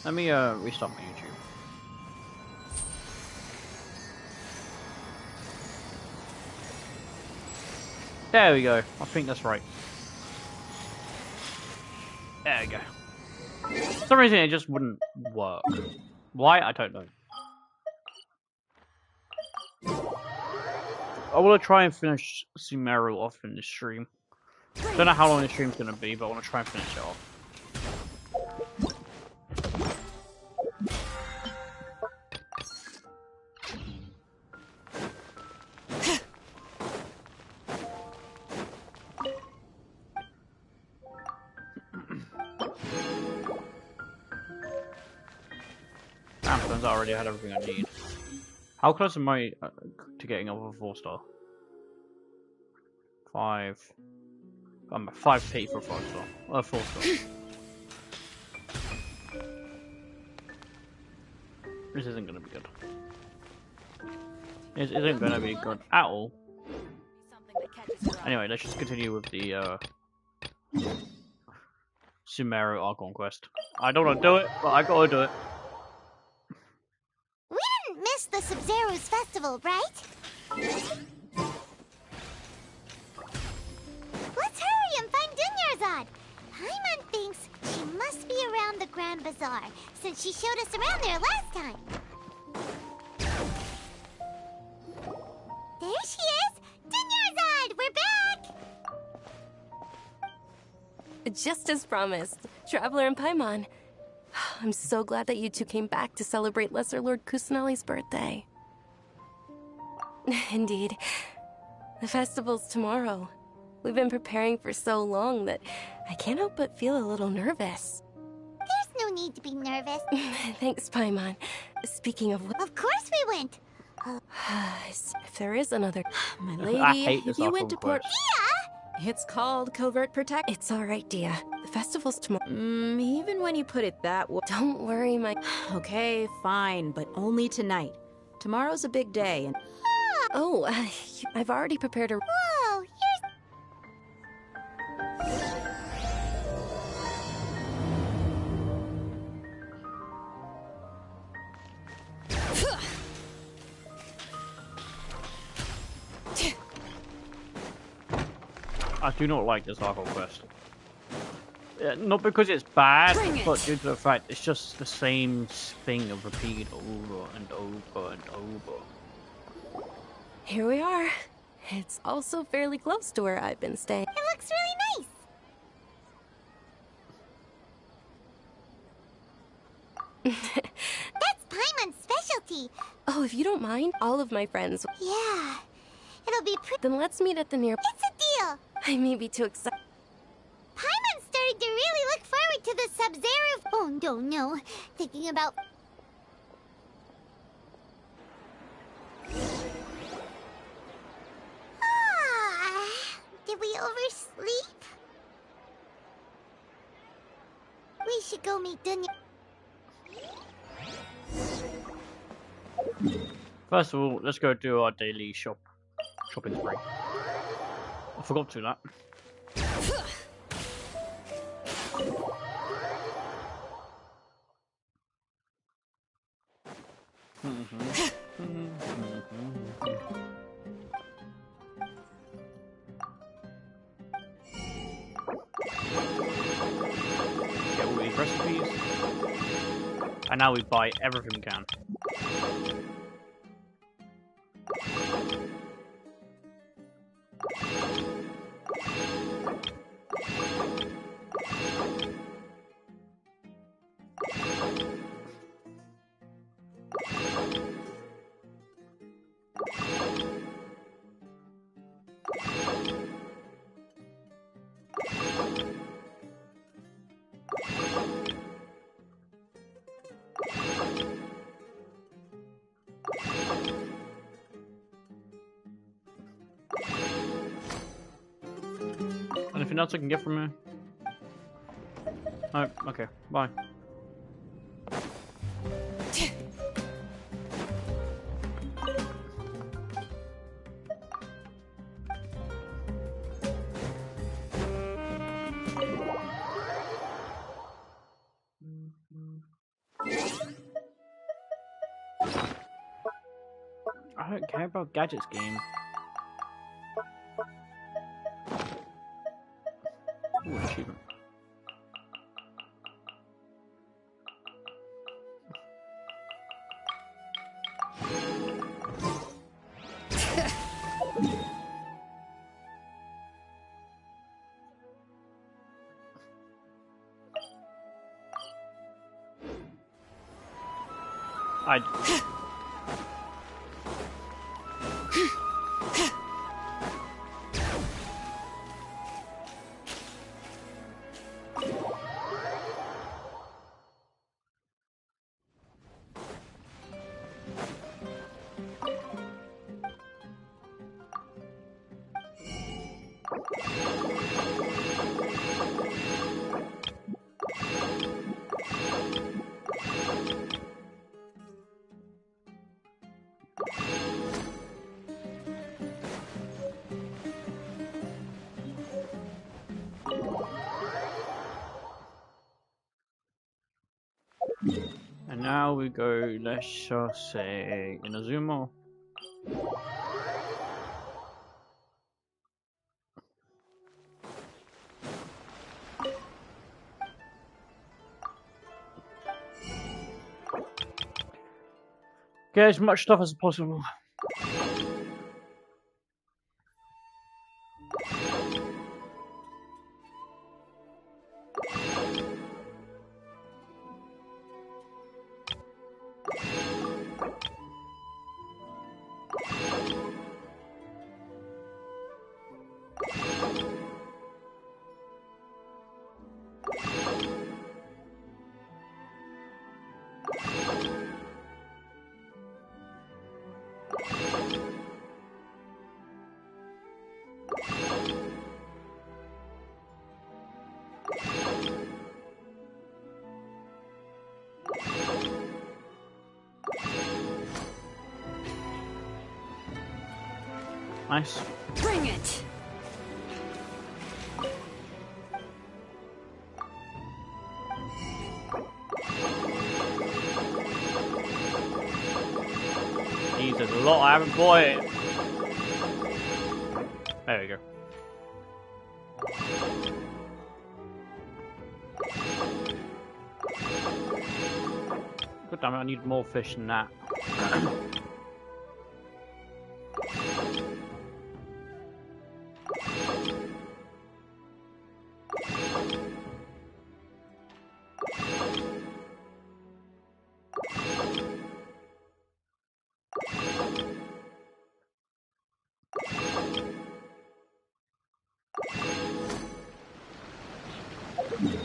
Let me restart my YouTube. There we go. I think that's right. There we go. For some reason it just wouldn't work. Why? I don't know. I want to try and finish Sumeru off in this stream. Don't know how long this stream's gonna be, but I want to try and finish it off. Turns out I already had everything I need. How close am I to getting over 4-star? 5. I'm at 5p for 5-star. 4-star. This isn't going to be good. This isn't going to be good at all. Anyway, let's just continue with the Sumeru Archon quest. I don't want to do it, but I gotta do it. We didn't miss the Sub-Zero's festival, right? Let's hurry and find Dunyarzad. Paimon thinks she must be around the Grand Bazaar, since she showed us around there last time. There she is! Dunyarzad, we're back! Just as promised, Traveler and Paimon. I'm so glad that you two came back to celebrate Lesser Lord Kusanali's birthday. Indeed. The festival's tomorrow. We've been preparing for so long that I can't help but feel a little nervous. There's no need to be nervous. Thanks, Paimon. Speaking of... Of course we went! If there is another... My I hate lady, this if you went to Port... quest. It's called Covert Protect. It's alright, Dia. The festival's tomorrow. Even when you put it that way... Don't worry, my... Okay, fine, but only tonight. Tomorrow's a big day, and... Oh, I've already prepared a... Whoa, I do not like this Archon quest. Not because it's bad, but due to the fact it's just the same thing of repeated over and over and over. Here we are. It's also fairly close to where I've been staying. It looks really nice. That's Paimon's specialty. Oh, if you don't mind, all of my friends. Yeah, it'll be pretty. Then let's meet at the near... It's a deal. I may be too excited. Paimon's starting to really look forward to the Sub-Zero. Oh, no. Thinking about... Did we oversleep? We should go meet Dunya. First of all, let's go do our daily shopping spree. I forgot to do that. Get all these recipes. And now we buy everything we can. Anything else I can get from here? Oh, okay, bye. don't care about gadgets game. Ooh, achievement. And now we go, let's just say, Inazuma. Get as much stuff as possible. Nice. Bring it. Jeez, there's a lot I haven't bought it. There we go. God damn it, I need more fish than that.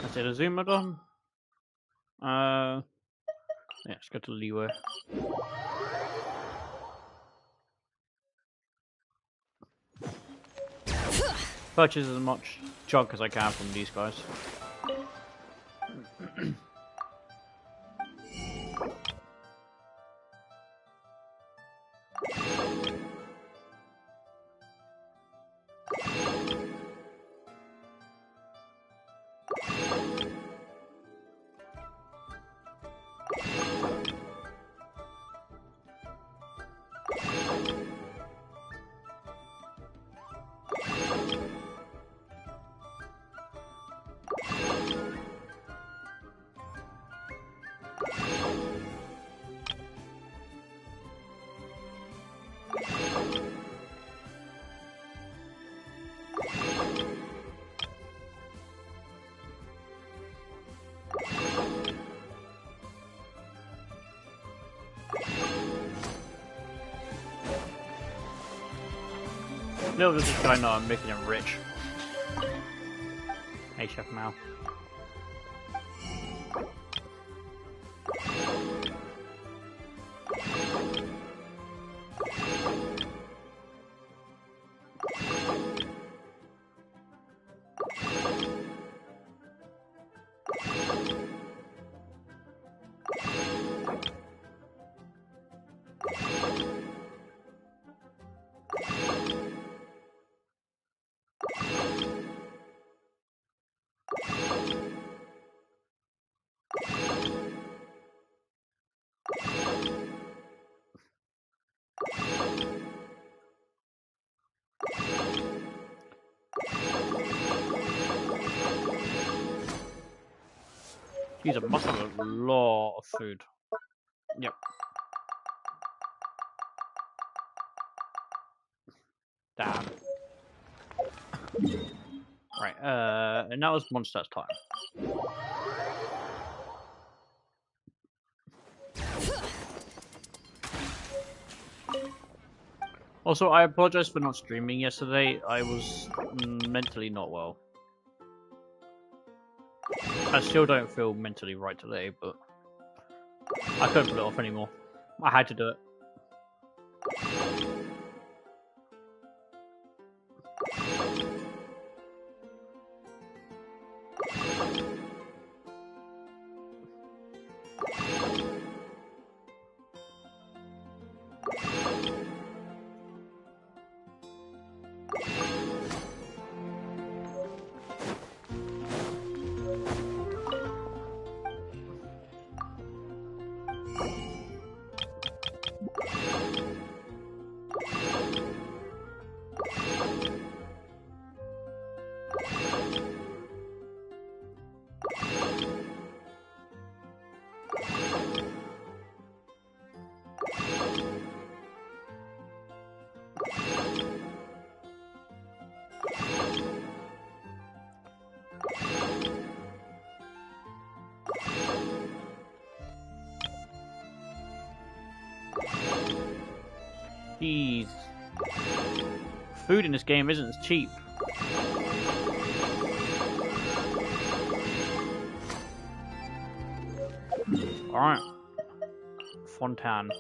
That's it, a zoom done. Yeah, let's go to Leeway. Purchase as much junk as I can from these guys. Little does this guy know I'm making him rich. Hey, Chef Mao. Jeez, I must have a lot of food. Yep. Damn. Right, and now it's Monster's time. Also, I apologize for not streaming yesterday. I was mentally not well. I still don't feel mentally right today, but I couldn't put it off anymore. I had to do it. Jeez. Food in this game isn't as cheap. Alright. Fontan.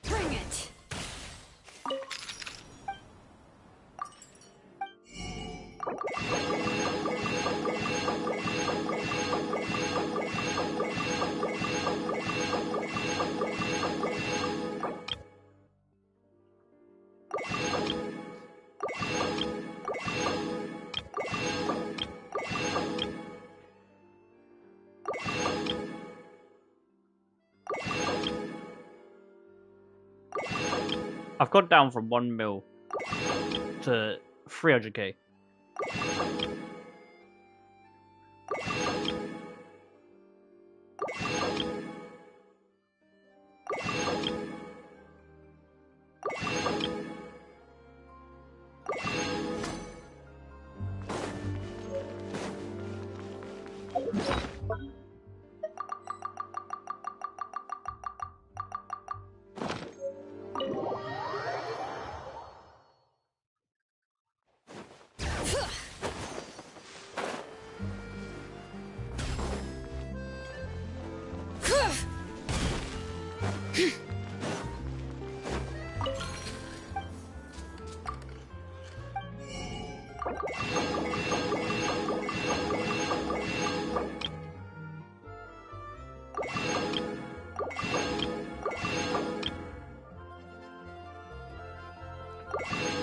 Bring it. I've gone down from 1 mil to 300k.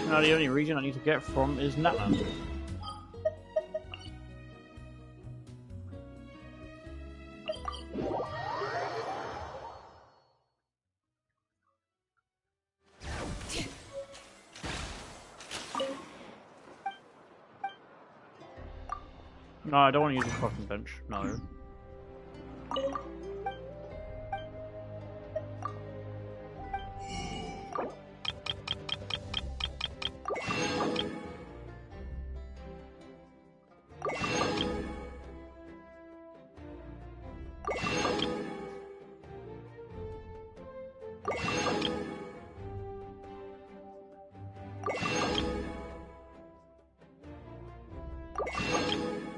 Now the only region I need to get from is Natland. No, I don't want to use a crossing bench. No.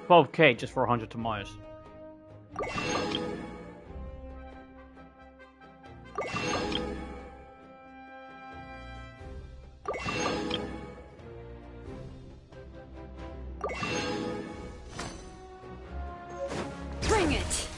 $12k just for 100 to Myers. Bring it.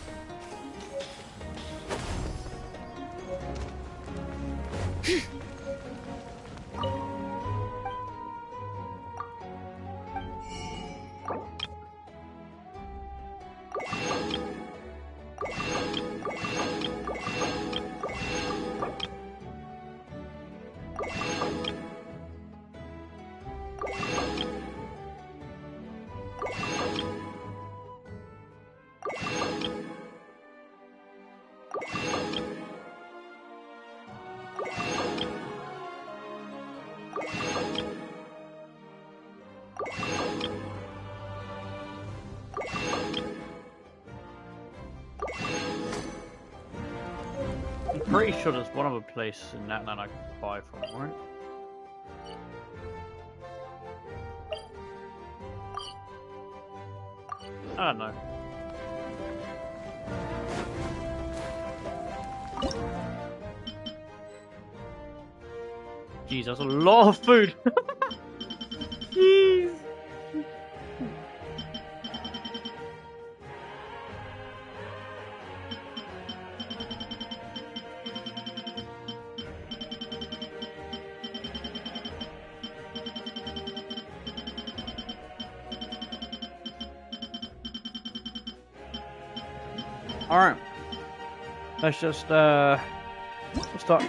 pretty sure there's one other place in that land I can buy from, right? I don't know. Jeez, that's a lot of food. Jeez. Alright. Let's just start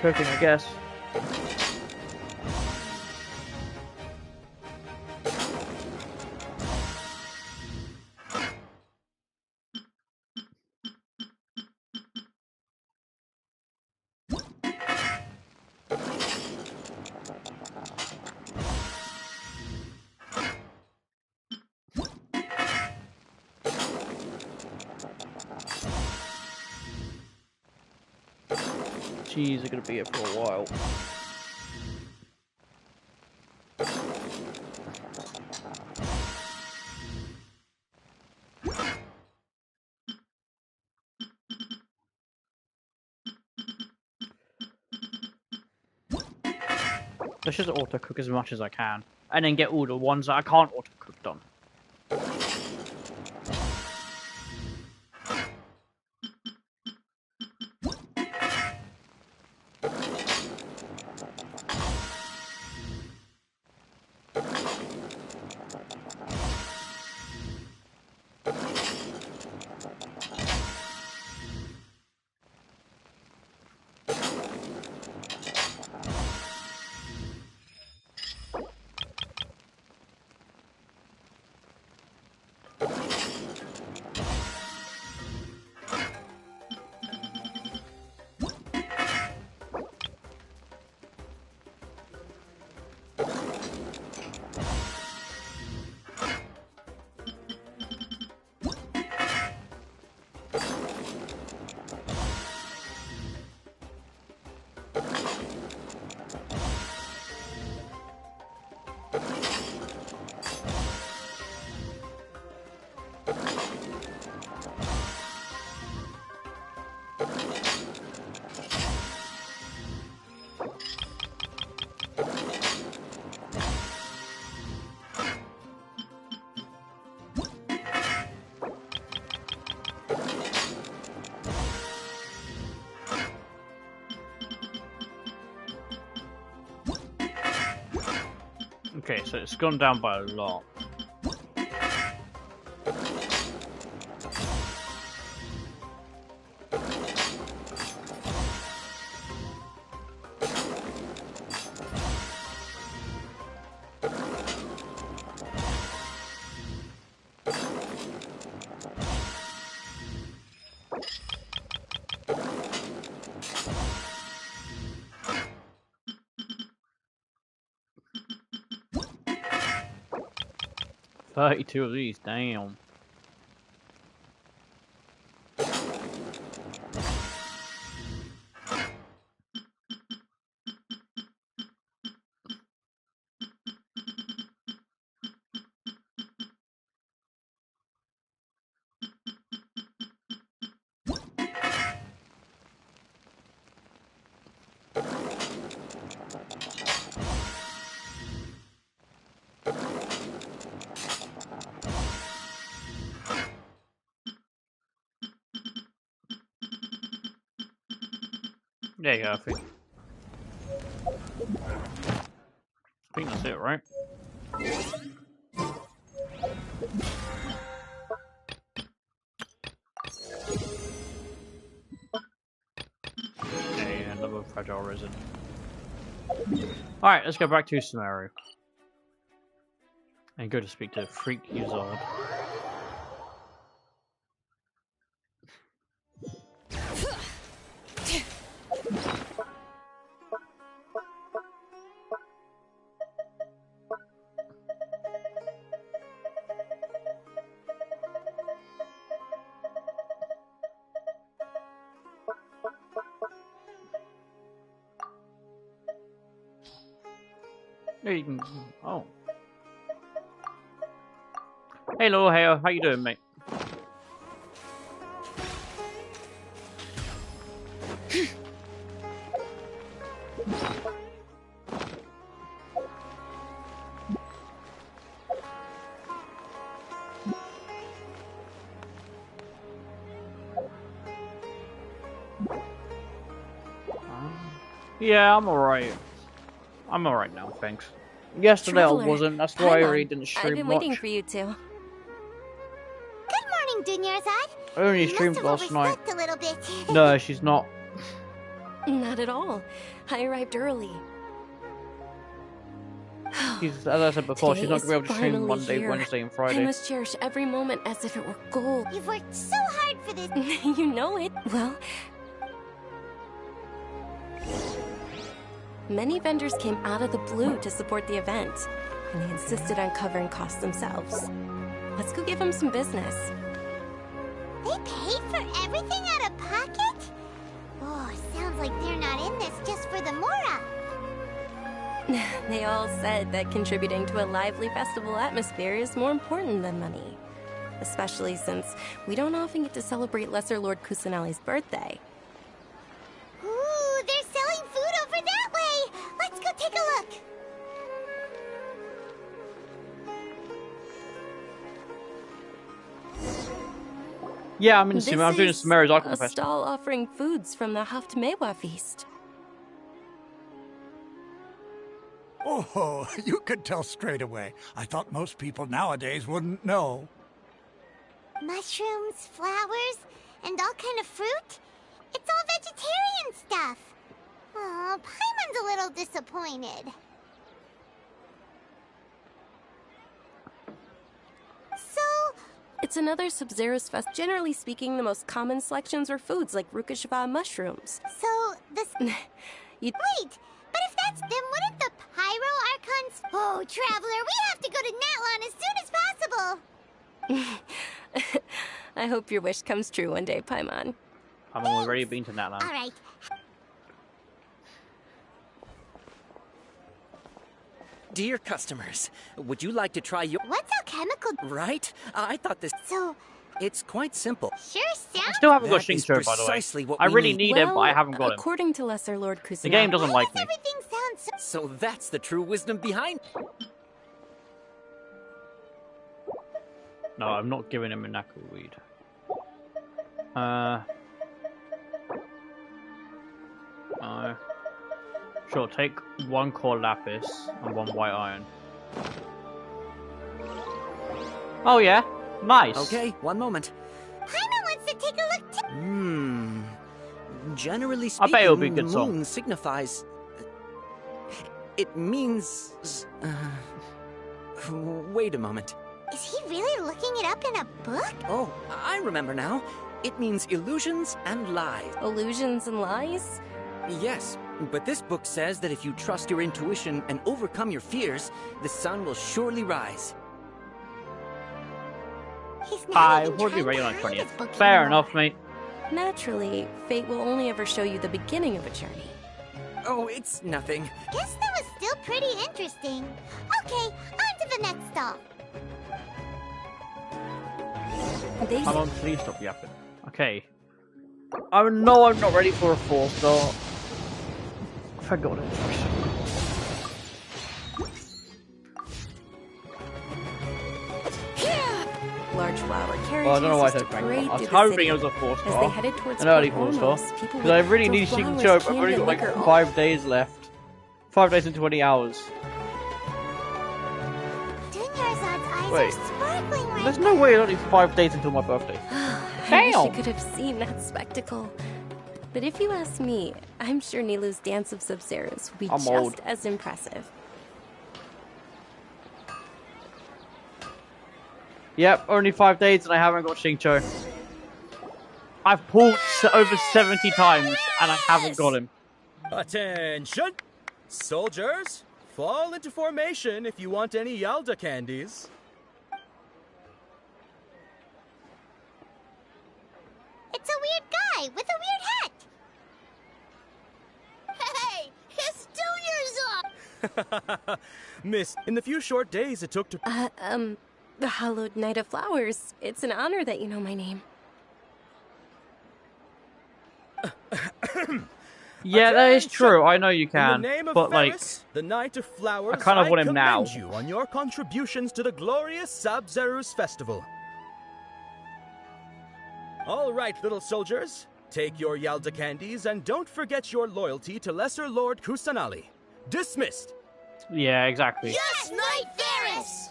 cooking, I guess. Cheese are gonna be here for a while. Let's just auto cook as much as I can, and then get all the ones that I can't auto cook done. Okay, so it's gone down by a lot. $32 of these, damn. There you go, I think that's it, right? Okay, another fragile resin. Alright, let's go back to Sumeru. And go to speak to Freak Uzod. Yeah, you can. Oh. Hello, how you doing, mate? Yeah, I'm alright. I'm alright now, thanks. Yesterday Traveler, I wasn't, that's why I really Paimon, didn't I've stream been much. waiting for you two. Good morning, Dunyarzad. I only You must streamed have last night. overslept a little bit. No, she's not. Not at all. I arrived early. She's, as I said before, she's Today not going to be able is to stream finally Monday, here. Wednesday, and I Friday. must cherish every moment as if it were gold. You've worked so hard for this. You know it. Well, many vendors came out of the blue to support the event, and they insisted on covering costs themselves. Let's go give them some business. They paid for everything out of pocket? Oh, sounds like they're not in this just for the Mora. They all said that contributing to a lively festival atmosphere is more important than money. Especially since we don't often get to celebrate Lesser Lord Kusanali's birthday. Ooh, they're selling food over that way. Let's go take a look. Yeah, I'm in This Sumeru. I'm doing is Sumeru's Archon a Fest. stall offering foods from the Haft Mewa feast. Oh, you could tell straight away. I thought most people nowadays wouldn't know. Mushrooms, flowers, and all kind of fruit? It's all vegetarian stuff. Oh, Paimon's a little disappointed. So, It's another Sub-Zero's fest. Generally speaking, the most common selections are foods like Rukashava mushrooms. this... You Wait, but if that's... Then wouldn't the Pyro Archons... Oh, Traveler, we have to go to Natlan as soon as possible. I hope your wish comes true one day, Paimon. I've already been to Natlan. All right. Dear customers, would you like to try your... What's alchemical... Right? I thought this... So, It's quite simple. sure I sounds... still haven't got That is Shincho, by the way. precisely what I we really need. need him, but I haven't got him. According to Lesser Lord Kusanali, The game doesn't Why like does me. everything sound so... So that's the true wisdom behind... No, I'm not giving him a Naku weed. Sure, take one core lapis and one white iron. Oh yeah, nice. Okay, one moment. Paimon wants to take a look too. Generally I speaking, bet it'll be a good moon song. signifies... It means... Wait a moment. Is he really looking it up in a book? Oh, I remember now. It means illusions and lies. illusions and lies? Yes, but this book says that if you trust your intuition and overcome your fears, the sun will surely rise. He's not I even would be trying ready to on hide 20th. his book Fair anymore. enough, mate. Naturally, fate will only ever show you the beginning of a journey. Oh, it's nothing. Guess that was still pretty interesting. Okay, on to the next stall. They Come on, please stop yapping. Okay. I know I'm not ready for a 4-star. I forgot it. large flower carriages Well, I don't know why I used said to crank. parade I was through the hoping city. it was a As they 4-star. headed towards An early Port 4-star. Ormos, people Because I would really throw need Shin flowers, Cho, but I've candy, already got and like liquor 5 days left. 5 days and 20 hours. Dunyarzad's eyes Wait. are sparkling right There's no way it's only 5 days until my birthday. I wish you Damn! could have seen that spectacle. But if you ask me, I'm sure Nilu's Dance of Sub-Zeros would be I'm just old. as impressive. Yep, only 5 days and I haven't got Shincho. I've pulled over 70 times and I haven't got him. Attention! Soldiers, fall into formation if you want any Yalda candies. It's a weird guy with a weird hat. Hey, it's Miss, in the few short days it took to... The Hallowed Knight of Flowers. It's an honor that you know my name. Yeah, that is true. I know you In can, the name of but like, Ferris, the Knight of Flowers, I kind of want him now. commend you on your contributions to the glorious Sabzeruz festival. All right, little soldiers. Take your Yalda candies and don't forget your loyalty to Lesser Lord Kusanali. Dismissed. yeah, exactly. Yes, Knight Ferris!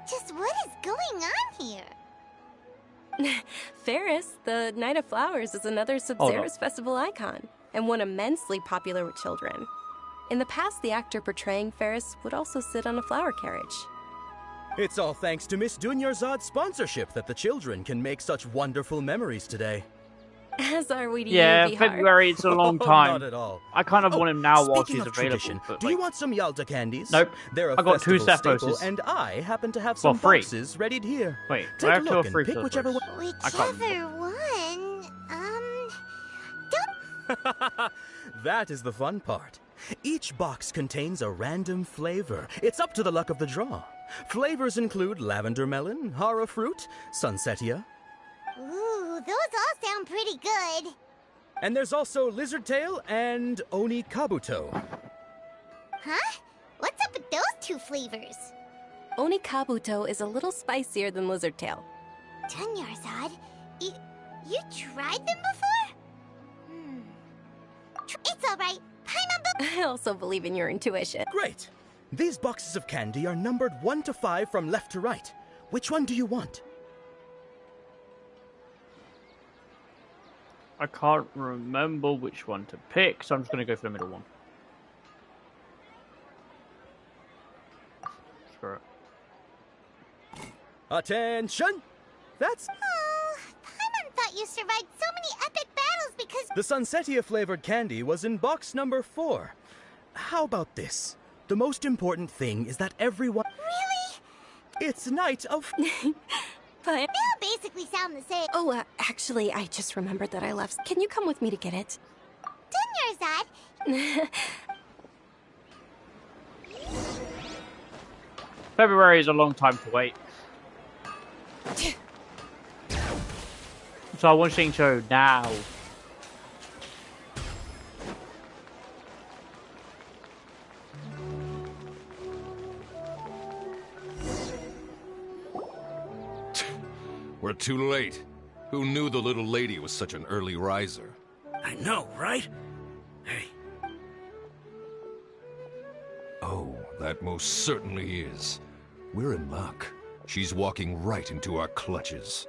Just what is going on here? Ferris, the Knight of Flowers, is another Sabzeruz festival icon, and one immensely popular with children. In the past, the actor portraying Ferris would also sit on a flower carriage. It's all thanks to Miss Dunyarzad's sponsorship that the children can make such wonderful memories today. As are we to Yeah, you, Vihar. February, it's a long Oh, time. not at all. I kind of want him now while Speaking she's of available. tradition, But, do like, you want some Yalda candies? Nope. They're a I got 2 festival staple, Zephoses. and I happen to have For some free. boxes readied here. wait, Take I a have 2 or look 3 and pick whichever one. Whichever one. Don't. That is the fun part. Each box contains a random flavor. It's up to the luck of the draw. Flavors include lavender melon, hara fruit, sunsetia, Ooh, those all sound pretty good. and there's also lizard tail and oni kabuto. Huh? What's up with those 2 flavors? Oni Kabuto is a little spicier than Lizard Tail. Dunyarzad, you tried them before? It's all right. Pineapple. I also believe in your intuition. Great. These boxes of candy are numbered 1 to 5 from left to right. Which one do you want? I can't remember which one to pick, so I'm just going to go for the middle one. Screw it. Attention! That's Oh, Paimon thought you survived so many epic battles because... the sunsetia flavored candy was in box number 4. How about this? The most important thing is that everyone... Really? It's Night of... But... They all basically sound the same. Oh, actually, I just remembered that I left. Can you come with me to get it? Dunyarzad, February is a long time to wait. So I want Xingqiu now. We're too late. Who knew the little lady was such an early riser? I know, right? Hey, Oh, that most certainly is. We're in luck. She's walking right into our clutches.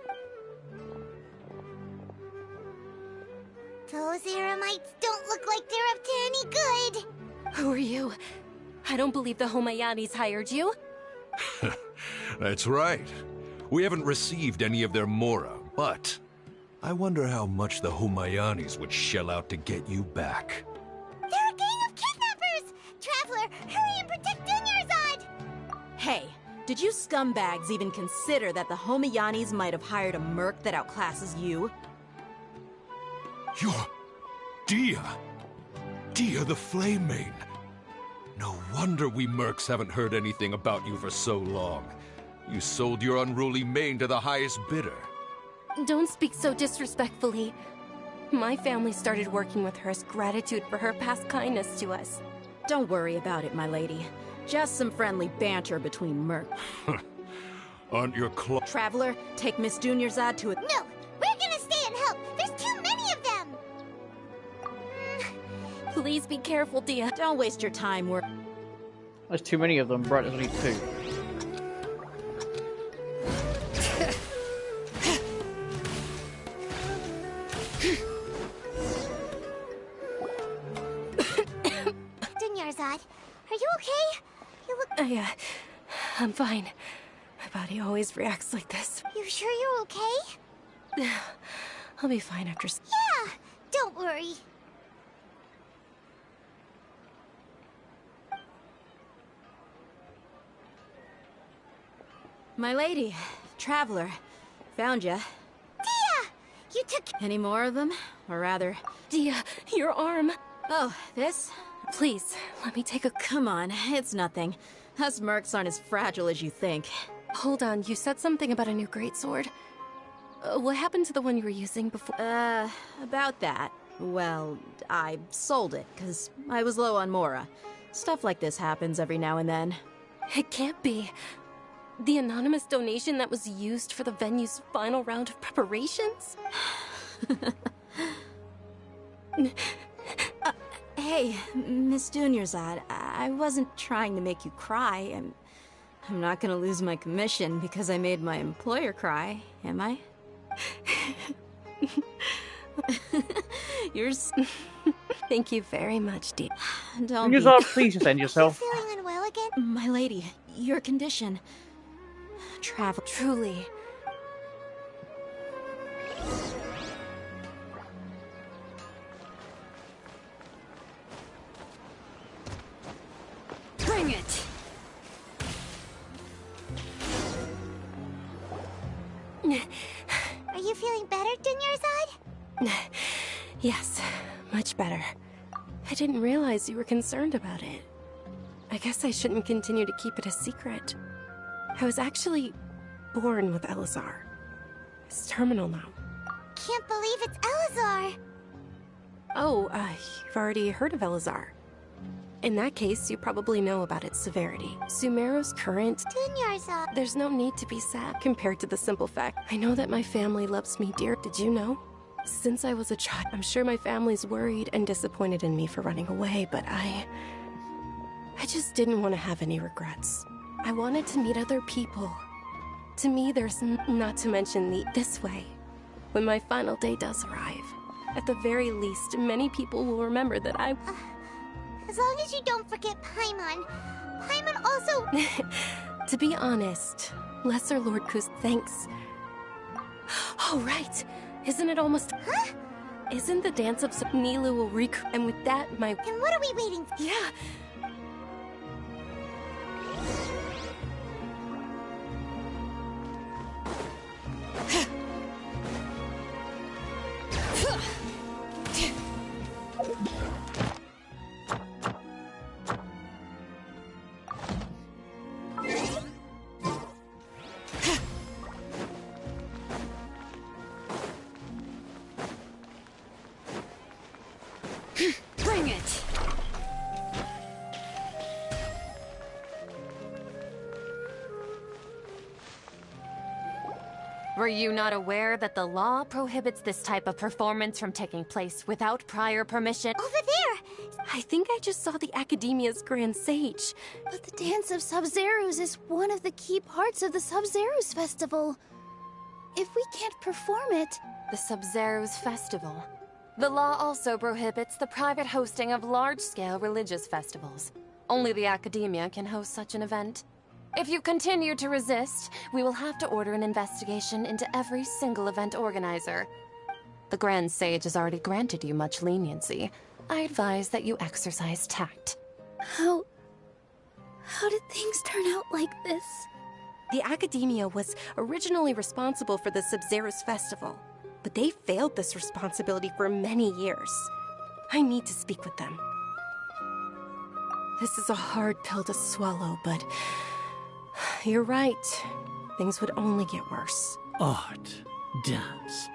those Eremites don't look like they're up to any good. Who are you? I don't believe the Homayanis hired you. That's right. We haven't received any of their mora, but I wonder how much the Humayanis would shell out to get you back. They're a gang of kidnappers! Traveler, hurry and protect Dunyarzad! Hey, did you scumbags even consider that the Homayanis might have hired a merc that outclasses you? You're... Dia! Dia the Flame Main! No wonder we mercs haven't heard anything about you for so long. You sold your unruly mane to the highest bidder. Don't speak so disrespectfully. My family started working with her as gratitude for her past kindness to us. Don't worry about it, my lady. Just some friendly banter between mercs. Aren't your claws... Traveler, take Miss Dunyarzad to a... No, we're gonna stay and help. There's too many of them. Please be careful, Dia. Don't waste your time, There's too many of them, right? There's only 2. Dunyarzad, are you okay? You look... I'm fine. My body always reacts like this. You sure you're okay? I'll be fine after... Yeah, don't worry. My lady, Traveler, found ya. Dia! You took... Any more of them? Or rather... Dia, your arm. Oh, this? Please, let me take a... Come on, it's nothing. Us mercs aren't as fragile as you think. Hold on, you said something about a new greatsword. What happened to the one you were using before? About that. Well, I sold it, because I was low on Mora. Stuff like this happens every now and then. It can't be. The anonymous donation that was used for the venue's final round of preparations? Hey, Miss Dunyarzad, I wasn't trying to make you cry. I'm not gonna lose my commission because I made my employer cry, am I? Thank you very much, dear. Don't be... Please defend yourself. You're feeling unwell again? My lady, your condition. Travel. Truly. Bring it! Are you feeling better, Dunyarzad? Yes, much better. I didn't realize you were concerned about it. I guess I shouldn't continue to keep it a secret. I was actually born with Elazar. It's terminal now. Can't believe it's Elazar! Oh, you've already heard of Elazar. In that case, you probably know about its severity. Sumeru's current... Dunyarzad. There's no need to be sad compared to the simple fact I know that my family loves me dear. Did you know? Since I was a child, I'm sure my family's worried and disappointed in me for running away, but I just didn't want to have any regrets. I wanted to meet other people. To me, there's not to mention this way. When my final day does arrive, at the very least, many people will remember that I... As long as you don't forget Paimon. Paimon also... To be honest, Lesser Lord Kus, thanks. Oh, right. Isn't it almost... Huh? Isn't the dance of Nilu will and with that, my... Then what are we waiting for? Yeah. Bring it! Were you not aware that the law prohibits this type of performance from taking place without prior permission? Over there! I think I just saw the Academia's Grand Sage. But the Dance of Sub-Zerus is one of the key parts of the Sub-Zerus Festival. If we can't perform it... The Sub-Zerus Festival. The law also prohibits the private hosting of large-scale religious festivals. Only the Academia can host such an event. If you continue to resist, we will have to order an investigation into every single event organizer. The Grand Sage has already granted you much leniency. I advise that you exercise tact. How did things turn out like this? The Academia was originally responsible for the Sub-Zerus Festival, but they failed this responsibility for many years. I need to speak with them. This is a hard pill to swallow, but... You're right. Things would only get worse. Art. Dance.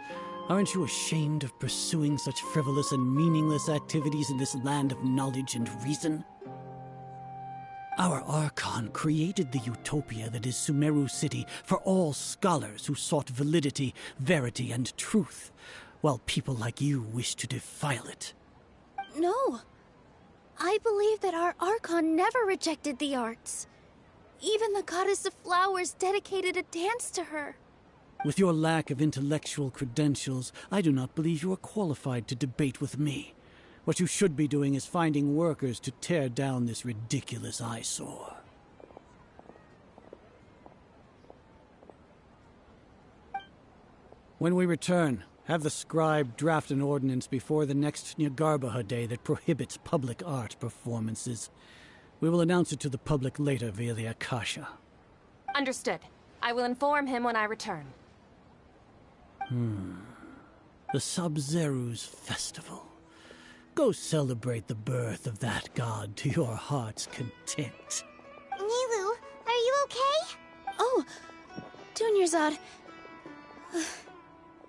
Aren't you ashamed of pursuing such frivolous and meaningless activities in this land of knowledge and reason? Our Archon created the utopia that is Sumeru City for all scholars who sought validity, verity, and truth, while people like you wish to defile it. No. I believe that our Archon never rejected the arts. Even the goddess of flowers dedicated a dance to her. With your lack of intellectual credentials, I do not believe you are qualified to debate with me. What you should be doing is finding workers to tear down this ridiculous eyesore. When we return, have the scribe draft an ordinance before the next Nyargarbaha Day that prohibits public art performances. We will announce it to the public later via the Akasha. Understood. I will inform him when I return. The Sub-Zerus Festival. Go celebrate the birth of that god to your heart's content. Nilu, are you okay? Oh, Dunyarzad.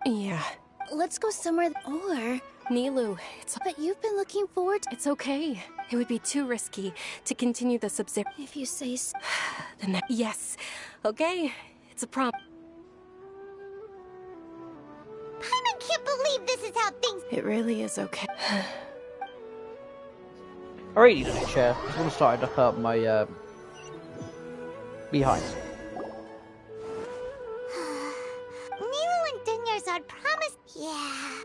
Yeah. Let's go somewhere. Or... Nilu, But you've been looking forward to... it's okay. It would be too risky to continue the If you say so. Yes. Okay. It's a problem. Paimon can't believe this is how things... It really is okay. I really need a chair. I just want to start to hurt my behind. Nilu and Dunyarzad promised... Yeah.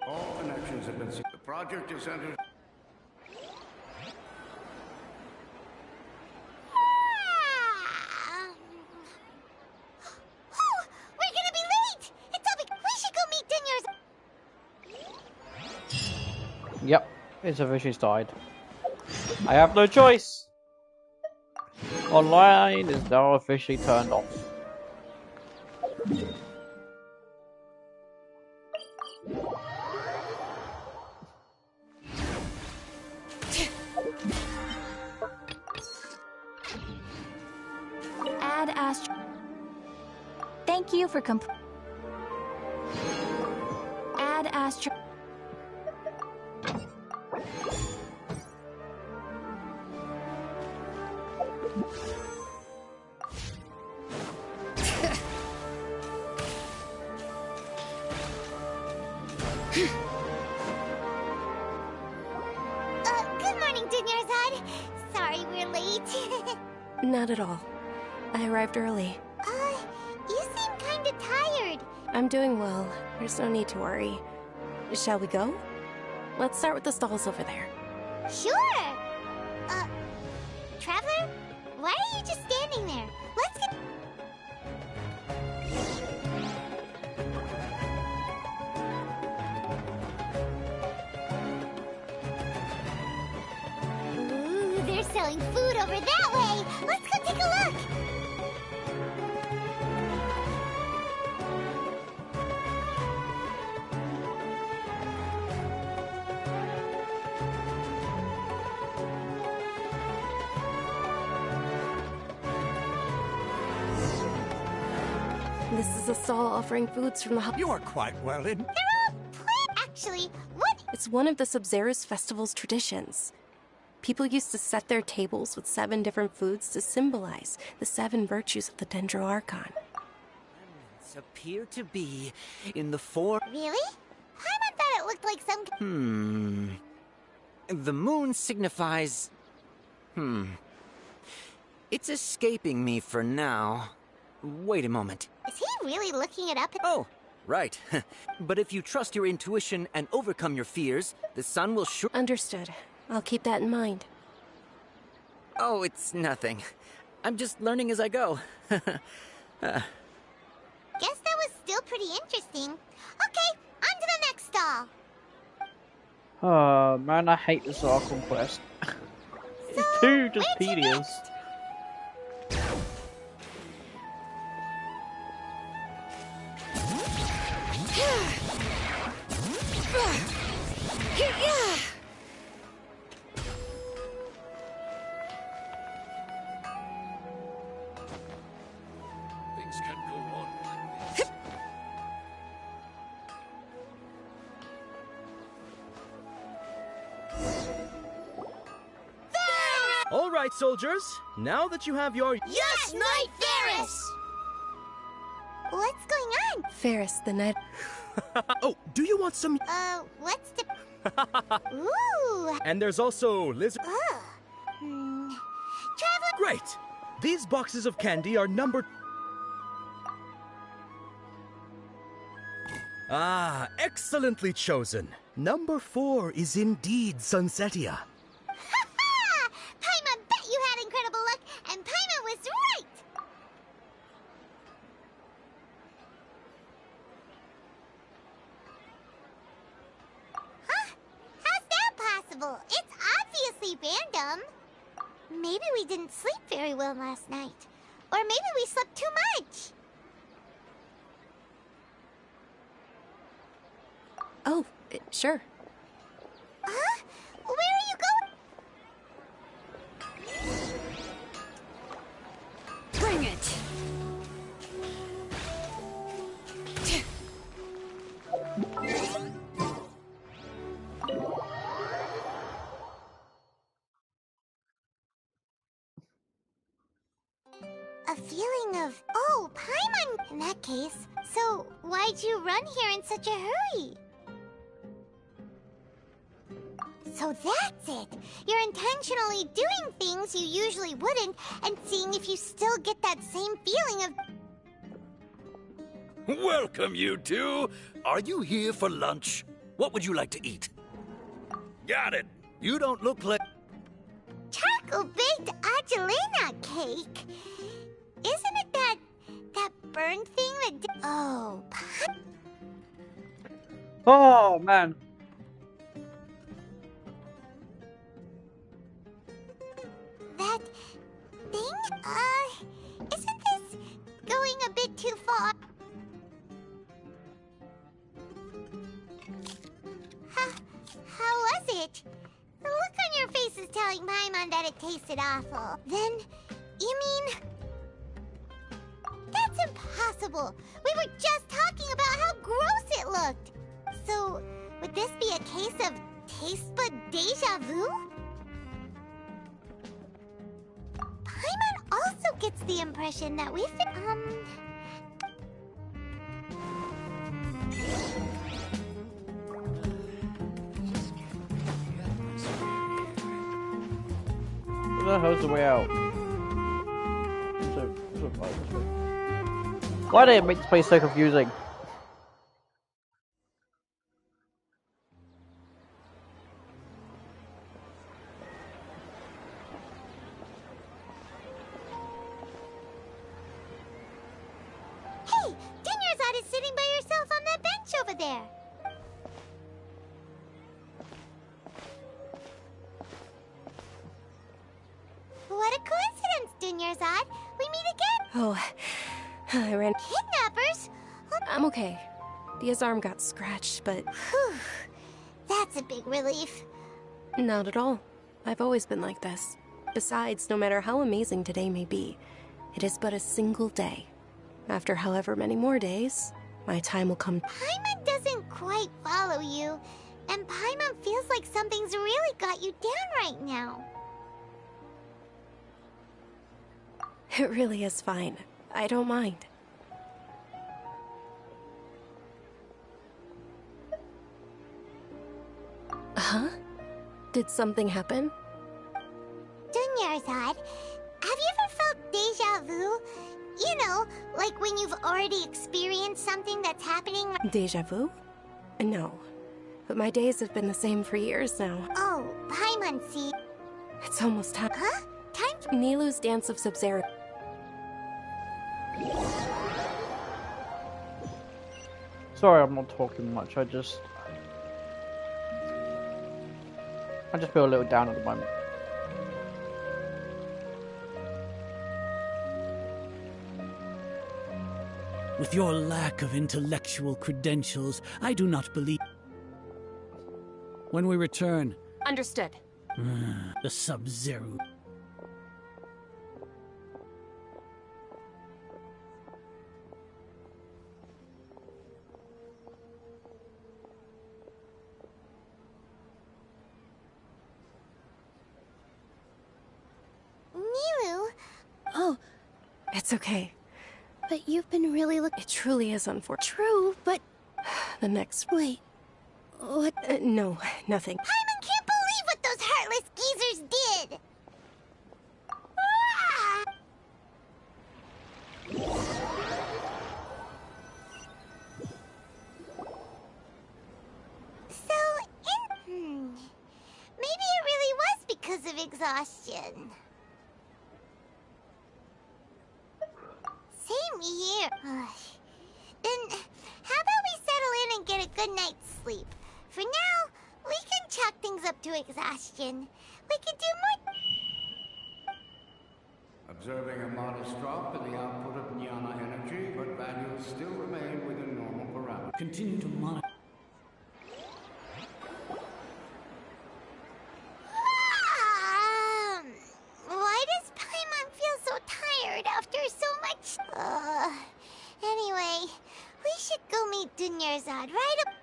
All connections have been... The project is entered... Oh, we're gonna be late! It's all because we should go meet Dunyarzad. Yep, it's officially started. I have no choice. Online is now officially turned off. Add Astro... Thank you for Add Astro... Good morning, Dunyarzad. Sorry we're late. Not at all. I arrived early. You seem kinda tired. I'm doing well. There's no need to worry. Shall we go? Let's start with the stalls over there. Sure. Traveler? Why are you just standing there? Let's get... Ooh, they're selling food over that way. Let's go take a look. This is a stall offering foods from the hub. You're quite well in. They're all Actually, what? It's one of the Sub-Zerus festival's traditions. People used to set their tables with 7 different foods to symbolize the 7 virtues of the Dendro Archon. Appear to be in the form... Really? Paimon thought it looked like some... The moon signifies... It's escaping me for now. Wait a moment. Is he really looking it up? Oh, right. But if you trust your intuition and overcome your fears, the sun will sure... Understood. I'll keep that in mind. Oh, it's nothing. I'm just learning as I go. Guess that was still pretty interesting. Okay, on to the next stall. Oh man, I hate this Archon quest. It's too just tedious. Things can't go on like this. All right, soldiers. Now that you have your... Yes, Knight Ferris! What's going on? Ferris, the night... Oh, do you want some... What's the... Ooh! And there's also lizard... Traveler... Great! These boxes of candy are numbered... Ah, excellently chosen. Number 4 is indeed Sunsetia. Ha-ha! Paimon bet you had incredible luck, and Paimon was right! Huh? How's that possible? It's obviously random. Maybe we didn't sleep very well last night. Or maybe we slept too much. Oh, sure. A feeling of, oh, Paimon! In that case, so why'd you run here in such a hurry? So that's it! You're intentionally doing things you usually wouldn't, and seeing if you still get that same feeling of... Welcome, you two! Are you here for lunch? What would you like to eat? Got it! You don't look like... Charcoal-baked Angelina cake! Isn't it that burned thing that... Oh, Oh, man. that thing? Isn't this going a bit too far? How was it? The look on your face is telling Paimon that it tasted awful. Then, you mean... That's impossible! We were just talking about how gross it looked! So, would this be a case of taste bud deja vu? Paimon also gets the impression that we've been, Where the hell's the way out? Why did it make this place so confusing? Hey! Dinnerzad is sitting by yourself on that bench over there! What a coincidence, Dinnerzad! We meet again! Oh, I ran. Kidnappers? I'm okay. Dia's arm got scratched, but... Whew. That's a big relief. Not at all. I've always been like this. Besides, no matter how amazing today may be, it is but a single day. After however many more days, my time will come. Paimon doesn't quite follow you, and Paimon feels like something's really got you down right now. It really is fine. I don't mind. Huh? Did something happen? Dunyarzad, have you ever felt deja vu? You know, like when you've already experienced something that's happening. Deja vu? No. But my days have been the same for years now. Oh, Paimon, see. It's almost time. Huh? Time? Nilu's Dance of Sub-Zero. Sorry, I'm not talking much. I just feel a little down at the moment. With your lack of intellectual credentials, I do not believe... When we return... Understood. The Sub-Zero. Nilu? Oh, it's okay. But you've been really It truly is unfortunate. True, but... The next... Wait. What? No, nothing. Paimon can't believe what those heartless geezers did! Ah! So, maybe it really was because of exhaustion. Same here. Then, how about we settle in and get a good night's sleep? For now, we can chalk things up to exhaustion. We could do more... Observing a modest drop in the output of jnana energy, but values still remain within normal parameters. Continue to monitor. Why does Paimon feel so tired after so much... Anyway, we should go meet Dunyarzad right up...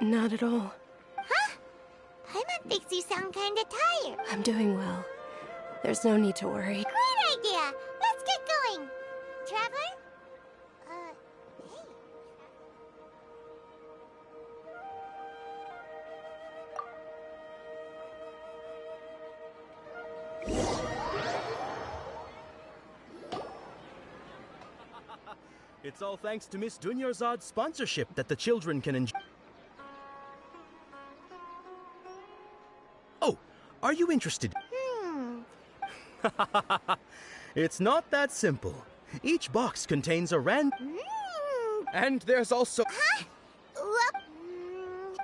Not at all. Huh? Paimon thinks you sound kinda tired. I'm doing well. There's no need to worry. Great idea! Let's get going! Traveler? It's all thanks to Miss Dunyarzad's sponsorship that the children can enjoy. Oh, are you interested? It's not that simple. Each box contains a random... And there's also... Huh?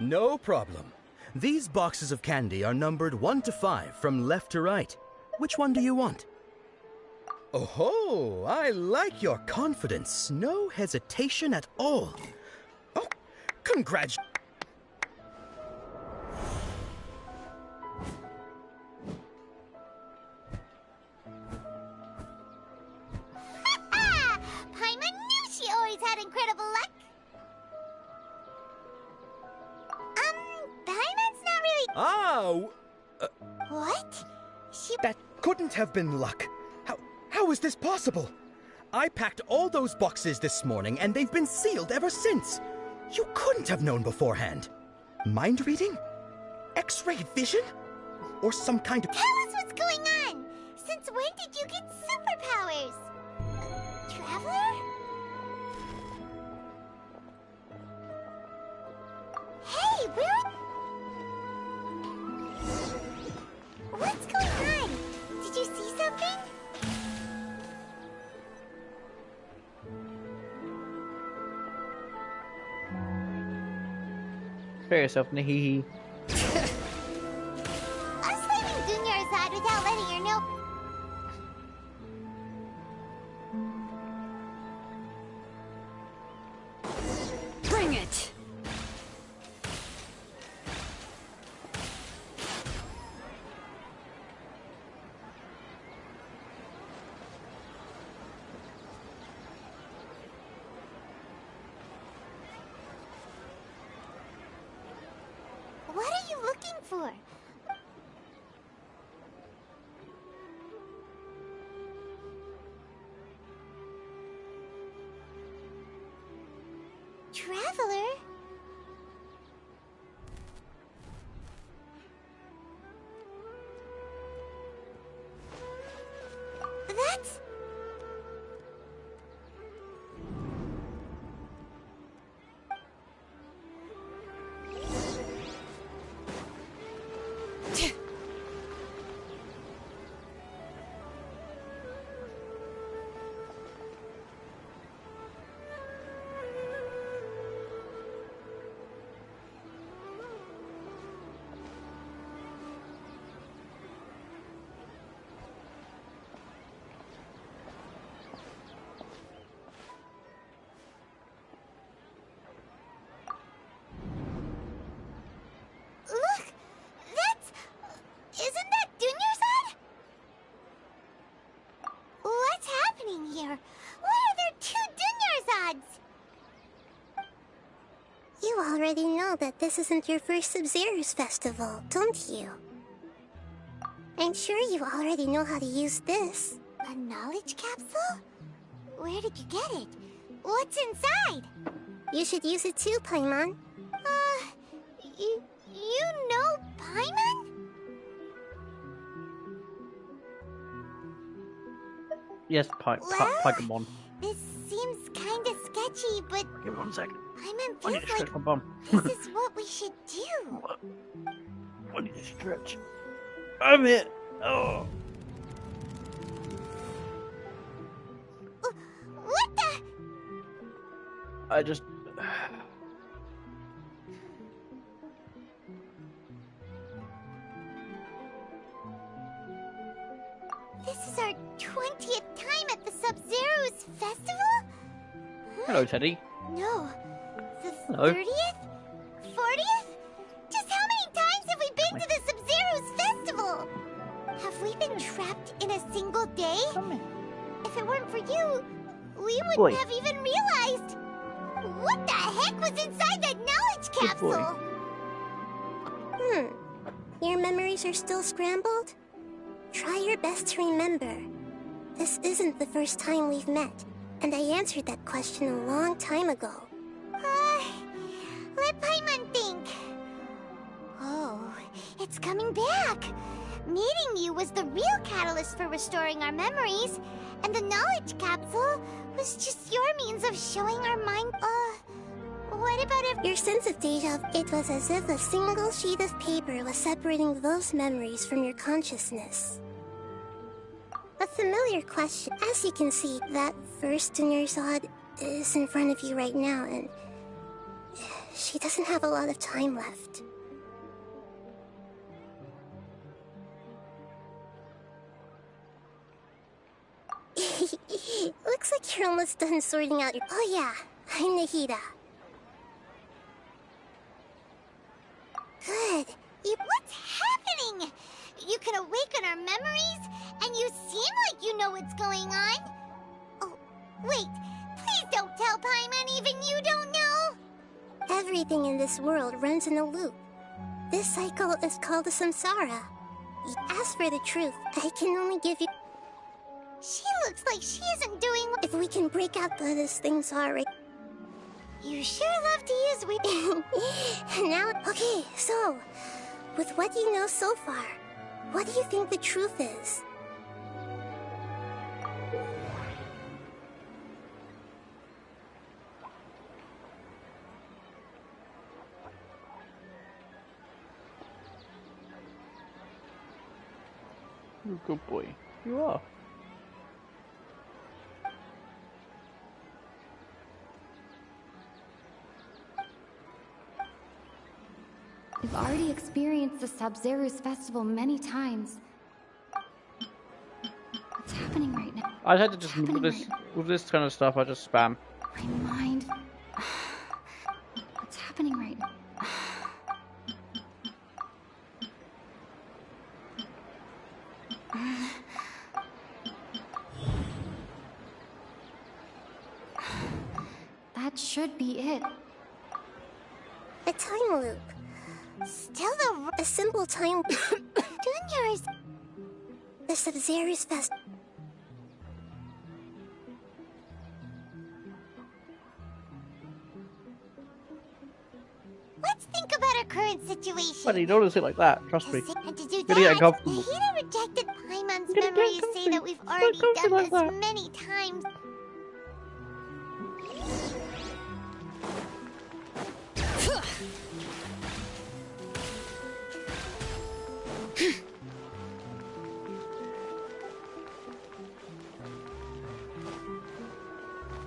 No problem. These boxes of candy are numbered 1 to 5 from left to right. Which one do you want? Oh, I like your confidence. No hesitation at all. Oh, congratulations. Paimon knew she always had incredible luck. Paimon's not really... What? That couldn't have been luck. How is this possible? I packed all those boxes this morning, and they've been sealed ever since. You couldn't have known beforehand. Mind reading? X-ray vision? Or some kind of... Tell us what's going on! Since when did you get superpowers? Traveler? Hey, what's going on? Did you see something? Spare yourself, Nahihi. Us leaving Dunyarzad without letting her know. Bring it! What are you looking for? Traveler? That's... Look! That's... Isn't that Dunyarzad? What's happening here? Why are there 2 Dunyarzads? You already know that this isn't your first Sub-Zero's festival, don't you? I'm sure you already know how to use this. A knowledge capsule? Where did you get it? What's inside? You should use it too, Paimon. You know Paimon? Yes, Pokemon. This seems kinda sketchy, but... Give me 1 second. Paimon I need to feels stretch my bum. this is what we should do. I need to stretch. I'm it. Oh. What the... I just... This is our 20th time at the Sub-Zero's festival? Hello, Teddy. No. The Hello. 30th? 40th? Just how many times have we been to the Sub-Zero's festival? Have we been trapped in a single day? If it weren't for you, we wouldn't have even realized. What the heck was inside that knowledge capsule? Your memories are still scrambled? Try your best to remember. This isn't the first time we've met, and I answered that question a long time ago. Let Paimon think. Oh, it's coming back. Meeting you was the real catalyst for restoring our memories, and the knowledge capsule was just your means of showing our mind. What about if your sense of deja vu? It was as if a single sheet of paper was separating those memories from your consciousness. A familiar question. As you can see, that first Dunyarzad is in front of you right now, and she doesn't have a lot of time left. Looks like you're almost done sorting out your... Oh yeah, I'm Nahida. Good. What's happening? You can awaken our memories, and you seem like you know what's going on. Oh, wait. Please don't tell Paimon even you don't know. Everything in this world runs in a loop. This cycle is called a samsara. Ask for the truth. I can only give you... She looks like she isn't doing well. If we can break out this thing's already... You sure love to use we... Now, okay, so... With what you know so far, what do you think the truth is? You're a good boy. You are. We've already experienced the Sabzeruz festival many times. What's happening right now? I had to just with this kind of stuff. I just spam. My mind. What's happening right now? That should be it. A time loop. Still a simple time. Dunyarzad. The Sabzeruz Festival. Let's think about our current situation. But you don't notice it like that. Trust me. And to do Gonna get that, uncomfortable. Nahida rejected Paimon's memories, say that we've already done like this that. many times.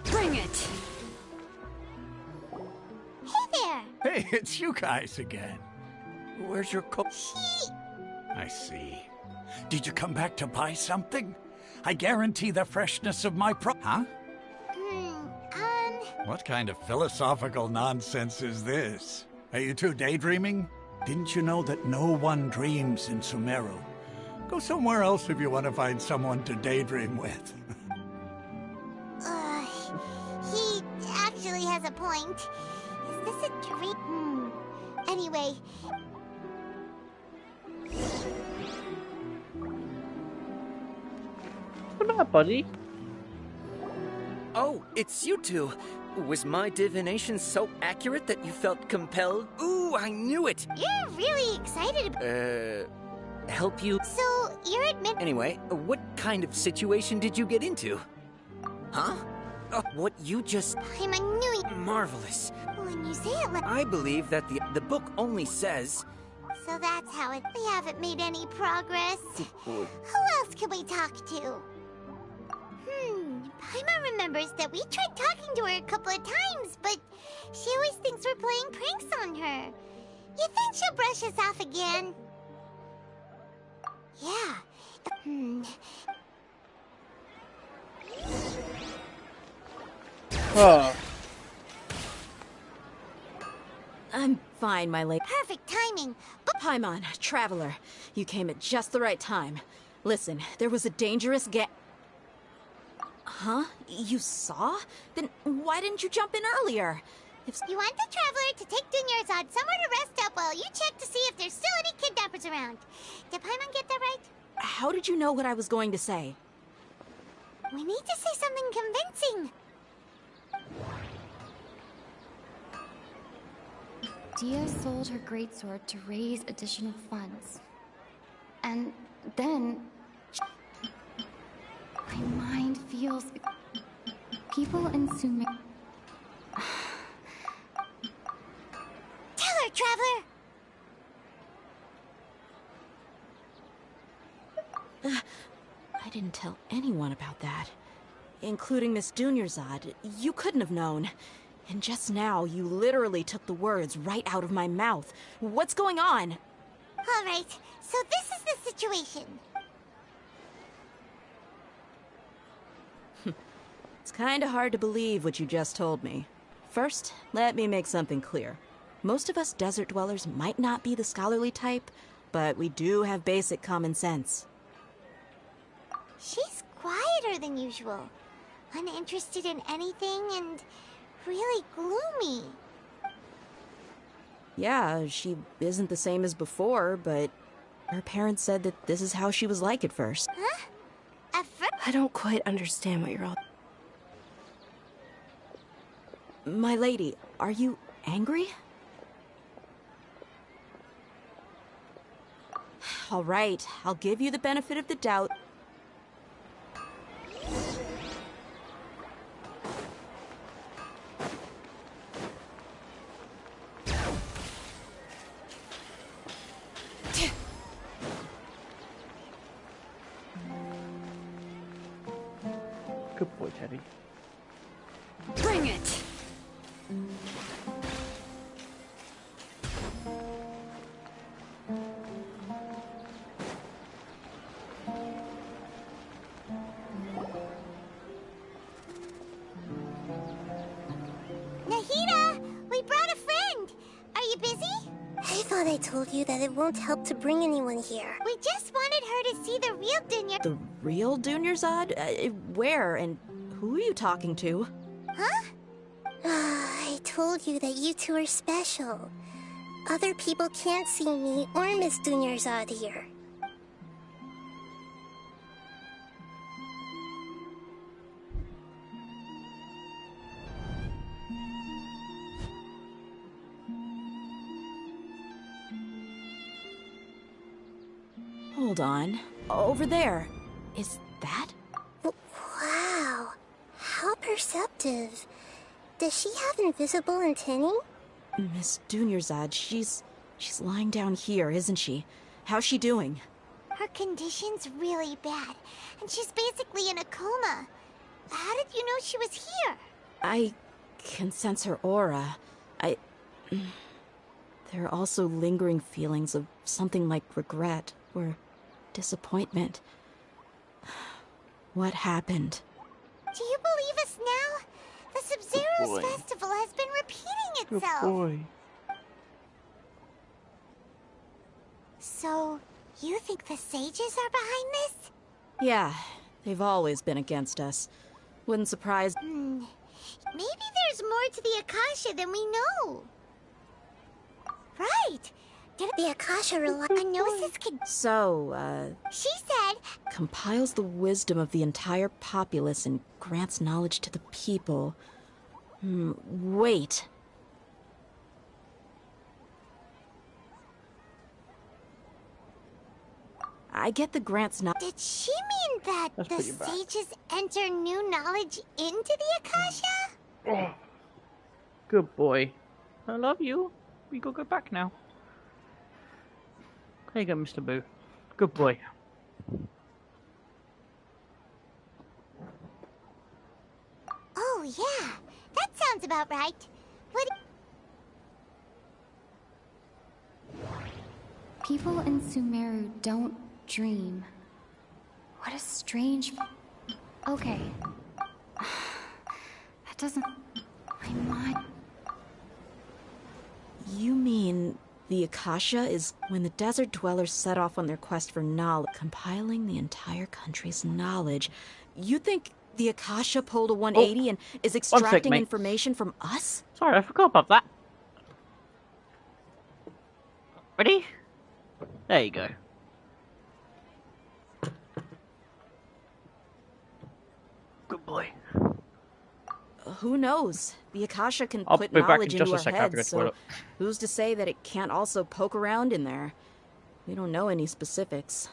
Bring it! Hey there! Hey, it's you guys again. Where's your coat? She... I see. Did you come back to buy something? I guarantee the freshness of my Huh? What kind of philosophical nonsense is this? Are you two daydreaming? Didn't you know that no one dreams in Sumeru? Go somewhere else if you want to find someone to daydream with. He actually has a point. Is this a dream? Anyway... What's the matter, buddy? Oh, it's you two. Was my divination so accurate that you felt compelled? Ooh, I knew it! You're really excited about... help you? So, you're admitting... Anyway, what kind of situation did you get into? Huh? What you just... I knew you... Marvelous. When you say it like... I believe that the book only says... So that's how it... We haven't made any progress. Who else can we talk to? Paimon remembers that we tried talking to her a couple of times, but she always thinks we're playing pranks on her. You think she'll brush us off again? Yeah. Oh. I'm fine, my lady. Perfect timing. Paimon, Traveler, you came at just the right time. Listen, there was a dangerous Huh? You saw? Then why didn't you jump in earlier? You want the traveler to take Dunyarzad somewhere to rest up while you check to see if there's still any kidnappers around. Did Paimon get that right? How did you know what I was going to say? We need to say something convincing. Dia sold her greatsword to raise additional funds. And then... my mind feels... people in Sumeru... Tell her, Traveler! I didn't tell anyone about that. Including Miss Dunyarzad. You couldn't have known. And just now, you literally took the words right out of my mouth. What's going on? All right, so this is the situation. It's kinda hard to believe what you just told me. First, let me make something clear. Most of us desert dwellers might not be the scholarly type, but we do have basic common sense. She's quieter than usual. Uninterested in anything and really gloomy. Yeah, she isn't the same as before, but her parents said that this is how she was like at first. Huh? At first? I don't quite understand what you're all... My lady, are you angry? All right, I'll give you the benefit of the doubt. Good boy, Teddy. Bring it! Nahida! We brought a friend! Are you busy? I thought I told you that it won't help to bring anyone here. We just wanted her to see the real Dunya. The real Dunyarzad? Where and who are you talking to? Huh? I told you that you two are special. Other people can't see me or Miss Dunyarzad here. Hold on. Over there. Is that? Wow. How perceptive. Does she have invisible antennae? Miss Dunyarzad, she's lying down here, isn't she? How's she doing? Her condition's really bad, and she's basically in a coma. How did you know she was here? I can sense her aura. There are also lingering feelings of something like regret or disappointment. What happened? Do you believe us now? The Sub-Zero's festival has been repeating itself. Good boy. So, you think the sages are behind this? Yeah, they've always been against us. Wouldn't surprise... Maybe there's more to the Akasha than we know. Right. Did the Akasha rely on Gnosis? So, She said... compiles the wisdom of the entire populace and grants knowledge to the people. Wait. I get the grants not. Did she mean that Let's the put you back. sages enter new knowledge into the Akasha? Oh. Good boy. I love you. We go back now. There you go, Mr. Boo. Good boy. Oh, yeah. That sounds about right. What... People in Sumeru don't dream. What a strange... Okay. That doesn't... My mind... You mean the Akasha is when the desert dwellers set off on their quest for knowledge, compiling the entire country's knowledge. You think The Akasha pulled a 180 and is extracting information from us? Sorry, I forgot about that. Ready? There you go. Good boy. Who knows? The Akasha can put knowledge into our heads, so who's to say that it can't also poke around in there? We don't know any specifics.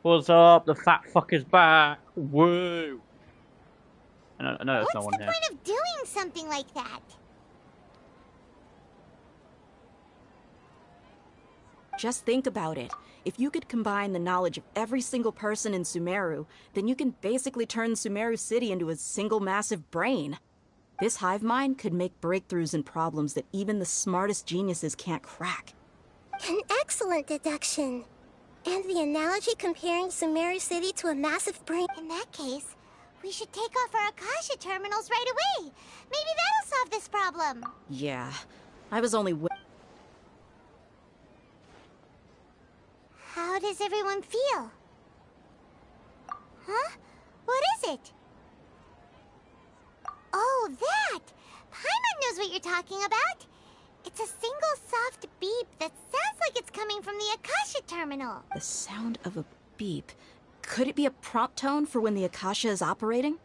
What's up? The fat fucker's back. Woo! I know there's no one here. What's the point of doing something like that? Just think about it. If you could combine the knowledge of every single person in Sumeru, then you can basically turn Sumeru City into a single massive brain. This hive mind could make breakthroughs in problems that even the smartest geniuses can't crack. An excellent deduction. And the analogy comparing Sumeru City to a massive brain. In that case, We should take off our Akasha terminals right away. Maybe that'll solve this problem. Yeah, I was only How does everyone feel? Huh? What is it? Oh, that! Paimon knows what you're talking about. It's a single soft beep that sounds like it's coming from the Akasha terminal. The sound of a beep. Could it be a prompt tone for when the Akasha is operating?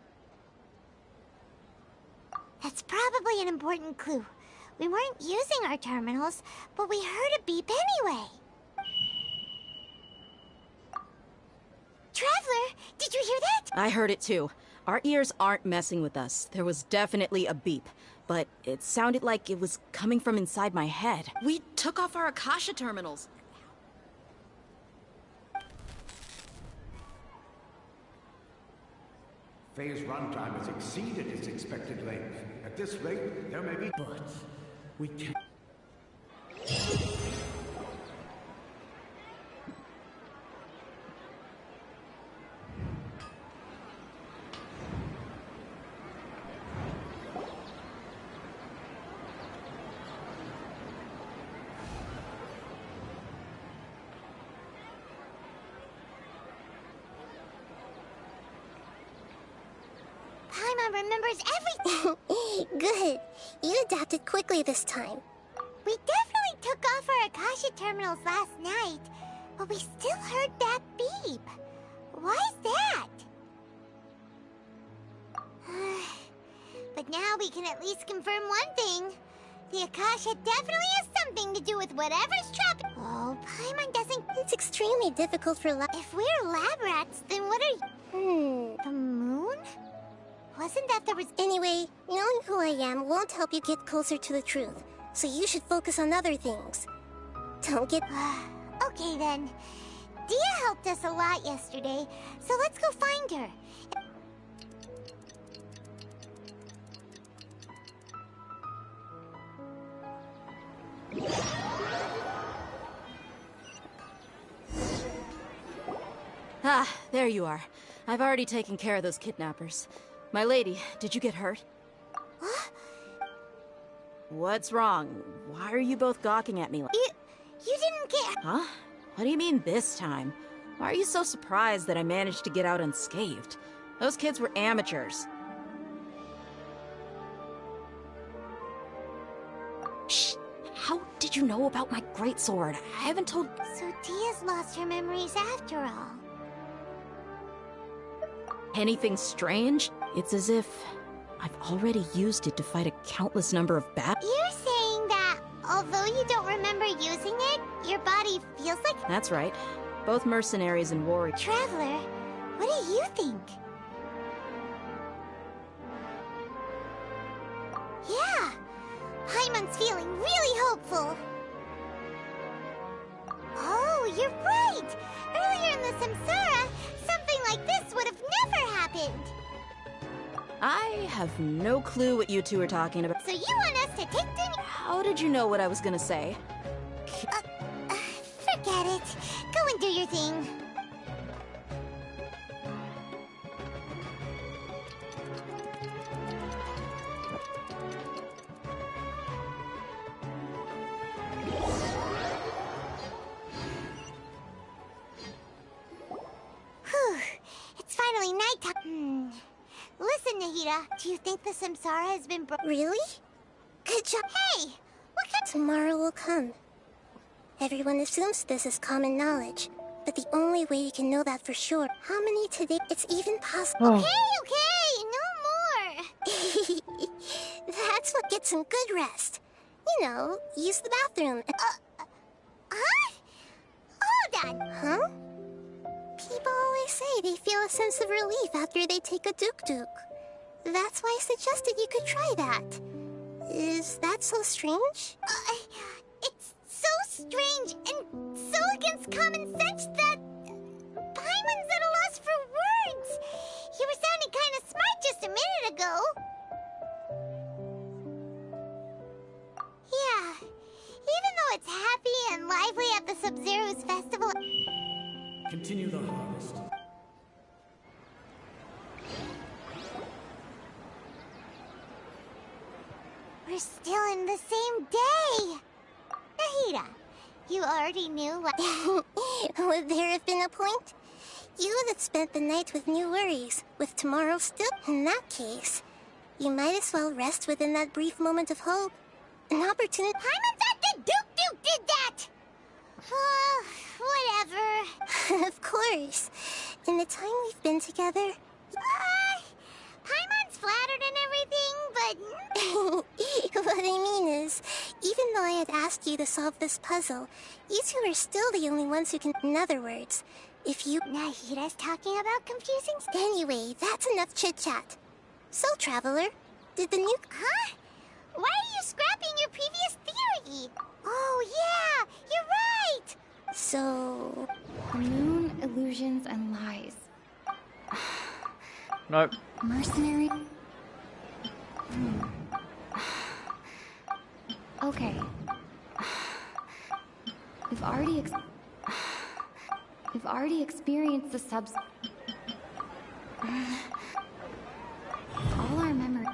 That's probably an important clue. We weren't using our terminals, but we heard a beep anyway. Traveler, did you hear that? I heard it too. Our ears aren't messing with us. There was definitely a beep, but it sounded like it was coming from inside my head. We took off our Akasha terminals. Phase runtime has exceeded its expected length. At this rate, there may be... But we can't... Paimon remembers everything. Good. You adapted quickly this time. We definitely took off our Akasha terminals last night, but we still heard that beep. Why is that? But now we can at least confirm one thing. The Akasha definitely has something to do with whatever's trapping. Oh, Paimon doesn't... It's extremely difficult for lab... If we're lab rats, then what are you... The moon? Wasn't that there was... Anyway, knowing who I am won't help you get closer to the truth. So you should focus on other things. Don't get... Okay then. Dia helped us a lot yesterday, so let's go find her. Ah, there you are. I've already taken care of those kidnappers. My lady, did you get hurt? What? What's wrong? Why are you both gawking at me like... You didn't get... Huh? What do you mean this time? Why are you so surprised that I managed to get out unscathed? Those kids were amateurs. Shh! How did you know about my greatsword? I haven't told... So Dia's lost her memories after all. Anything strange? It's as if I've already used it to fight a countless number of battles. You're saying that although you don't remember using it, your body feels like... That's right. Both mercenaries and warriors. Traveler, what do you think? Yeah, Paimon's feeling really hopeful. Oh, you're right! Earlier in the Samsara, something like this would have never happened. I have no clue what you two are talking about. So you want us to take them? How did you know what I was gonna say? Forget it. Go and do your thing. Whew. It's finally nighttime. Listen, Nahida, do you think the Samsara has been Really? Good job. Hey! What kind... Tomorrow will come. Everyone assumes this is common knowledge, but the only way you can know that for sure... How many today? It's even possible... Okay, no more! That's what gets some good rest. You know, use the bathroom. Huh? Hold on. Huh? People always say they feel a sense of relief after they take a duk-duk. That's why I suggested you could try that. Is that so strange? It's so strange and so against common sense that... Paimon's at a loss for words. You were sounding kind of smart just a minute ago. Yeah, even though it's happy and lively at the Sub-Zero's festival... Continue the harvest. the same day! Nahida, you already knew what... Would there have been a point? You would have spent the night with new worries, with tomorrow still. In that case, you might as well rest within that brief moment of hope. An opportunity... Paimon Duke did that! Whatever. Of course. In the time we've been together... Paimon's flattered and everything, but... What I mean is, even though I had asked you to solve this puzzle, you two are still the only ones who can... In other words, if you... Nahida's talking about confusing... Anyway, that's enough chit-chat. So, Traveler, did the new... Huh? Why are you scrapping your previous theory? Oh, yeah, you're right! So... The moon, illusions, and lies. Nope. Mercenary... Okay. We've already experienced the subs... If all our memory...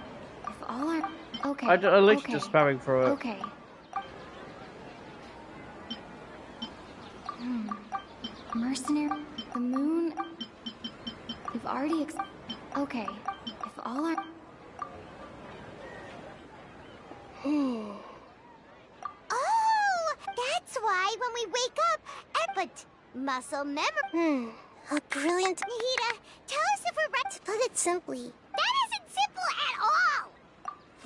If all our... Okay. I literally just spamming through it. Okay. Mercenary... The moon... We've already Okay. If all our... Oh! That's why when we wake up... But muscle memory... A brilliant... Nahida, tell us if we're right. To put it simply... That isn't simple at all!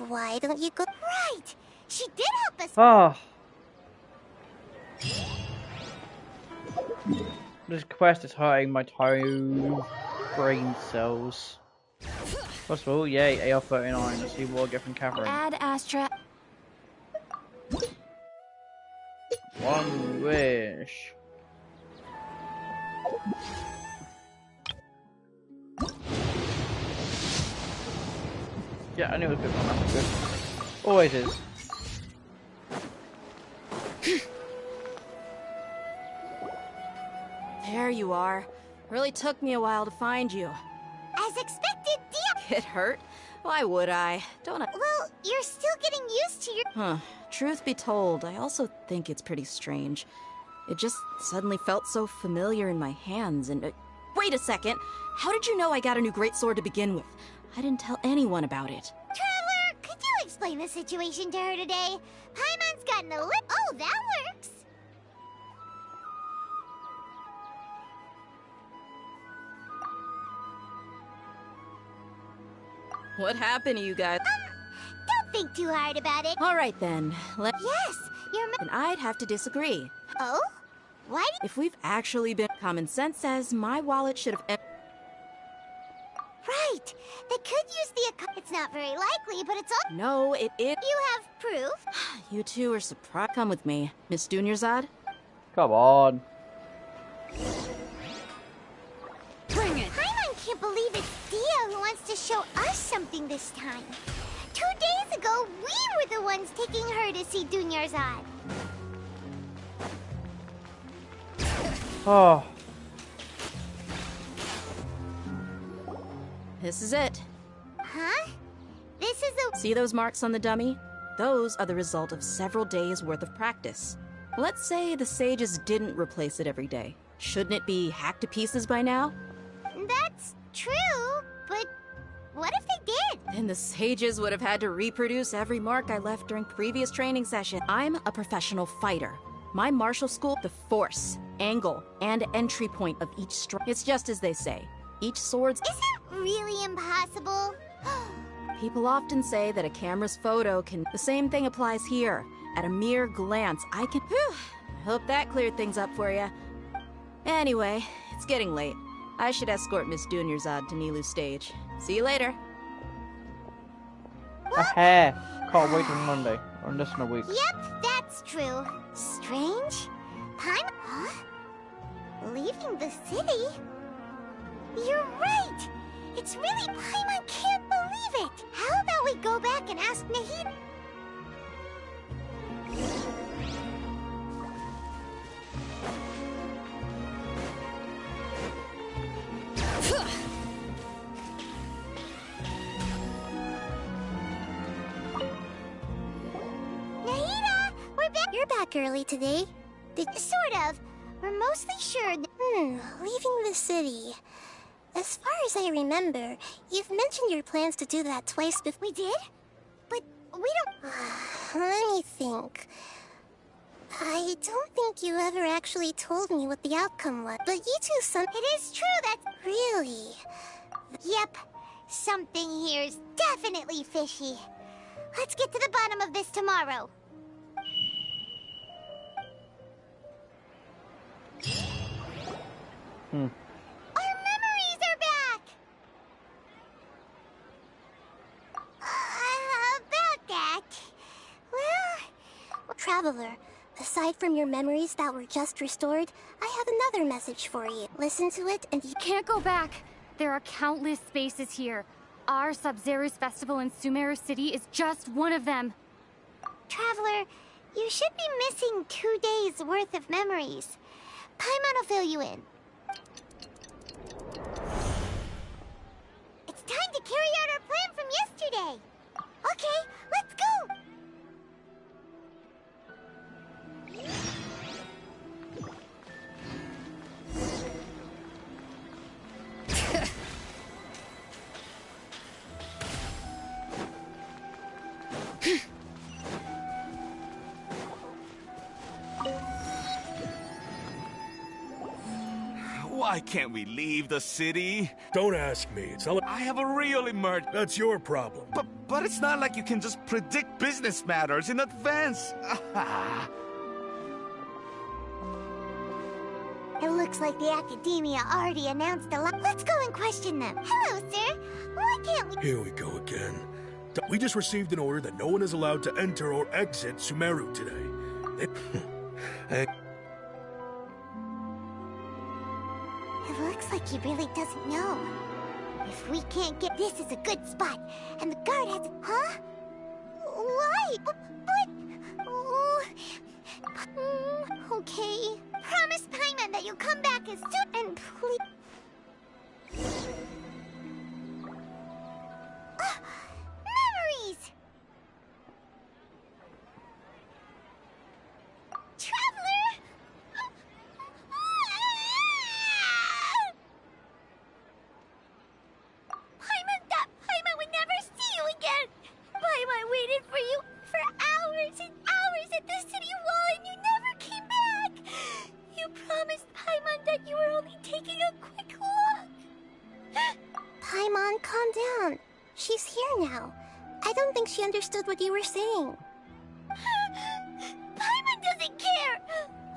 Why don't you go... Right! She did help us... Oh. This quest is hurting my toe brain cells. First of all, yay, AR-39. Let's see what I get from Catherine. Add Astra. One wish. Yeah, I knew it was good. That's good. Always is. There you are. Really took me a while to find you. As expected, Dia... It hurt? Why would I? Don't I? Well, you're still getting used to your... Huh. Truth be told, I also think it's pretty strange. It just suddenly felt so familiar in my hands and... Wait a second! How did you know I got a new greatsword to begin with? I didn't tell anyone about it. Traveler, could you explain the situation to her today? Paimon's gotten a lip... Oh, that works! What happened to you guys? Don't think too hard about it. Alright then, Yes, you're... Then I'd have to disagree. Oh? Why do... If we've actually been... Common sense says my wallet should have... Right! They could use the... It's not very likely, but it's all... No, it is... You have proof? You two are surprised. Come with me. Miss Dunyarzad? Come on. Bring it! Paimon can't believe it's Dia who wants to show us something this time. 2 days ago, we were the ones taking her to see Dunyarzad. Oh. This is it. Huh? This is a... See those marks on the dummy? Those are the result of several days' worth of practice. Let's say the sages didn't replace it every day. Shouldn't it be hacked to pieces by now? That's true, but what if they did? Then the sages would have had to reproduce every mark I left during previous training session. I'm a professional fighter. My martial school, the force, angle, and entry point of each strike. It's just as they say. Each sword's... Is it really impossible? People often say that a camera's photo can... The same thing applies here. At a mere glance, I can... Whew, I hope that cleared things up for you. Anyway, it's getting late. I should escort Miss Dunyarzad to Nilu's stage. See you later. Aha! Can't wait till Monday. Or less than a week. Yep, that's true. Strange? Paimon... Huh? Leaving the city? You're right! It's really... Paimon can't believe it! How about we go back and ask Nahida? You're back early today. Sort of. We're mostly sure leaving the city. As far as I remember, you've mentioned your plans to do that twice before. We did? But we don't... Let me think. I don't think you ever actually told me what the outcome was, but you two It is true, that's... Really? Yep. Something here's definitely fishy. Let's get to the bottom of this tomorrow. Our memories are back! About that... Well... Traveler, aside from your memories that were just restored, I have another message for you. Listen to it and you can't go back. There are countless spaces here. Our Sub-Zero's festival in Sumeru City is just one of them. Traveler, you should be missing 2 days worth of memories. Paimon will fill you in. It's time to carry out our plan from yesterday. Okay, let's go! Why can't we leave the city? Don't ask me. It's not. I have a real emergency. That's your problem. But it's not like you can just predict business matters in advance. It looks like the Academia already announced a lot. Let's go and question them. Hello, sir. Why can't we... Here we go again. We just received an order that no one is allowed to enter or exit Sumeru today. It looks like he really doesn't know. If we can't get... This is a good spot. And the guard has... Huh? Why? But... Okay. Promise Paimon that you'll come back as soon... And please... Memories! Traveler! Paimon would never see you again! Paimon waited for you for hours and hours at the city wall and you never came back! You promised Paimon that you were only taking a quick look! Paimon, calm down. She's here now. I don't think she understood what you were saying. Paimon doesn't care!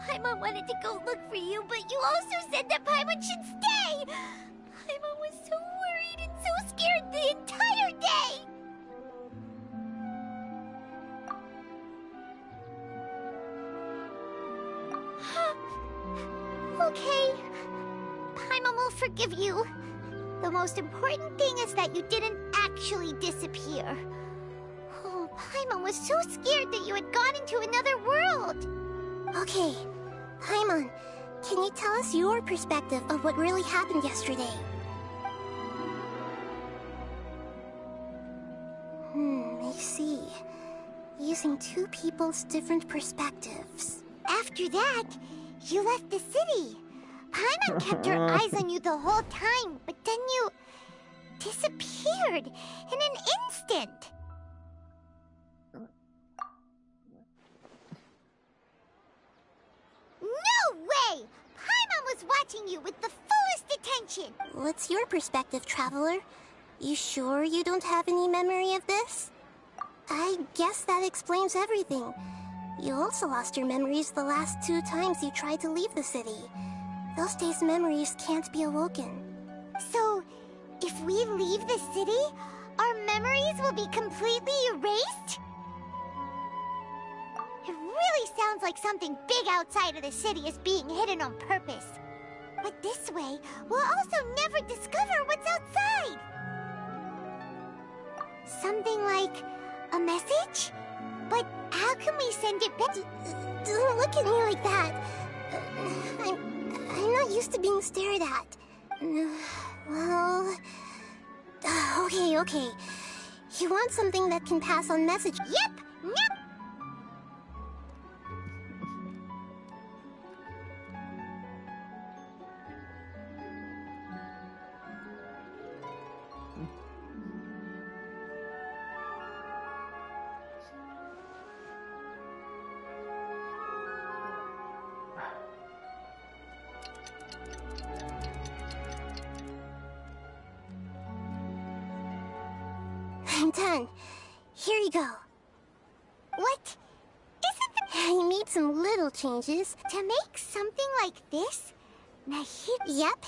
Paimon wanted to go look for you, but you also said that Paimon should stay! Paimon was so worried and so scared the entire day! Okay. Paimon will forgive you. The most important thing is that you didn't actually disappear. Oh, Paimon was so scared that you had gone into another world. Okay, Paimon, can you tell us your perspective of what really happened yesterday? I see. Using two people's different perspectives. After that, you left the city. Paimon kept her eyes on you the whole time, but then you disappeared in an instant. No way! Paimon was watching you with the fullest attention. What's your perspective, Traveler? You sure you don't have any memory of this? I guess that explains everything. You also lost your memories the last 2 times you tried to leave the city. Those days' memories can't be awoken. So, if we leave the city, our memories will be completely erased? It really sounds like something big outside of the city is being hidden on purpose. But this way, we'll also never discover what's outside. Something like a message? But how can we send it back? Don't look at me like that. I'm not used to being stared at. Well... Okay. You want something that can pass on message? Yep! I'm done. Here you go. What? I made some little changes. To make something like this? Yep.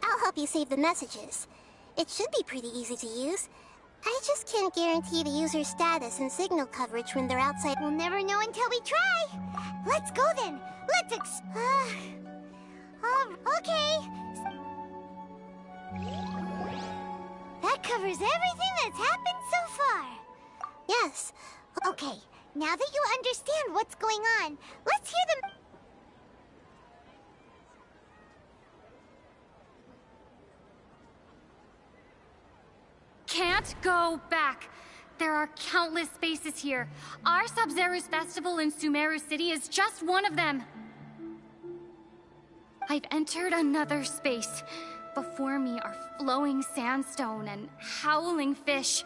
I'll help you save the messages. It should be pretty easy to use. I just can't guarantee the user's status and signal coverage when they're outside. We'll never know until we try. Let's go then. Let's okay. That covers everything that's happened so far. Yes. Okay, now that you understand what's going on, let's hear them. Can't go back. There are countless spaces here. Our Sub-Zero's festival in Sumeru City is just one of them. I've entered another space. Before me are flowing sandstone and howling fish.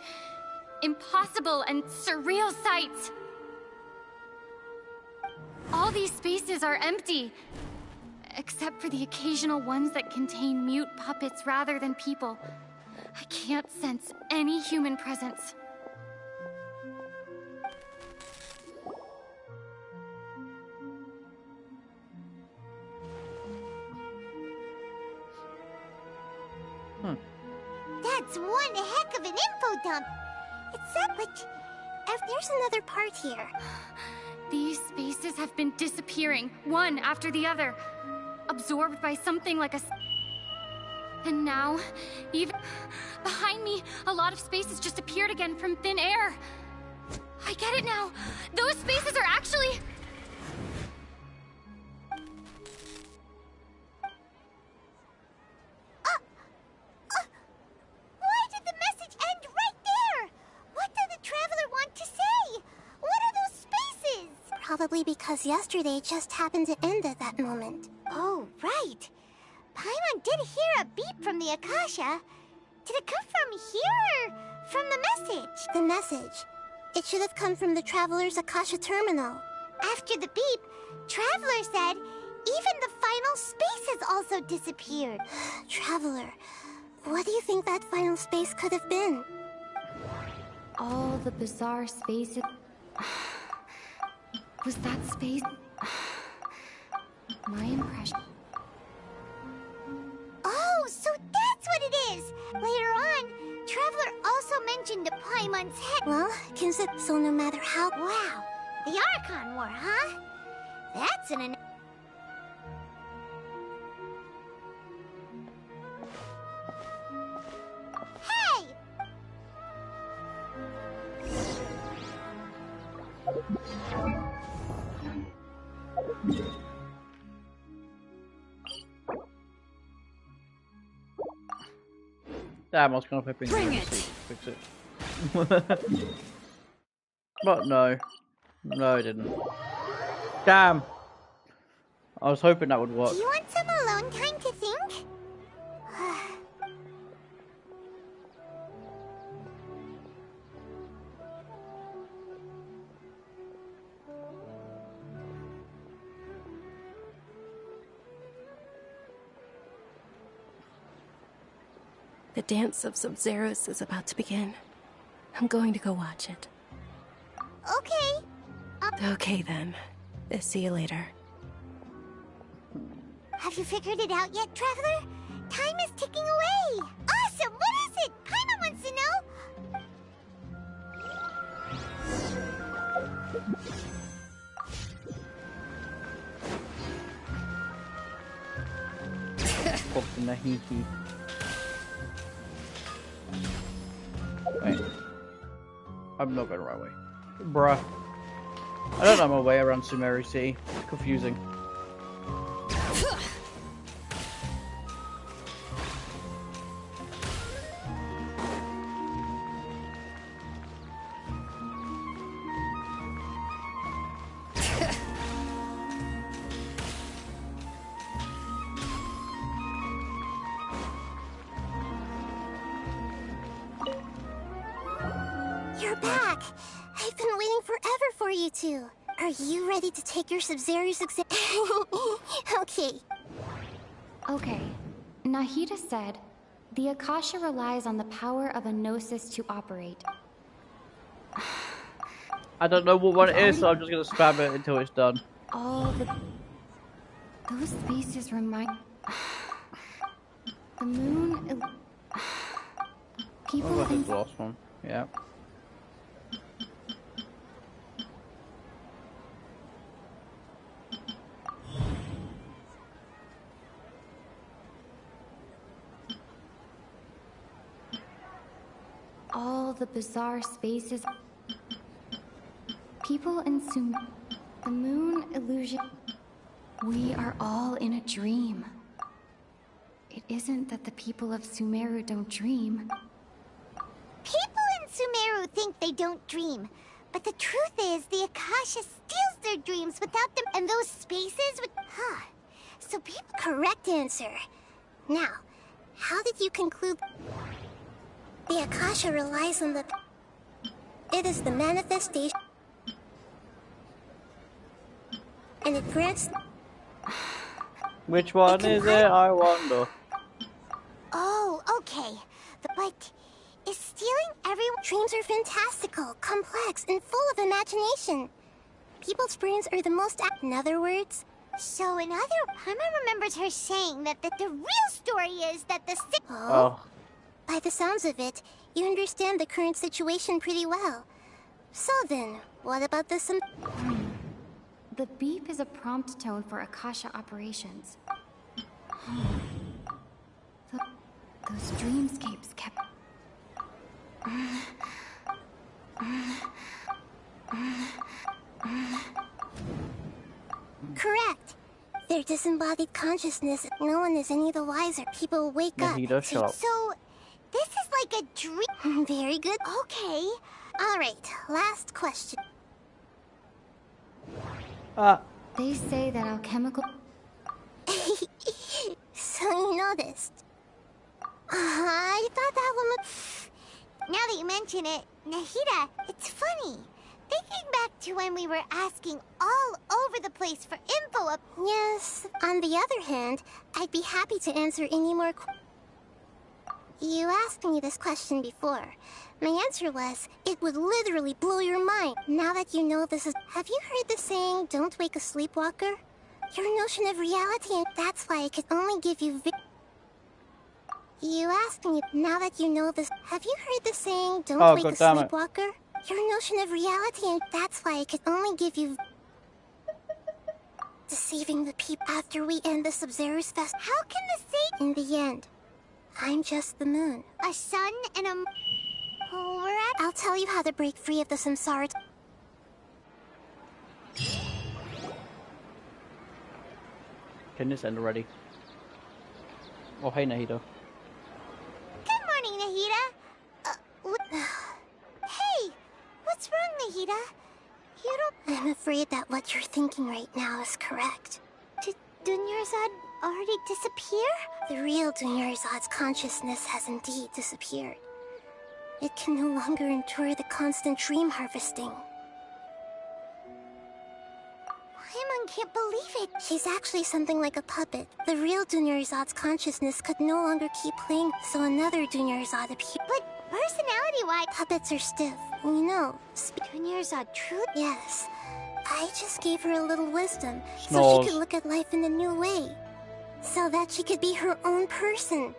Impossible and surreal sights. All these spaces are empty, except for the occasional ones that contain mute puppets rather than people. I can't sense any human presence. That's one heck of an info dump. Except, there's another part here. These spaces have been disappearing, one after the other, absorbed by something like a... And now, even behind me, a lot of spaces just appeared again from thin air. I get it now. Those spaces are actually... Why did the message end right there? What did the Traveler want to say? What are those spaces? Probably because yesterday just happened to end at that moment. Oh, right. Paimon did hear a beep from the Akasha. Did it come from here or from the message? The message. It should have come from the Traveler's Akasha terminal. After the beep, Traveler said even the final space has also disappeared. Traveler, what do you think that final space could have been? All the bizarre spaces... Was that space... My impression... Oh, so that's what it is! Later on, Traveler also mentioned Paimon's head. Well, so no matter how... Wow, the Archon War, huh? That's an... Hey! Damn, I was kind of hoping to fix it. But no. No, it didn't. Damn! I was hoping that would work. Do you want some alone time to think? The dance of Sub-Zeros is about to begin. I'm going to go watch it. Okay. Okay then. See you later. Have you figured it out yet, Traveler? Time is ticking away! Awesome! What is it? Paimon wants to know! Wait. I'm not going the right way. Bruh. I don't know my way around Sumeru City. It's confusing. You're back! I've been waiting forever for you two. Are you ready to take your Sub-Zero's exam? Okay. Okay. Nahida said, The Akasha relies on the power of a gnosis to operate. I don't know what one it is, so I'm just gonna spam it until it's done. Those spaces remind... The moon... People Oh, the last one. Yeah. All the bizarre spaces... People in the moon illusion... We are all in a dream. It isn't that the people of Sumeru don't dream. People in Sumeru think they don't dream. But the truth is, the Akasha steals their dreams without them, and those spaces with... So people... Correct answer. Now, how did you conclude... The Akasha relies on the... It is the manifestation... And it grants... Which one is it, I wonder? Oh, okay. But... Is stealing everyone's dreams are fantastical, complex, and full of imagination. People's brains are the most... In other words... So in other... Paimon remembers her saying that the real story is that the... By the sounds of it, you understand the current situation pretty well. So then, what about this... The beep is a prompt tone for Akasha operations. Those dreamscapes kept... Correct. Their disembodied consciousness, no one is any the wiser. People wake up. So, this is like a dream. Very good. Okay. Alright, last question. They say that alchemical... So you noticed. I thought that one would... Now that you mention it, Nahida, it's funny. Thinking back to when we were asking all over the place for info Yes, on the other hand, I'd be happy to answer any more You asked me this question before. My answer was, it would literally blow your mind. Now that you know this is... Have you heard the saying, don't wake a sleepwalker? Your notion of reality, and that's why I could only give you... You asked me, now that you know this... Have you heard the saying, don't wake a sleepwalker? Your notion of reality, and that's why I could only give you... Deceiving the people after we end the Sub-Zero's Fest. How can the say... In the end, I'm just the moon. A sun and a... I'll tell you how to break free of the samsara. Can this end already? Oh, hey, Nahida. Good morning, Nahida. Hey, what's wrong, Nahida? You don't... I'm afraid that what you're thinking right now is correct. Did Dunyarzad already disappear? The real Dunyarzad's consciousness has indeed disappeared. It can no longer endure the constant dream harvesting. Paimon can't believe it. She's actually something like a puppet. The real Dunyarzad's consciousness could no longer keep playing, so another Dunyarzad appeared. But personality-wise... Puppets are stiff, you know. Dunyarzad truth? Yes. I just gave her a little wisdom, so Smalls. she could look at life in a new way. So that she could be her own person.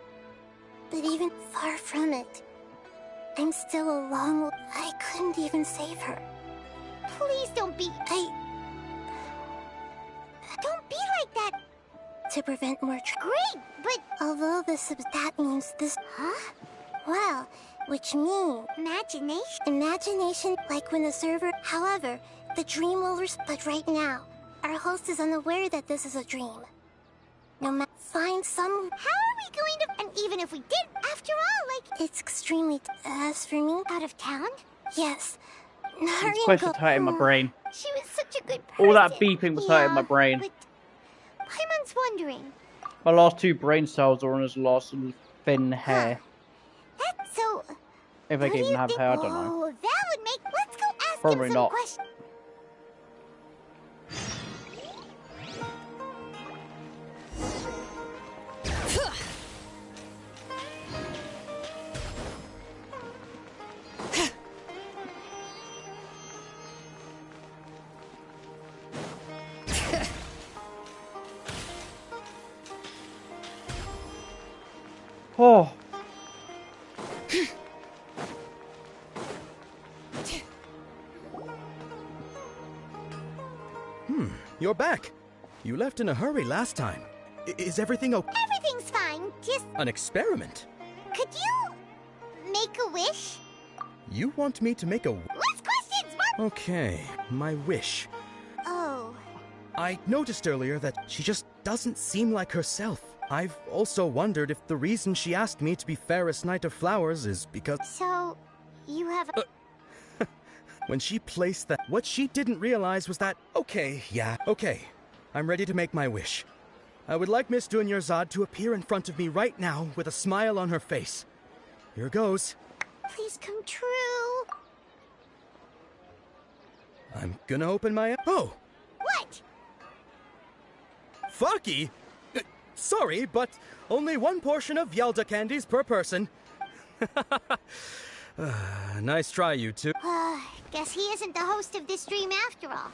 But even far from it. I'm still a long... I couldn't even save her. Please don't be... Don't be like that. To prevent more... Great, but... Although that means this... Huh? Well, which means... Imagination? Imagination, like when a server... However, the dream will... But right now, our host is unaware that this is a dream. No matter... Find some... How are we going to... And even if we did, after all, like... It's extremely... As for me... Out of town? Yes. It's close to hurting my brain. She was such a good person. All that beeping was hurting my brain. But Paimon's wondering. My last 2 brain cells are on his last little thin hair. That's so... If they even have hair, I don't know. Oh, that would make... Let's go ask Probably him some not. questions. Oh. You're back. You left in a hurry last time. Is everything okay? Everything's fine. Just An experiment? could you make a wish? You want me to make a... Less questions, Mark! Okay, my wish. Oh. I noticed earlier that she just doesn't seem like herself. I've also wondered if the reason she asked me to be Fairest Knight of Flowers is because... So, you have a... When she placed that, what she didn't realize was that... Okay, I'm ready to make my wish. I would like Miss Dunyarzad to appear in front of me right now with a smile on her face. Here goes. Please come true. I'm gonna open my... Oh! What? Fucky? Sorry, but only one portion of Yalda candies per person. Nice try, you two. Guess he isn't the host of this dream after all.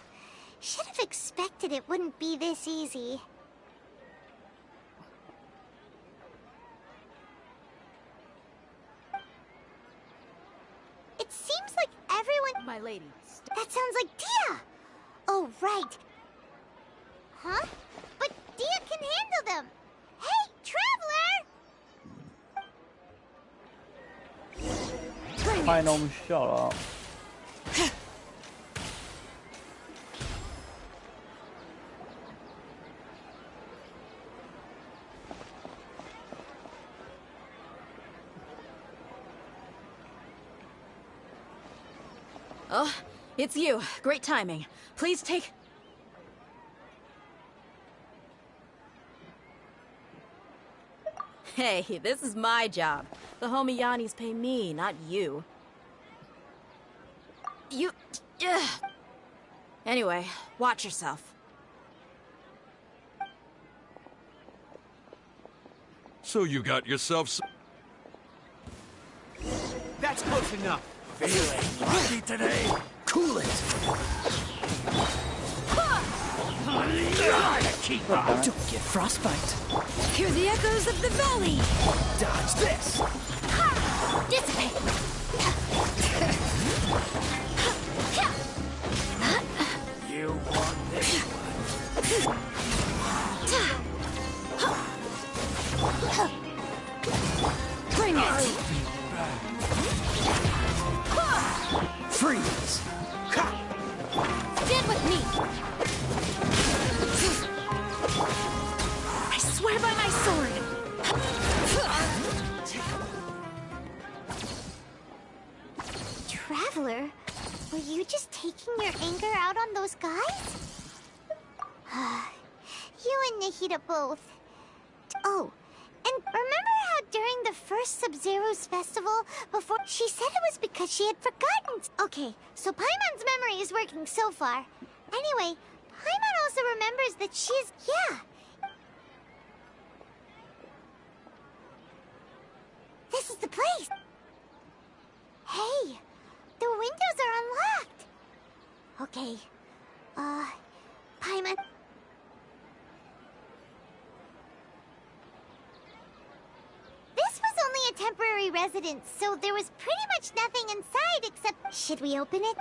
Should have expected it wouldn't be this easy. It seems like everyone... My lady. That sounds like Dia! Oh, right. Huh? But Dia can handle them! Hey, Traveler! I know, shut up. Oh, it's you. Great timing. Please take... Hey, this is my job. The homie Yanni's pay me, not you. You... Ugh. Anyway, watch yourself. So you got yourself some... That's close enough. Feeling lucky today? Cool it. Keep up. Don't get frostbite. Hear the echoes of the valley! Dodge this. Dissipate! You want this one? Bring it! Freeze. Stand with me! I swear by my sword! Traveler, were you just taking your anger out on those guys? You and Nahida both. Oh, and remember how during the first Sub-Zero's festival, before she said it was because she had forgotten. Okay, so Paimon's memory is working so far. Anyway, Paimon also remembers that she's... Yeah. This is the place. Hey, the windows are unlocked. Okay, Paimon... This was only a temporary residence, so there was pretty much nothing inside except... Should we open it?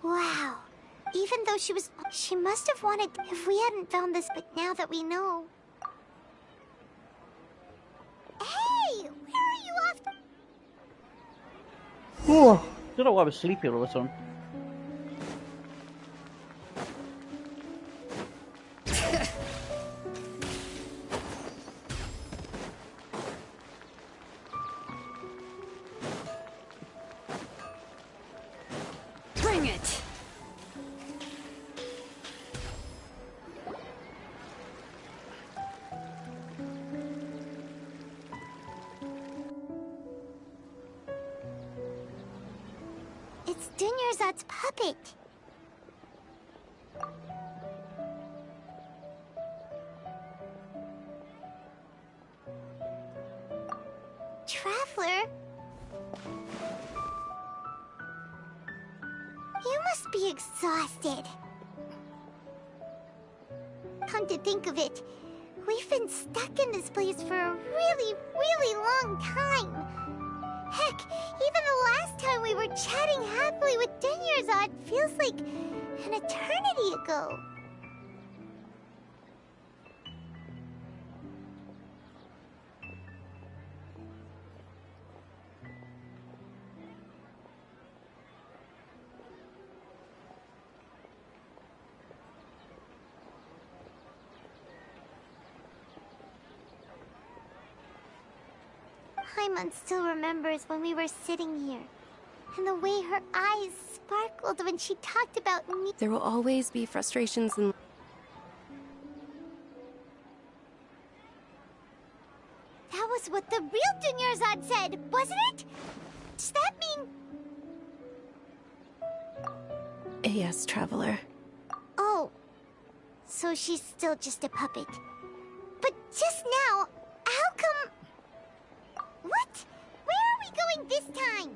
Wow. Even though she was... She must have wanted... If we hadn't found this, but now that we know... Hey! Where are you off to? Oh, don't know why I was sleepy all of a sudden. Bring it! It's Dunyarzad's puppet. Traveler? You must be exhausted. Come to think of it, We've been stuck in this place for a really, really long time. Heck, even the last time we were chatting happily with Dunyarzad feels like an eternity ago. Paimon still remembers when we were sitting here, and the way her eyes sparkled when she talked about me. There will always be frustrations and... That was what the real Dunyarzad said, wasn't it? Does that mean... Yes, Traveler. Oh, so she's still just a puppet. But just now, how come... What? Where are we going this time?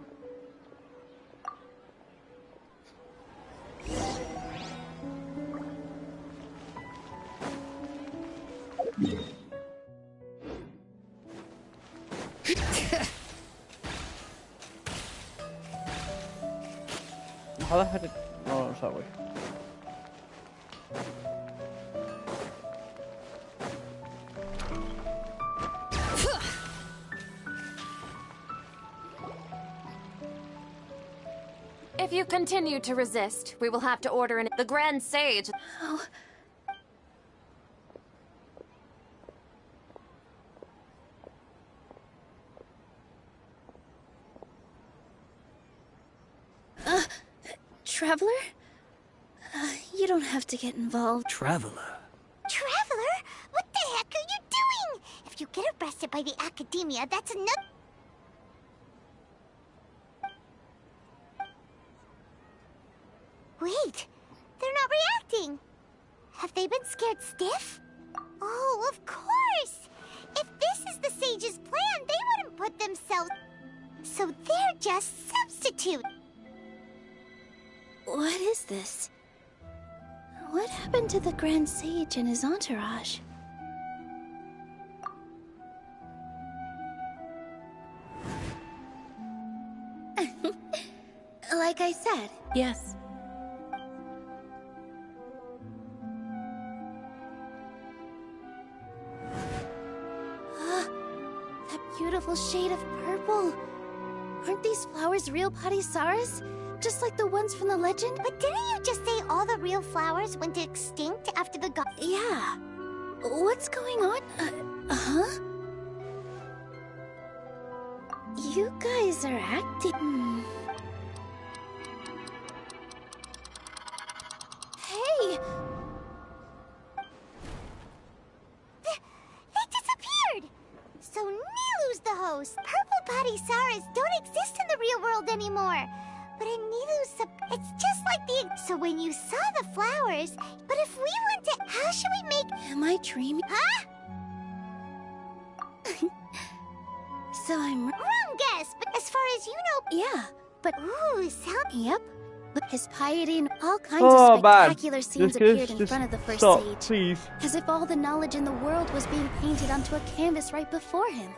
How the heck did... Oh, it's that way. If you continue to resist, we will have to order the Grand Sage. Oh. Traveler? You don't have to get involved. Traveler? Traveler? What the heck are you doing? If you get arrested by the Academia, that's another... Wait, they're not reacting. Have they been scared stiff? Oh, of course! If this is the Sage's plan, they wouldn't put themselves... So they're just substitute. What is this? What happened to the Grand Sage and his entourage? Like I said. Yes. That beautiful shade of purple. Aren't these flowers real Padisaras? Just like the ones from the legend? But didn't you just say all the real flowers went extinct after the god? Yeah. What's going on? Huh? You guys are acting... Hey! They disappeared! So Nilu's the host. Purple Padisaras don't exist in the real world anymore. But in Nilu's, it's just like the... So when you saw the flowers, but if we went to... How should we make... Am I dreaming? Huh? So I'm... Wrong guess, but as far as you know... Yeah, but... Ooh, sound... Yep. But his piety and all kinds Oh, of spectacular scenes appeared in front of the first stop, sage. please. As if all the knowledge in the world was being painted onto a canvas right before him.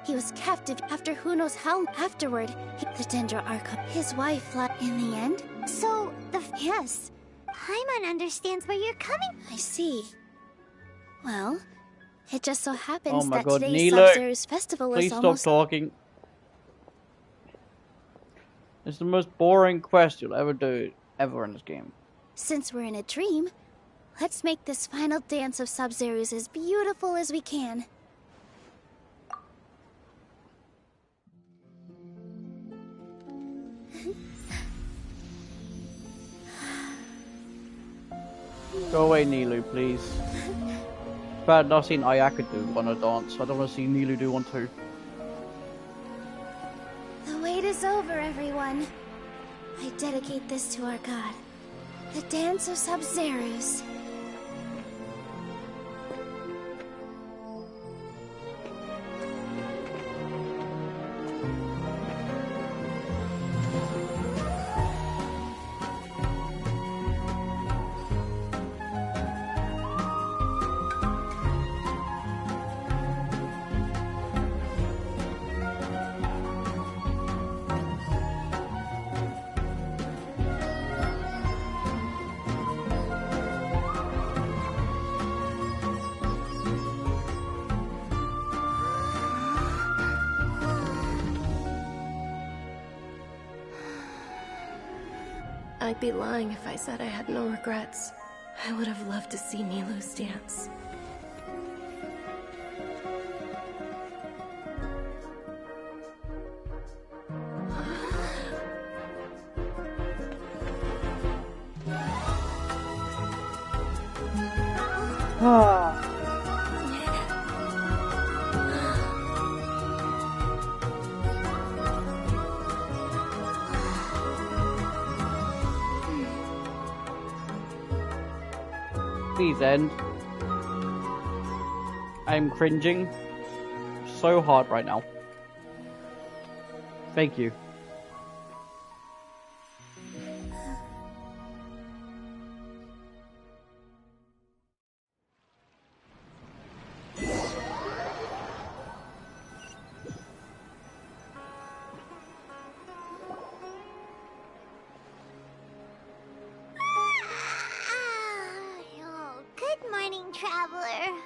He was captive after who knows how afterward. The Dendra Archon, his wife, in the end. So, Yes. Paimon understands where you're coming. I see. Well, it just so happens Oh my that god, today's Nilo, Sub-Zero's festival please is stop almost... talking. It's the most boring quest you'll ever do, ever in this game. Since we're in a dream, let's make this final dance of Sub-Zero's as beautiful as we can. Go away, Nilu, please. Bad not seen Ayaka do one a dance. I don't want to see Nilu do one too. The wait is over, everyone. I dedicate this to our god. The Dance of Sub-Zero's. I'd be lying if I said I had no regrets. I would have loved to see Nilou's dance. Please end. I'm cringing so hard right now. Thank you. Good morning, traveler.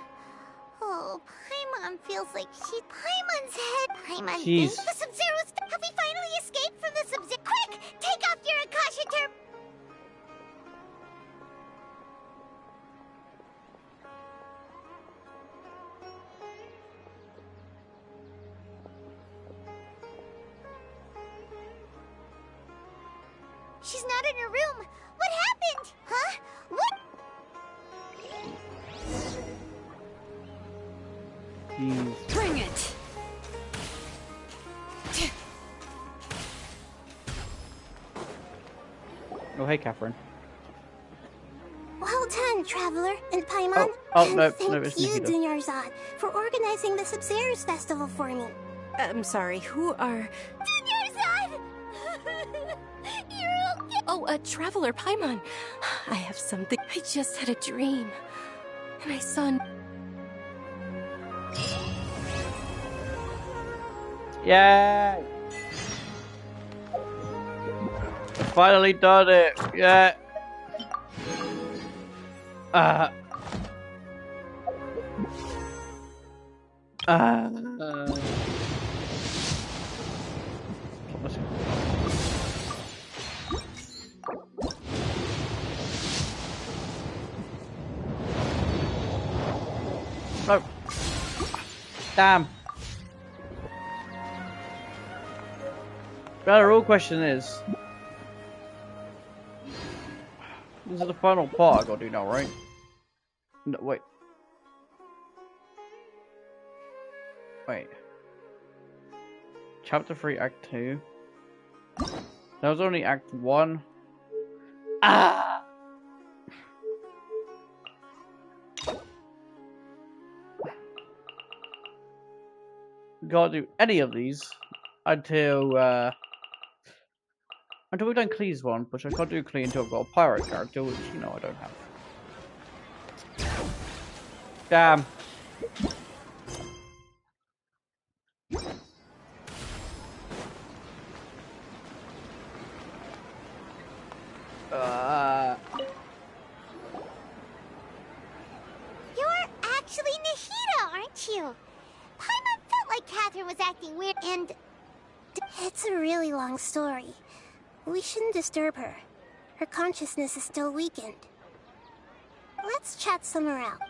Oh, Paimon feels like Paimon's head. Paimon thinks the Sub-Zero's... Have we finally escaped from the Sub-Zero? Quick! Take off your Akasha Turb... She's not in her room. What happened? Huh? What? Bring it! Oh, hey, Catherine. Well done, traveler and Paimon. Oh, no, thank it's you, Nikita. Dunyarzad, for organizing the Sub-Zero's festival for me. I'm sorry, who are... Dunyarzad! You're okay. Oh, a traveler, Paimon. I have something. I just had a dream. And I saw... Yay! I finally done it! Yeah! No! Damn! But the real question is... This is the final part I gotta do now, right? No, wait. Wait. Chapter 3, Act 2. That was only Act 1. Ah! Gotta do any of these until we've done Klee's one, but I can't do Klee until I've got a pirate character, which, you know, I don't have. Damn. You're actually Nahida, aren't you? Paimon felt like Catherine was acting weird and... It's a really long story. We shouldn't disturb her. Her consciousness is still weakened. Let's chat somewhere else.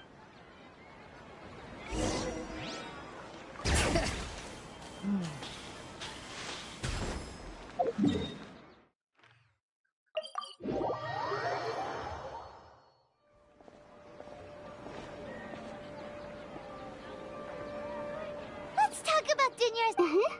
Let's talk about Dunyarzad.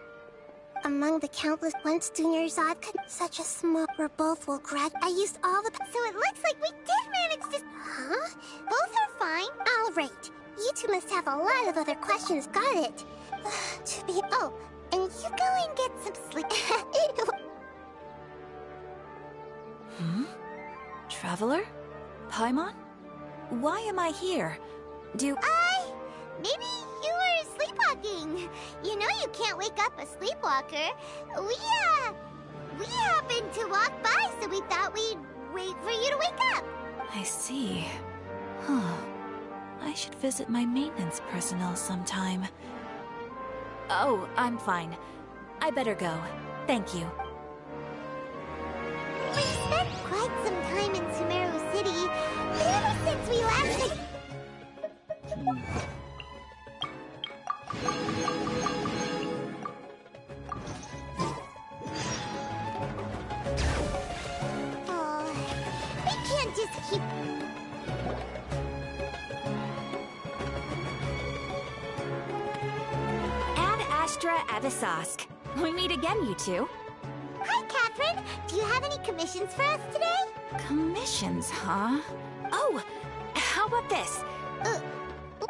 Among the countless once Dunyarzad could such a small where both will grad. I used all the... So it looks like we did manage to... Huh? Both are fine. All right. You two must have a lot of other questions. Got it. To be... Oh, and you go and get some sleep. Traveler? Paimon? Why am I here? Maybe you were sleepwalking. You know you can't wake up a sleepwalker. We happened to walk by, so we thought we'd wait for you to wake up. I see. Huh. I should visit my maintenance personnel sometime. Oh, I'm fine. I better go. Thank you. We spent quite extra Avisask. We meet again, you two. Hi, Catherine. Do you have any commissions for us today? Commissions, huh? Oh, how about this?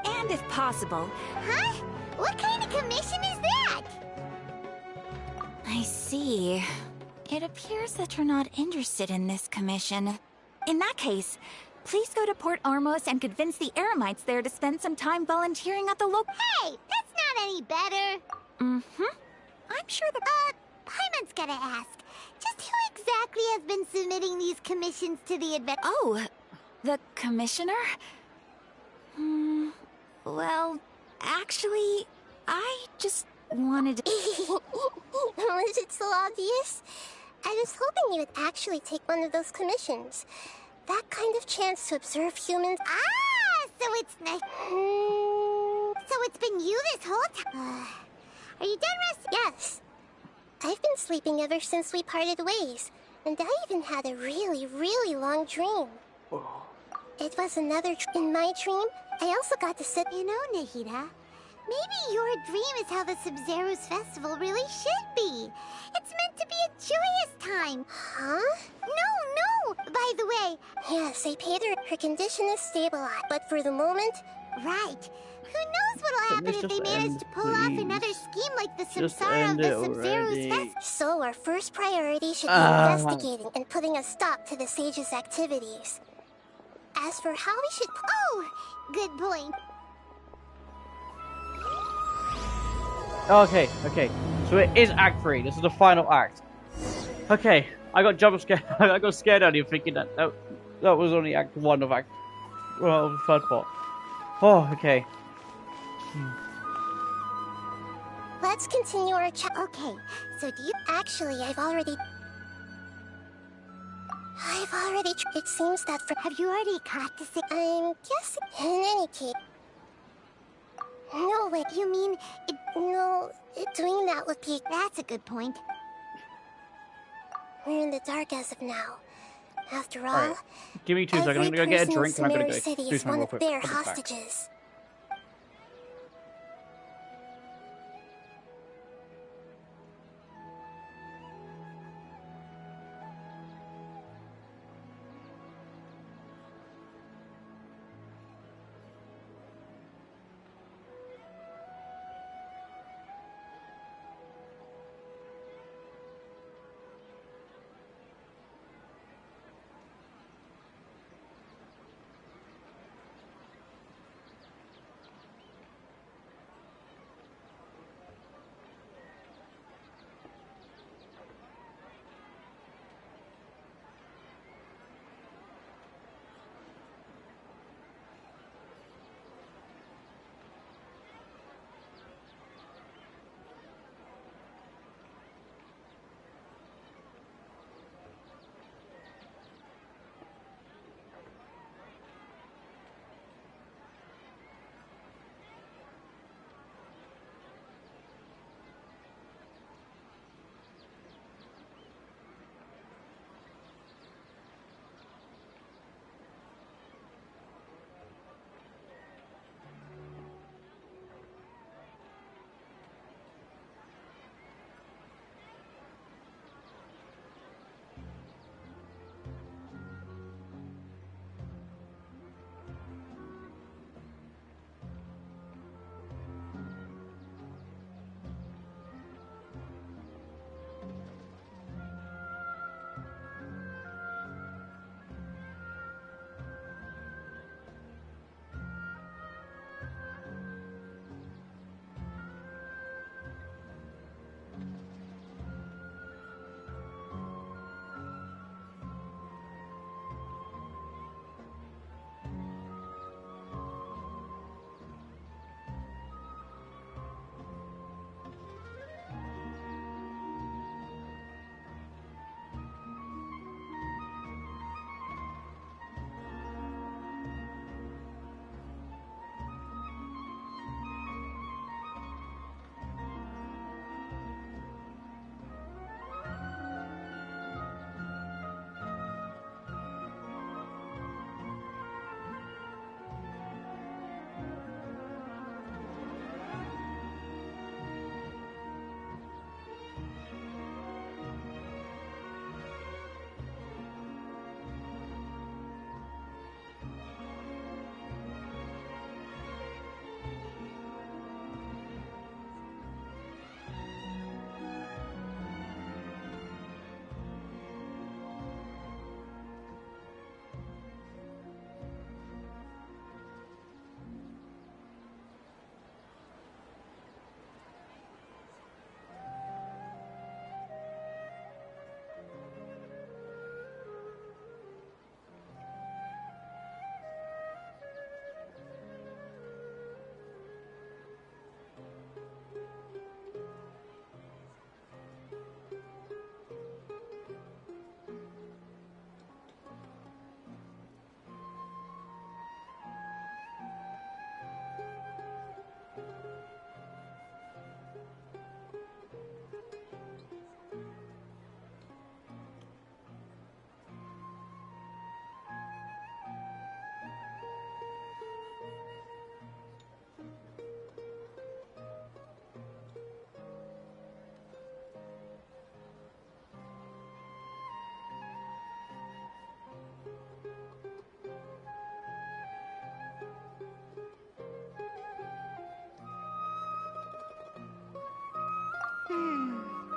And if possible... Huh? What kind of commission is that? I see. It appears that you're not interested in this commission. In that case, please go to Port Ormos and convince the Eremites there to spend some time volunteering at the local... Hey, that's not any better. Mm-hmm. I'm sure the... Paimon's gotta ask. Just who exactly has been submitting these commissions to the adventure? Oh, the commissioner? Well, actually, I just wanted to... Was it so obvious? I was hoping you would actually take one of those commissions. That kind of chance to observe humans... Ah, so it's nice. So it's been you this whole time? Are you done resting? Yes. I've been sleeping ever since we parted ways, and I even had a really, really long dream. It was another in my dream, I also got to sit... You know, Nahida, maybe your dream is how the Sub-Zero's festival really should be. It's meant to be a joyous time. Huh? No! By the way... Yes, I paid her. Her condition is stabilized, but for the moment... Right. Who knows what'll happen if they manage to pull off another scheme like the Samsara of the Sub-Zero's festival? So our first priority should be investigating and putting a stop to the Sage's activities. As for how we should... Oh! Good point. Okay. So it is Act 3. This is the final act. Okay, I got jump scared. I got scared out of you thinking that was only Act 1 of Act... Well, the third part. Oh, okay. Let's continue our chat. Okay, so do you... Actually, I've already... It seems that for... Have you already caught the... I'm guessing... In any case... No, wait, you mean... doing that would be... That's a good point. We're in the dark as of now. After all... Right. Give me 2 seconds, I'm gonna go get a drink and I'm gonna go City do is something one real of quick. their I'll be back. hostages.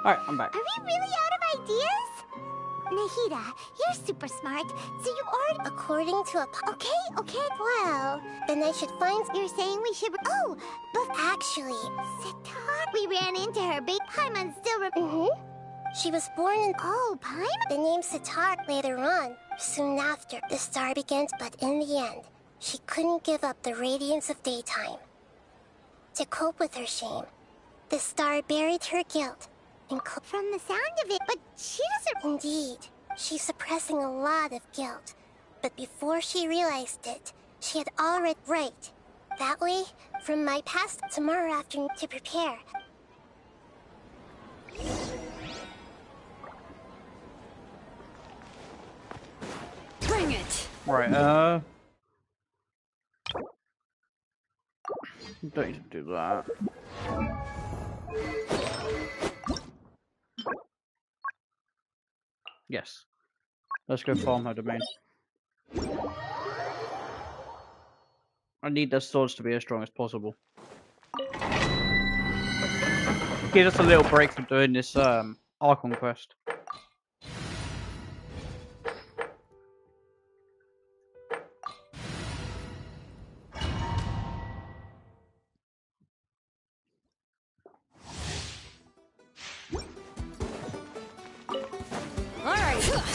Alright, I'm back. Are we really out of ideas? Nahida, you're super smart, so you already... According to a... Okay, well, then I should find... You're saying we should... Oh, but... Actually... Sitar... We ran into her, babe. Paimon still... She was born in... Oh, Paimon? The name Sitar later on. Soon after, the star began, but in the end, she couldn't give up the radiance of daytime. To cope with her shame, the star buried her guilt. From the sound of it, but she doesn't... Indeed, she's suppressing a lot of guilt. But before she realized it, she had already... Right. That way, from my past, tomorrow afternoon to prepare. Bring it! Right, don't need to do that. Yes. Let's go farm her domain. I need their swords to be as strong as possible. Give us a little break from doing this Archon quest.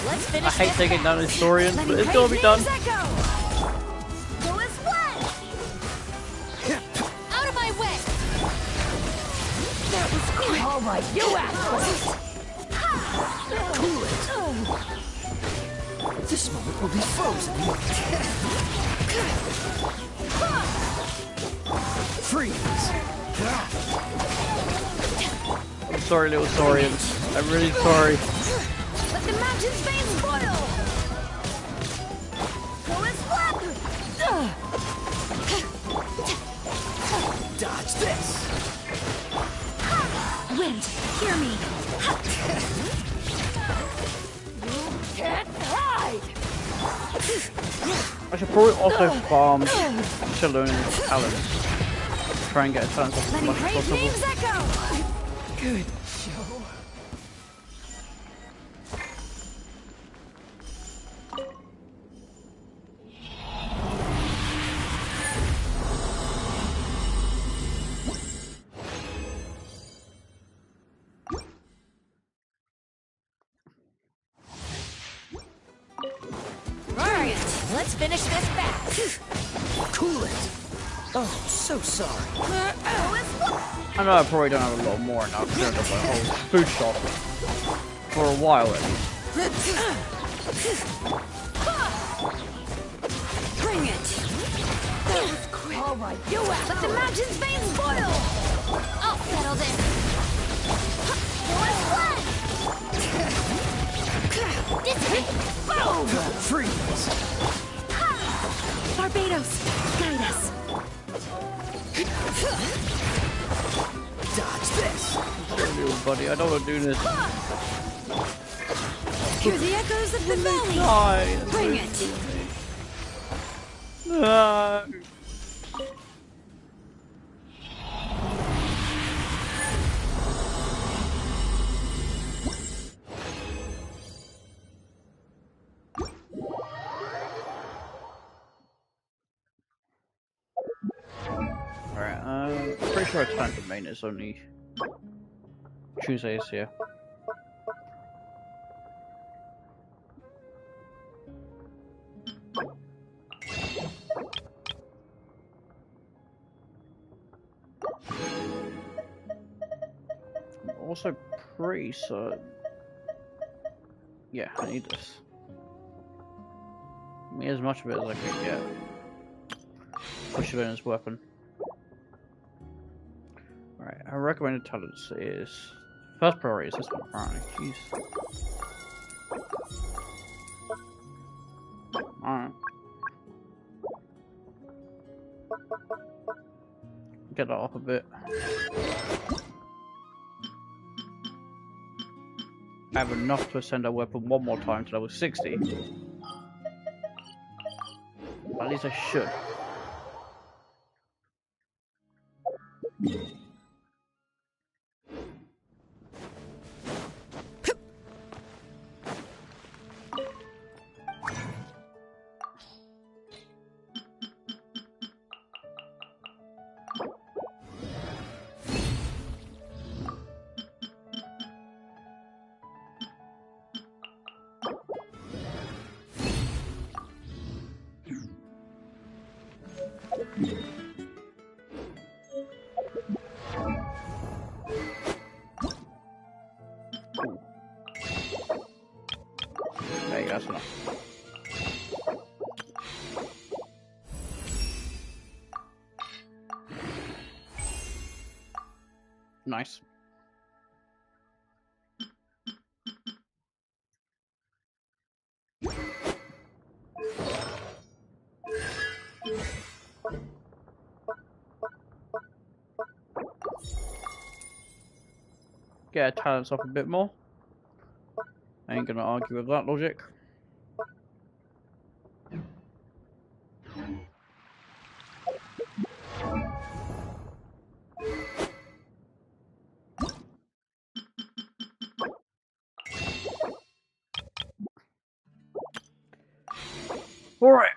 Let's finish. I hate taking down historians, but it's gonna be done. Go as one. Out of my way. That was quick. All right, you assholes. Cool it. This moment will be frozen. Freeze. I'm sorry, little saurians. I'm really sorry. Let the mountain's veins boil! Go as one! Dodge this! Wind, hear me! You can't hide! I should probably also farm Shalloon's talents. Try and get his talents as much as possible. Good show. Let's finish this fast. Cool it. Oh, so sorry. I know I probably don't have a lot more now because I've got my whole food shop. For a while at least. Bring it. That was quick. All right, you out. Let the mountain's veins boil. I'll settle this. This way. Boom. Freeze. Barbados, guide us. Dodge this. Buddy, I don't want to do this. Hear the echoes of the valley. Die. Bring it. No. Pretty sure it's time to main. It's only Tuesdays here. I'm also pretty certain. Yeah, I need this. Give me as much of it as I can get. Push it in his weapon. Right, our recommended talents is first priority is this one. Alright, jeez. Alright. Get that off a bit. I have enough to ascend our weapon one more time to level 60. At least I should. There you go, that's enough. Nice. Get our talents up a bit more. I ain't gonna argue with that logic. Alright.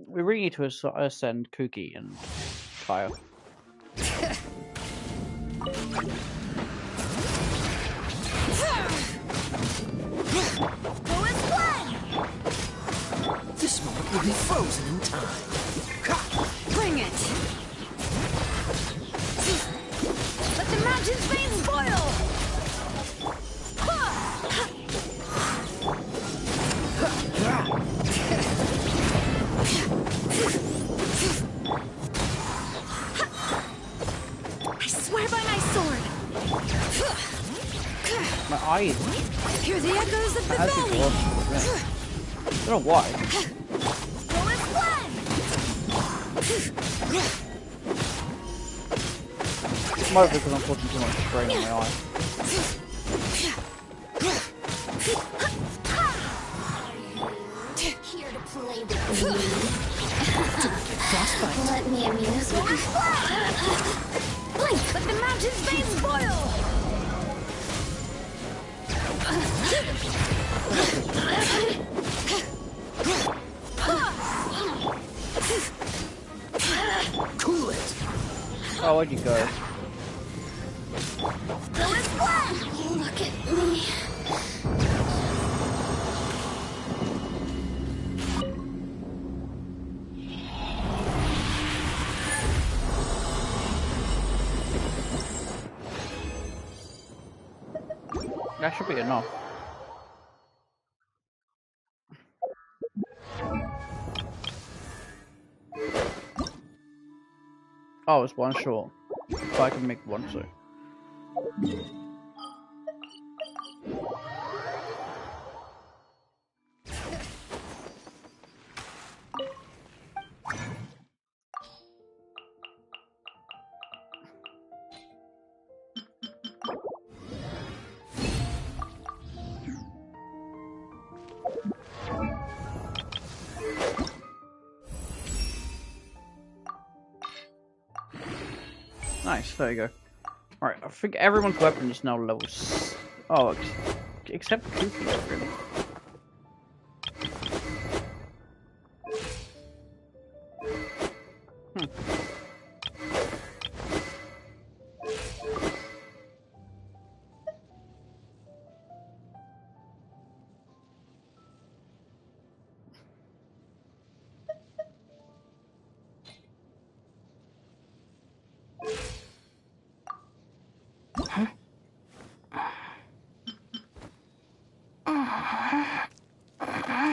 We really need to ascend Cookie and Kyle. This moment will be frozen in time. Bring it! Let the mountain's veins boil! I swear by my sword! My eyes. Hear the echoes of the I actually valley! lost it. I don't know why. Go and play! Might be because I'm putting too much strain on my eye. Here to play with me. Frostbite. Let me amuse you. Blink! Let the mountain's veins boil! Cool it. Oh, where'd you go? Look at me. That should be enough. Oh, it's one short. So I can make one too. Nice, there you go. Alright, I think everyone's weapon is now level oh, except Cookie, really.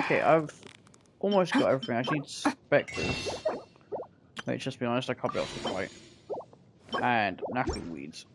Okay, I've almost got everything. I just need specters. Let's just be honest, I can't be able to fight. And napping weeds.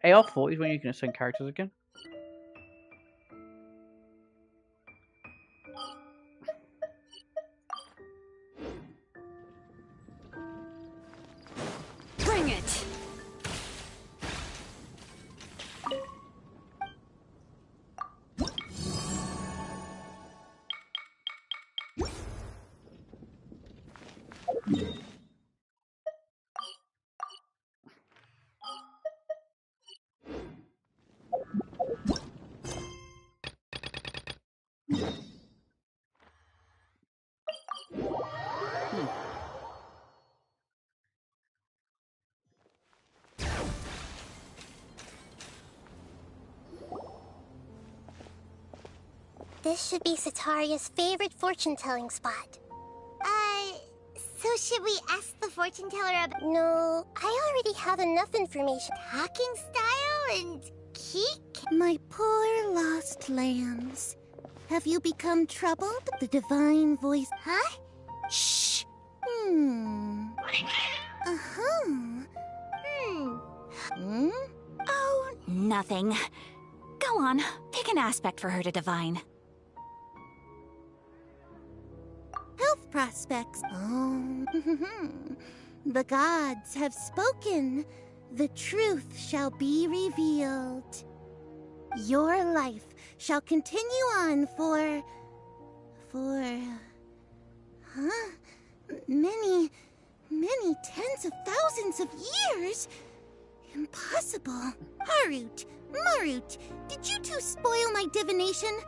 AR40 is when you can assign characters again. Bring it! This should be Sataria's favorite fortune-telling spot. So should we ask the fortune teller about— No, I already have enough information. talking style and keek? My poor lost lambs. Have you become troubled? The divine voice. Huh? Shh. Oh, nothing. Go on, pick an aspect for her to divine. Health prospects. Oh. The gods have spoken. The truth shall be revealed. Your life shall continue on for many tens of thousands of years. Impossible. Harut, Marut, did you two spoil my divination?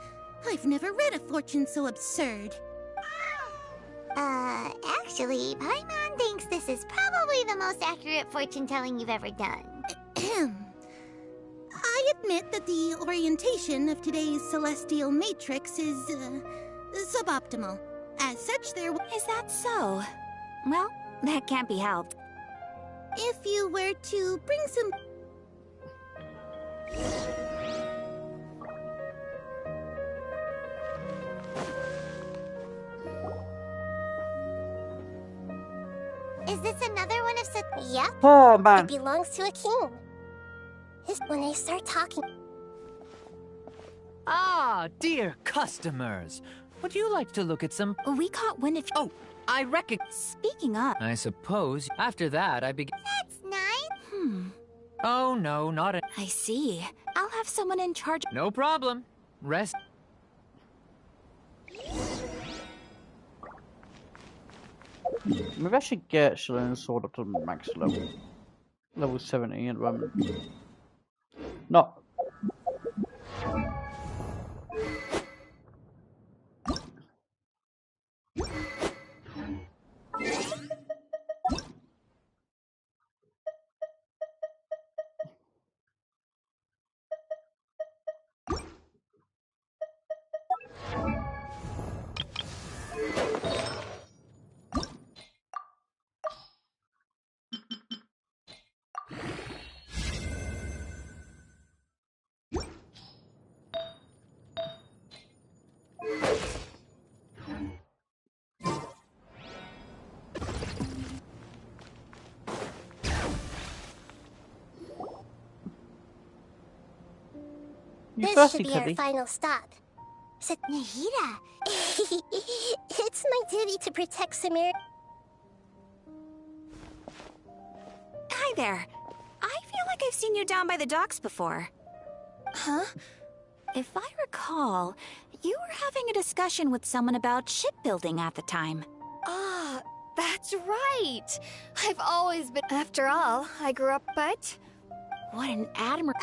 I've never read a fortune so absurd. Actually, Paimon thinks this is probably the most accurate fortune-telling you've ever done. I admit that the orientation of today's celestial matrix is, suboptimal. As such, Is that so? Well, that can't be helped. If you were to bring some... Is this another one of Yep. Oh, man. It belongs to a king. When they start talking... Ah, dear customers. Would you like to look at some... We caught wind of... Oh, I reckon... Speaking of... I suppose after that I begin... That's nice. Oh, no, not a... I see. I'll have someone in charge... No problem. Rest... Maybe I should get Shalone's sword up to max level. Level 70 at the moment. No. This should be our final stop. Nahida! It's my duty to protect Sumeru. Hi there. I feel like I've seen you down by the docks before. Huh? If I recall, you were having a discussion with someone about shipbuilding at the time. Ah, that's right. I've always been... After all, I grew up, but... What an admiral.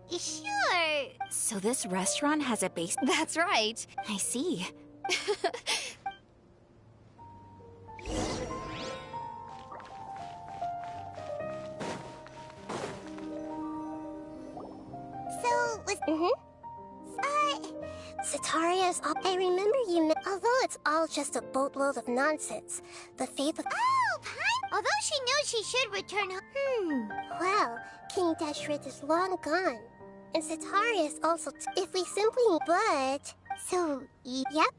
Sure. So this restaurant has a base... That's right. I see. So, Sataria's I remember you although it's all just a boatload of nonsense, the faith of... Oh, Paimon! Although she knows she should return home... Well, King Deshret is long gone. And Sataria is also... if we simply... But... So, Yep.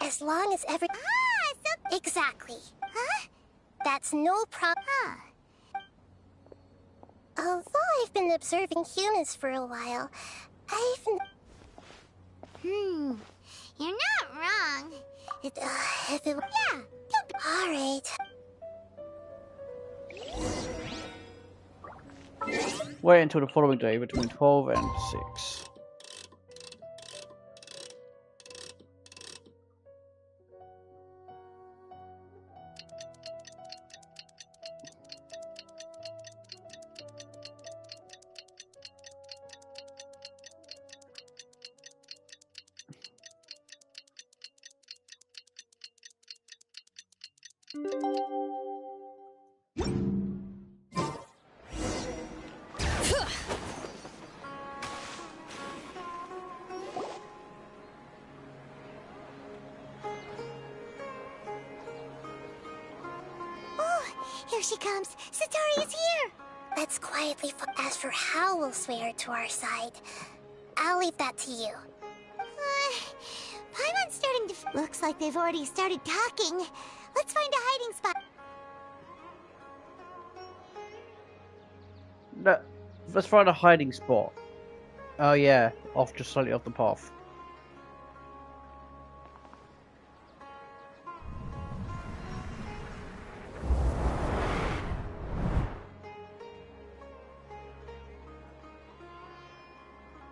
As long as every... so... Exactly. Huh? That's no problem. Although I've been observing humans for a while, You're not wrong. If it... Yeah, don't be... Alright. Wait until the following day between 12 and 6. Here she comes! Sataria's here! Let's quietly as for how we'll sway her to our side, I'll leave that to you. Paimon's starting to... Looks like they've already started talking. Let's find a hiding spot. No, let's find a hiding spot. Oh yeah, just slightly off the path.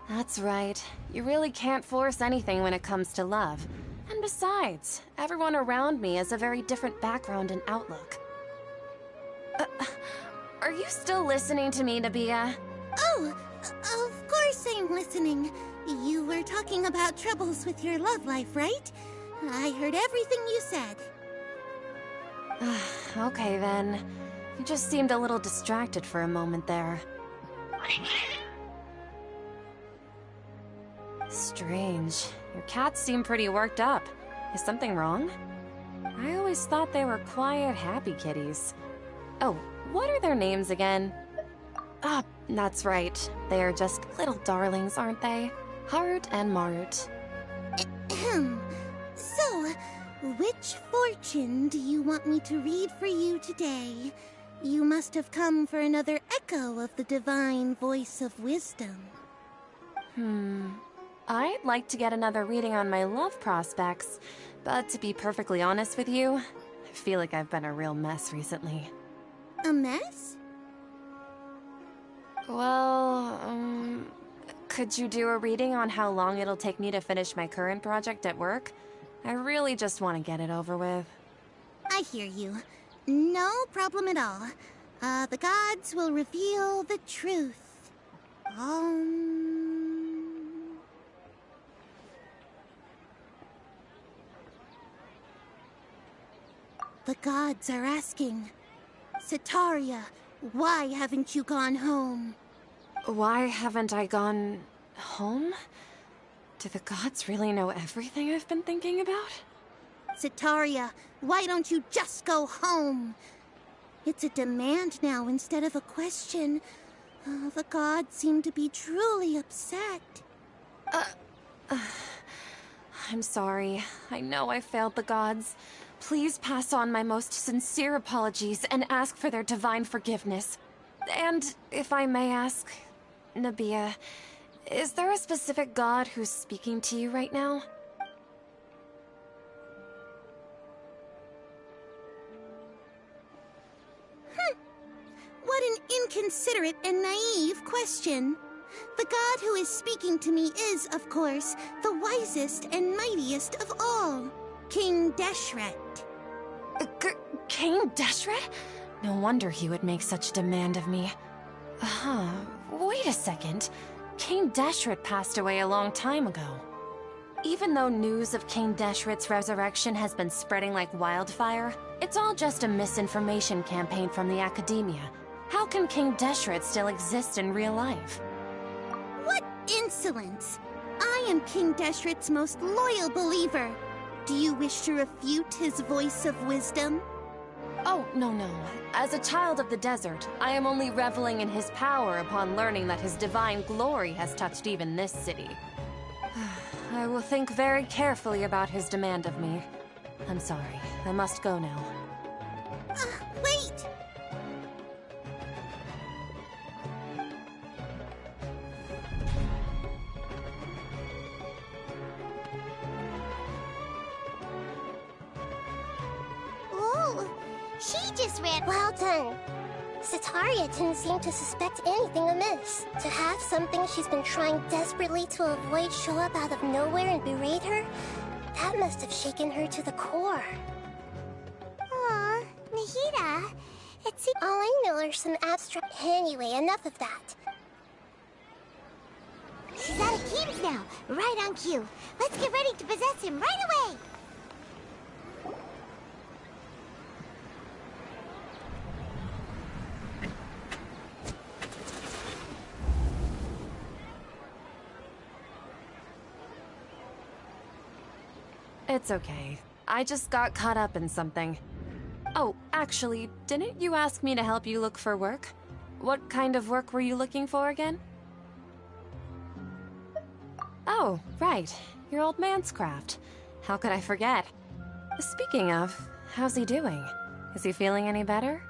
That's right. You really can't force anything when it comes to love. And besides, everyone around me has a very different background and outlook. Are you still listening to me, Nabia? Oh, of course I'm listening. You were talking about troubles with your love life, right? I heard everything you said. Okay then. You just seemed a little distracted for a moment there. Strange. Your cats seem pretty worked up. Is something wrong? I always thought they were quiet, happy kitties. Oh, what are their names again? Ah, that's right. They are just little darlings, aren't they? Harut and Marut. So, which fortune do you want me to read for you today? You must have come for another echo of the divine voice of wisdom. I'd like to get another reading on my love prospects, but to be perfectly honest with you, I feel like I've been a real mess recently. A mess? Well, could you do a reading on how long it'll take me to finish my current project at work? I really just want to get it over with. I hear you. No problem at all. The gods will reveal the truth. The gods are asking, Sataria, why haven't you gone home? Why haven't I gone home? Do the gods really know everything I've been thinking about? Sataria, why don't you just go home? It's a demand now instead of a question. The gods seem to be truly upset. I'm sorry. I know I failed the gods. Please pass on my most sincere apologies and ask for their divine forgiveness. And if I may ask, Nabia, is there a specific god who's speaking to you right now? What an inconsiderate and naive question. The god who is speaking to me is, of course, the wisest and mightiest of all, King Deshret. King Deshret? No wonder he would make such demand of me. Wait a second. King Deshret passed away a long time ago. Even though news of King Deshret's resurrection has been spreading like wildfire, it's all just a misinformation campaign from the Academia. How can King Deshret still exist in real life? What insolence! I am King Deshret's most loyal believer. Do you wish to refute his voice of wisdom? Oh, no. As a child of the desert, I am only reveling in his power upon learning that his divine glory has touched even this city. I will think very carefully about his demand of me. I'm sorry, I must go now. Wait! Whoa! She just ran. Well done. Setaria didn't seem to suspect anything amiss. To have something she's been trying desperately to avoid show up out of nowhere and berate her, that must have shaken her to the core. Aw, Nahida, it's all I know are some abstract. Anyway, enough of that. She's out of games now, right on cue. Let's get ready to possess him right away. It's okay. I just got caught up in something. Oh, actually, didn't you ask me to help you look for work? What kind of work were you looking for again? Oh, right. Your old man's craft. How could I forget? Speaking of, how's he doing? Is he feeling any better?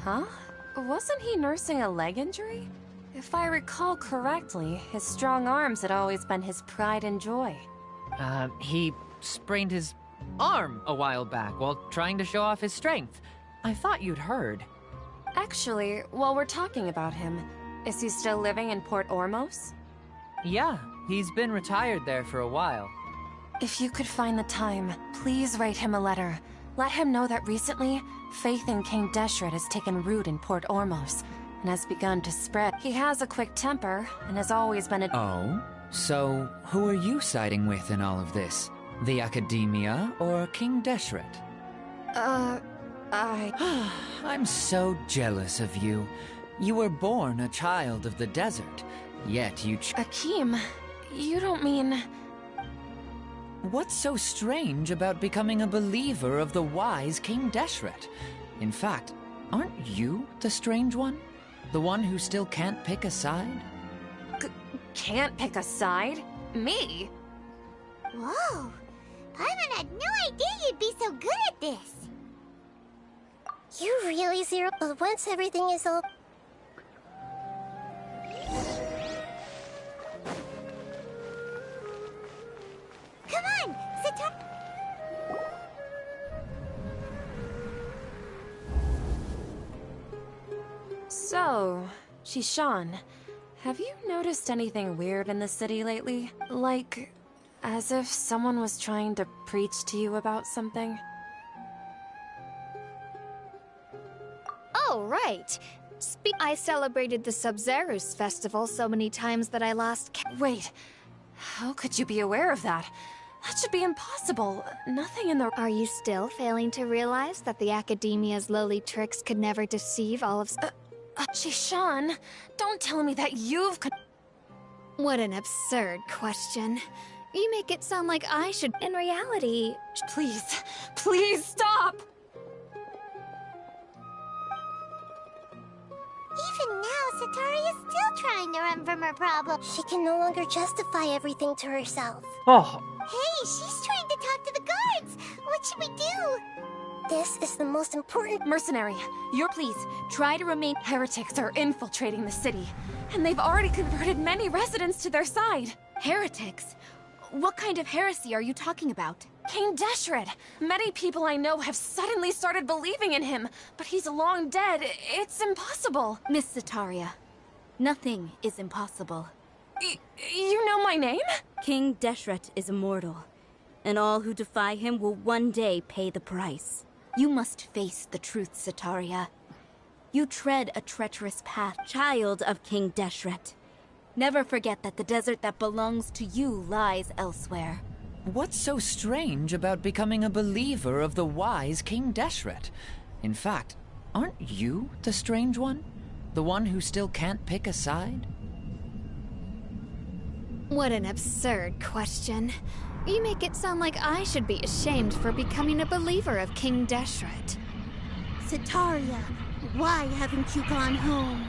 Huh? Wasn't he nursing a leg injury? If I recall correctly, his strong arms had always been his pride and joy. He sprained his arm a while back while trying to show off his strength. I thought you'd heard. Actually, while we're talking about him, is he still living in Port Ormos? Yeah, he's been retired there for a while. If you could find the time, please write him a letter. Let him know that recently, faith in King Deshret has taken root in Port Ormos and has begun to spread. He has a quick temper and has always been a— Oh? So, who are you siding with in all of this? The Academia or King Deshret? I'm so jealous of you. You were born a child of the desert, yet you Akeem, you don't mean— What's so strange about becoming a believer of the wise King Deshret? In fact, aren't you the strange one? The one who still can't pick a side? Can't pick a side? Me? Whoa! Paimon had no idea you'd be so good at this! You really zero, but once everything is all— Come on, Sitar— So, Shishan, have you noticed anything weird in the city lately? Like, as if someone was trying to preach to you about something? Oh, right. I celebrated the Sub-Zerus festival so many times that I lost Wait, how could you be aware of that? That should be impossible. Nothing in the— Are you still failing to realize that the Academia's lowly tricks could never deceive all of— Shishan, don't tell me that you've— What an absurd question. You make it sound like I should— In reality— Please stop! Even now, Setaria is still trying to run from her problem. She can no longer justify everything to herself. Oh. Hey, she's trying to talk to the guards! What should we do? This is the most important— Mercenary, please, try to remain— Heretics are infiltrating the city, and they've already converted many residents to their side. Heretics? What kind of heresy are you talking about? King Deshret! Many people I know have suddenly started believing in him, but he's long dead. It's impossible. Miss Setaria, nothing is impossible. You know my name? King Deshret is immortal, and all who defy him will one day pay the price. You must face the truth, Sitaria. You tread a treacherous path, child of King Deshret. Never forget that the desert that belongs to you lies elsewhere. What's so strange about becoming a believer of the wise King Deshret? In fact, aren't you the strange one? The one who still can't pick a side? What an absurd question. You make it sound like I should be ashamed for becoming a believer of King Deshret. Sitaria, why haven't you gone home?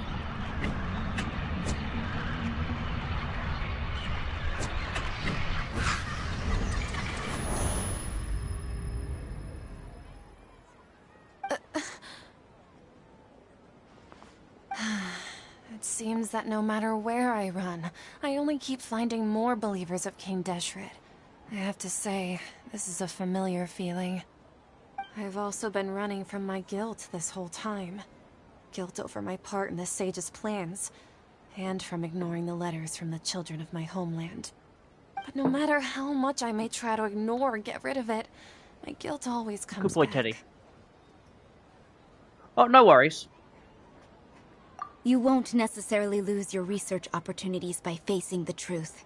It seems that no matter where I run, I only keep finding more believers of King Deshret. I have to say, this is a familiar feeling. I've also been running from my guilt this whole time. Guilt over my part in the Sage's plans, and from ignoring the letters from the children of my homeland. But no matter how much I may try to ignore or get rid of it, my guilt always comes Good boy, back. Teddy. Oh, no worries. You won't necessarily lose your research opportunities by facing the truth.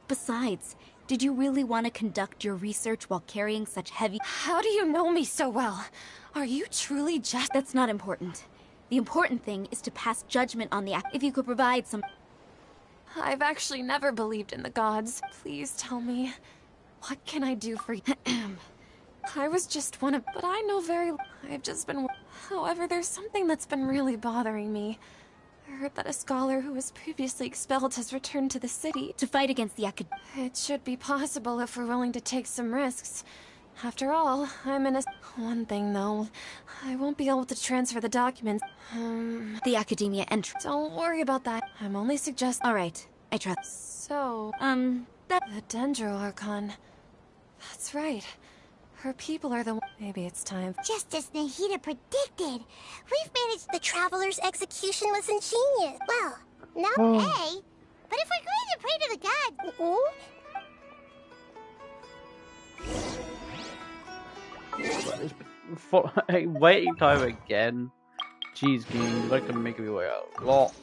Besides, did you really want to conduct your research while carrying such heavy— How do you know me so well? Are you truly just— That's not important. The important thing is to pass judgment on the act. If you could provide some— I've actually never believed in the gods. Please tell me, what can I do for you? I was just one of— But I know very— I've just been— However, there's something that's been really bothering me. I heard that a scholar who was previously expelled has returned to the city to fight against the acad— It should be possible if we're willing to take some risks. After all, I'm in a— One thing, though. I won't be able to transfer the documents. The academia entry. Don't worry about that. I'm only suggesting— Alright, I trust. So, that— The Dendro Archon. That's right. Her people are the— Maybe it's time. Just as Nahida predicted, we've managed— The Traveler's execution was ingenious. Well, not A, but if we're going to pray to the gods— Hey, waiting time again. Jeez, game, you'd like to make me way out. Lot.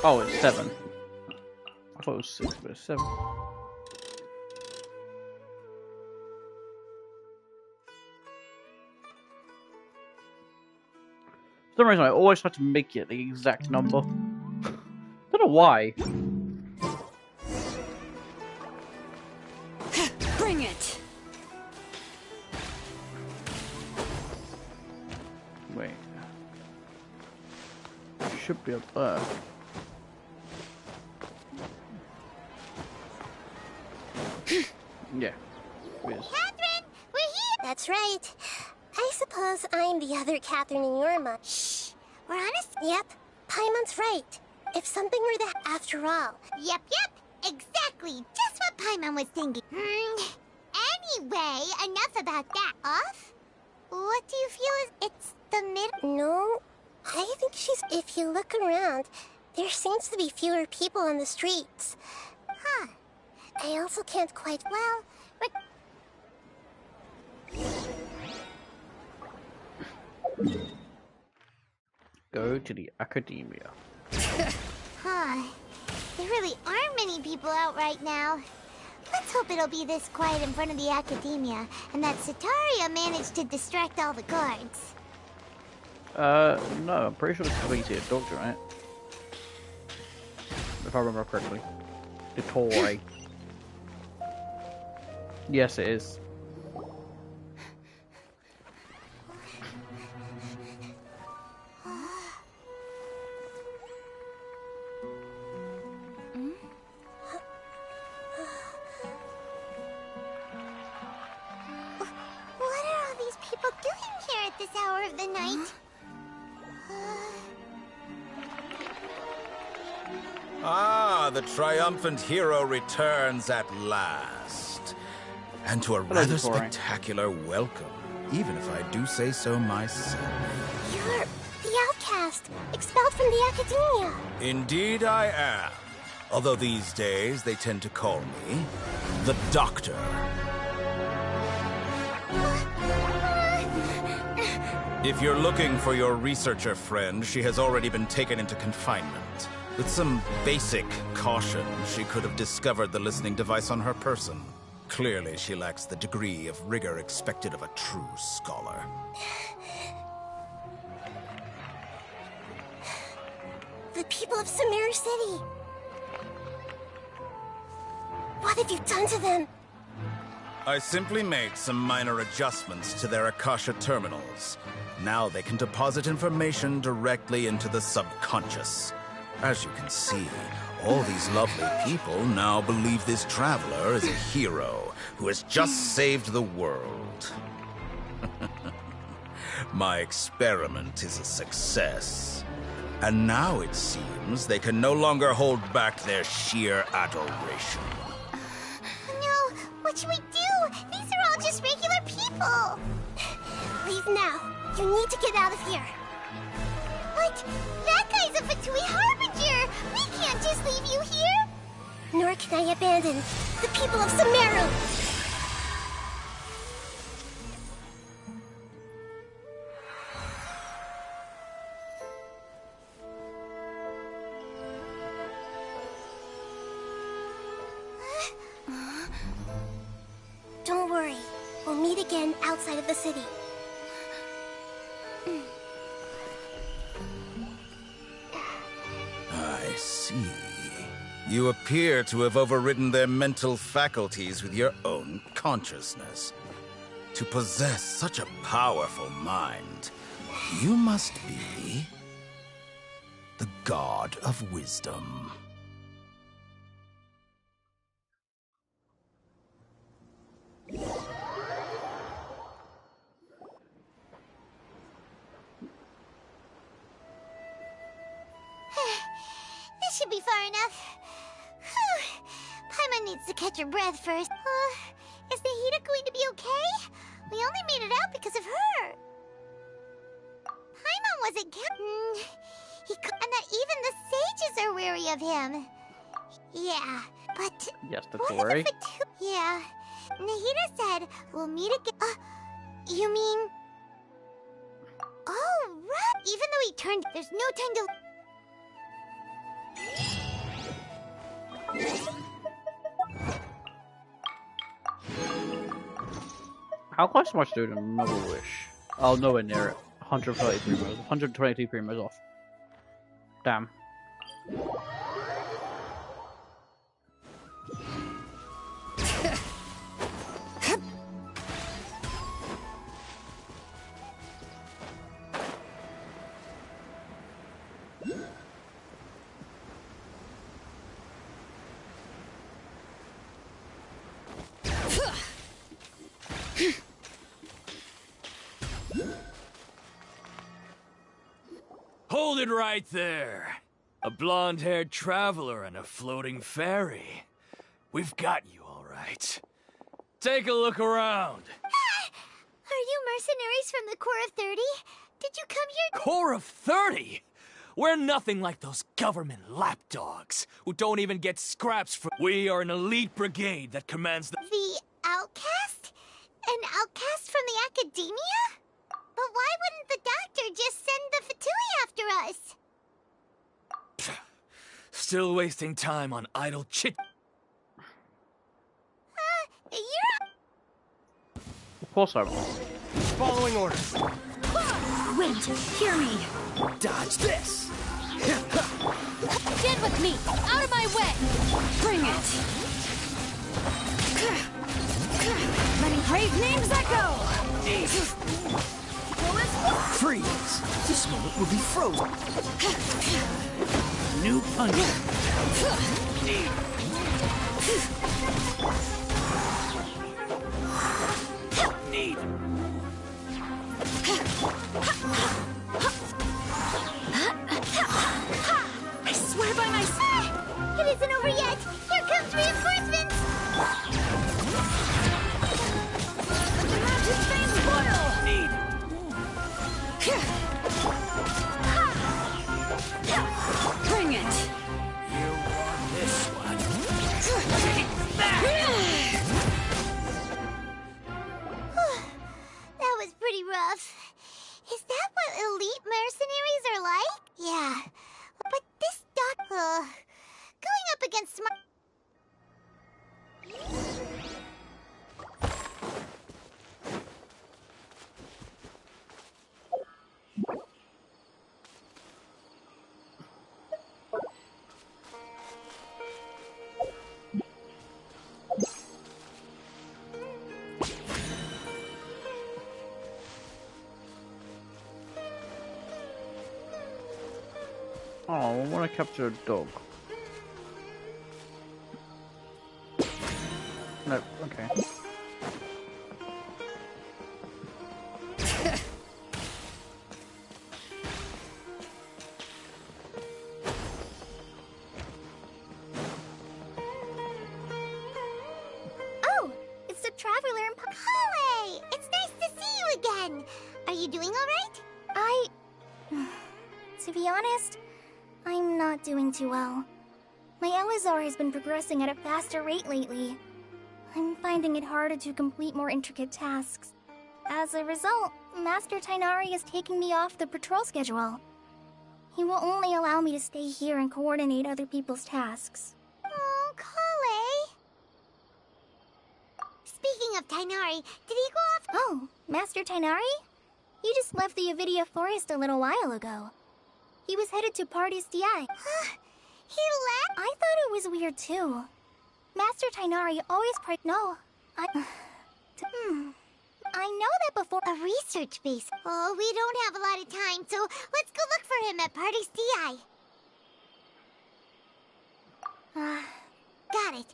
Oh, it's 7. I thought it was 6, but it's 7. For some reason, I always try to make it the exact number. Don't know why. Bring it! Wait. It should be up there. Yeah. Catherine, we're here! That's right. I suppose I'm the other Catherine in your mind. Shh. We're honest? Yep. Paimon's right. If something were to— After all. Yep. Exactly. Just what Paimon was thinking. Anyway, enough about that. Off? What do you feel is— It's the mid— No. I think she's— If you look around, there seems to be fewer people on the streets. Huh. I also can't quite— Well, Go to the academia. Huh. There really aren't many people out right now. Let's hope it'll be this quiet in front of the academia, and that Sitaria managed to distract all the guards. No, I'm pretty sure it's going to see a doctor, right? If I remember correctly. The toy. Yes, it is. What hour of the night. Ah, the triumphant hero returns at last. And to a rather spectacular welcome, even if I do say so myself. You're the outcast, expelled from the Academia. Indeed I am. Although these days they tend to call me the Doctor. If you're looking for your researcher friend, she has already been taken into confinement. With some basic caution, she could have discovered the listening device on her person. Clearly, she lacks the degree of rigor expected of a true scholar. The people of Sumeru City. What have you done to them? I simply made some minor adjustments to their Akasha terminals. Now they can deposit information directly into the subconscious. As you can see, all these lovely people now believe this traveler is a hero who has just saved the world. My experiment is a success. And now it seems they can no longer hold back their sheer adoration. No, what should we do? These are all just regular people. Leave now. You need to get out of here. But that guy's a Fatui Harbinger. We can't just leave you here. Nor can I abandon the people of Sumeru. Don't worry. We'll meet again outside of the city. I see. You appear to have overridden their mental faculties with your own consciousness. To possess such a powerful mind, you must be the god of wisdom. This should be far enough. Paimon needs to catch her breath first. Is Nahida going to be okay? We only made it out because of her. Paimon wasn't and that even the sages are wary of him. Yeah, but... Yes, that's worry. Yeah. Nahida said we'll meet again. You mean... Oh, right. Even though he turned, there's no time to... How close am I to doing another wish? Oh, nowhere near it. 130 primos, 122 primos off. Damn. Hold it right there. A blonde-haired traveler and a floating fairy. We've got you all right. Take a look around. Are you mercenaries from the Corps of 30? Did you come here? Corps of 30? We're nothing like those government lapdogs who don't even get scraps from... We are an elite brigade that commands the... The outcast? An outcast from the Academia? But why wouldn't the doctor just send the Fatui after us? Still wasting time on idle chit... You're... Of course I will. Following orders. Wait, hear me. Dodge this. Get with me! Out of my way! Bring it! Letting brave names echo! Freeze. This moment will be frozen. New punch. Need. I swear by my... It isn't over yet! Here comes reinforcements! Let the magic flame boil! Bring it! You want this one? That was pretty rough. Is that what elite mercenaries are like? Yeah. But this going up against smart... Oh, I want to capture a dog. No, okay. Oh, it's the traveler in Holly! It's nice to see you again! Are you doing alright? To be honest, I'm not doing too well. My Elazar has been progressing at a faster rate lately. I'm finding it harder to complete more intricate tasks. As a result, Master Tainari is taking me off the patrol schedule. He will only allow me to stay here and coordinate other people's tasks. Oh, Kale! Speaking of Tainari, did he go off? Oh, Master Tainari? He just left the Avidia Forest a little while ago. He was headed to Party's DI. He left? I thought it was weird too. Master Tainari always I know that before. A research base. Oh, we don't have a lot of time, so let's go look for him at Party's DI. Got it.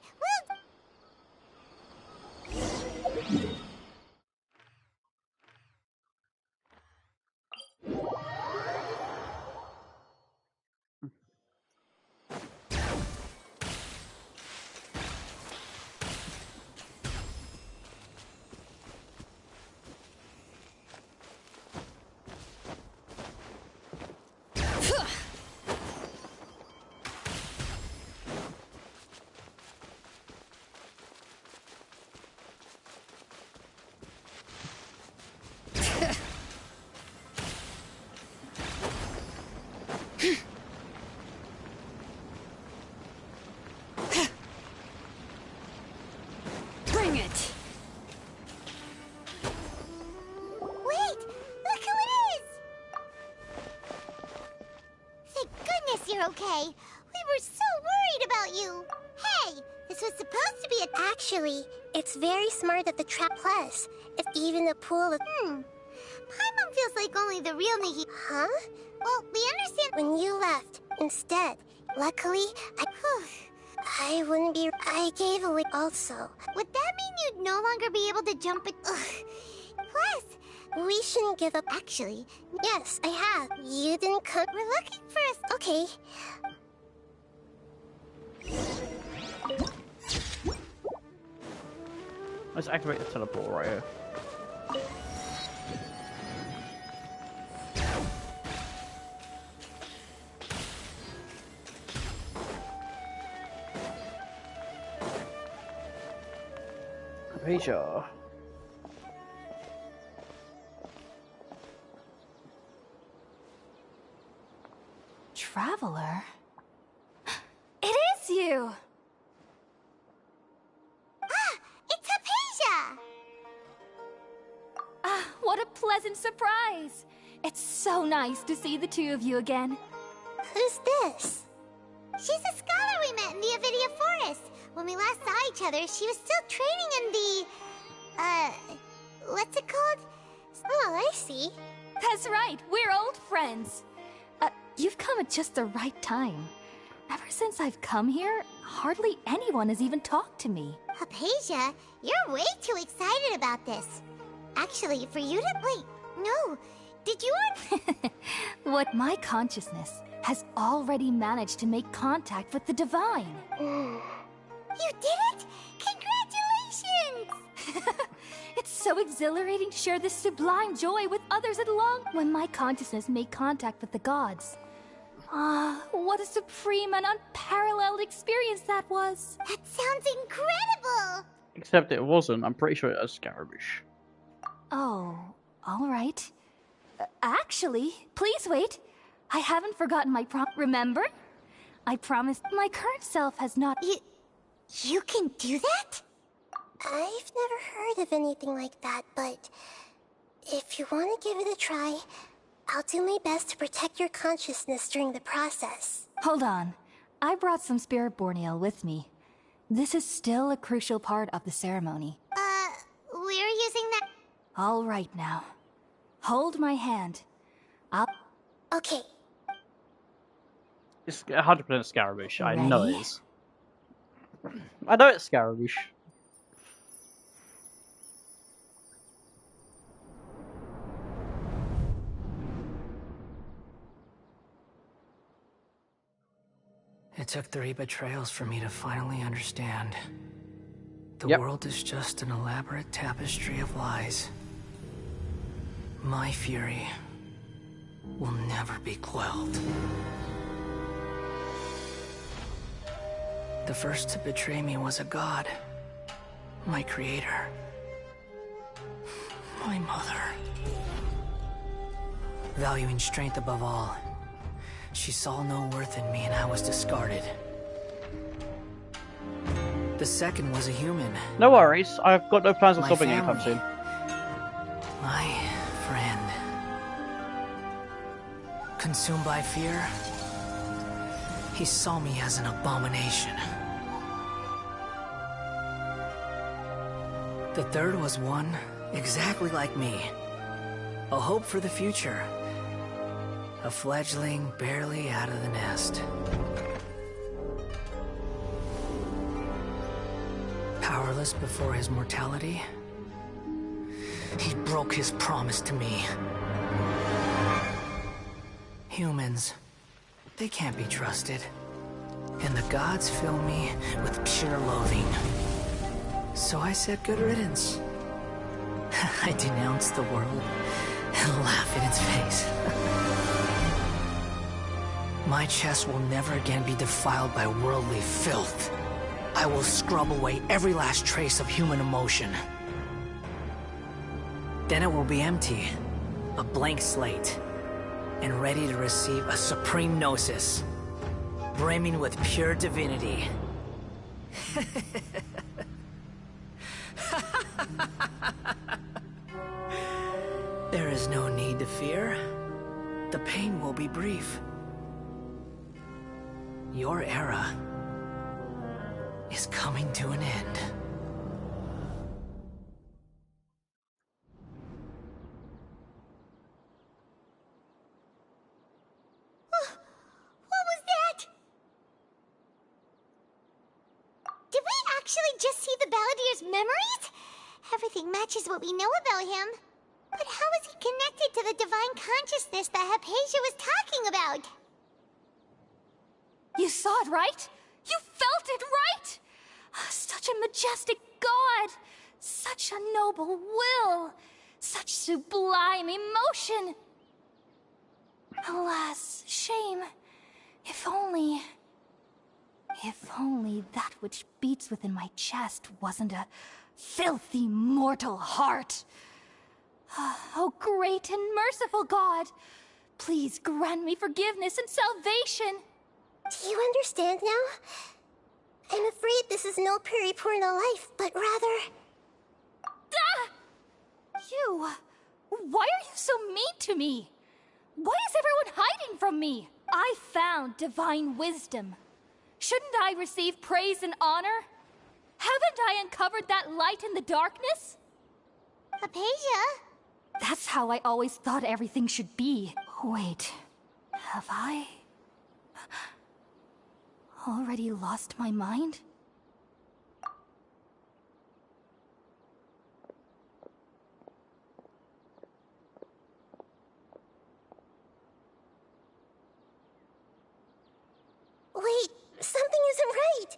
Bring it! Wait! Look who it is! Thank goodness you're okay. We were so worried about you. Hey, this was supposed to be a... Actually, it's very smart that the trap plus. It's even a pool of... Paimon feels like only the real Nihi... Huh? Well, we understand... When you left, instead, luckily, I wouldn't be... I gave away also. Would that mean you'd no longer be able to jump it? Plus, we shouldn't give up. Actually, yes, I have. You didn't come... We're looking for us. Okay. Let's activate the teleport right here. Asia. Traveler? It is you! It's Hypatia! What a pleasant surprise! It's so nice to see the two of you again. Who's this? She's a scholar we met in the Avidia Forest. When we last saw each other, she was still training in the... what's it called? Oh, I see. That's right, we're old friends. You've come at just the right time. Ever since I've come here, hardly anyone has even talked to me. Hypatia, you're way too excited about this. Actually, for you to... Wait, No. Did you? What my consciousness has already managed to make contact with the divine. You did it! Congratulations! It's so exhilarating to share this sublime joy with others at long. When my consciousness made contact with the gods. What a supreme and unparalleled experience that was. That sounds incredible! Except it wasn't. I'm pretty sure it was Scarabish. Oh, alright. Actually, please wait. I haven't forgotten my remember? I promised my current self has not- You can do that? I've never heard of anything like that, but if you want to give it a try, I'll do my best to protect your consciousness during the process. Hold on. I brought some spirit-born ale with me. This is still a crucial part of the ceremony. We're using that. All right now. Hold my hand. Okay. It's 100% Scarabish. I Ready? know it is. I know it's Scarabish. It took 3 betrayals for me to finally understand. The world is just an elaborate tapestry of lies. My fury will never be quelled. The first to betray me was a god. My creator. My mother. Valuing strength above all, she saw no worth in me and I was discarded. The second was a human. No worries, I've got no plans on My stopping anytime family. soon. My friend. Consumed by fear, he saw me as an abomination. The third was one exactly like me. A hope for the future. A fledgling barely out of the nest. Powerless before his mortality, he broke his promise to me. Humans, they can't be trusted. And the gods fill me with pure loathing. So I said good riddance. I denounce the world and laugh in its face. My chest will never again be defiled by worldly filth. I will scrub away every last trace of human emotion. Then it will be empty, a blank slate, and ready to receive a supreme gnosis, brimming with pure divinity. There is no need to fear. The pain will be brief. Your era is coming to an end. What was that? Did we actually just see the Balladier's memories? Everything matches what we know about him. But how is he connected to the divine consciousness that Hypatia was talking about? You saw it, right? You felt it, right? Such a majestic god! Such a noble will! Such sublime emotion! Alas, shame. If only that which beats within my chest wasn't a filthy mortal heart. Oh, great and merciful God! Please grant me forgiveness and salvation! Do you understand now? I'm afraid this is no Puripurna life, but rather... You! Why are you so mean to me? Why is everyone hiding from me? I found divine wisdom. Shouldn't I receive praise and honor? Haven't I uncovered that light in the darkness? Hypatia? That's how I always thought everything should be. Wait, have I already lost my mind? wait!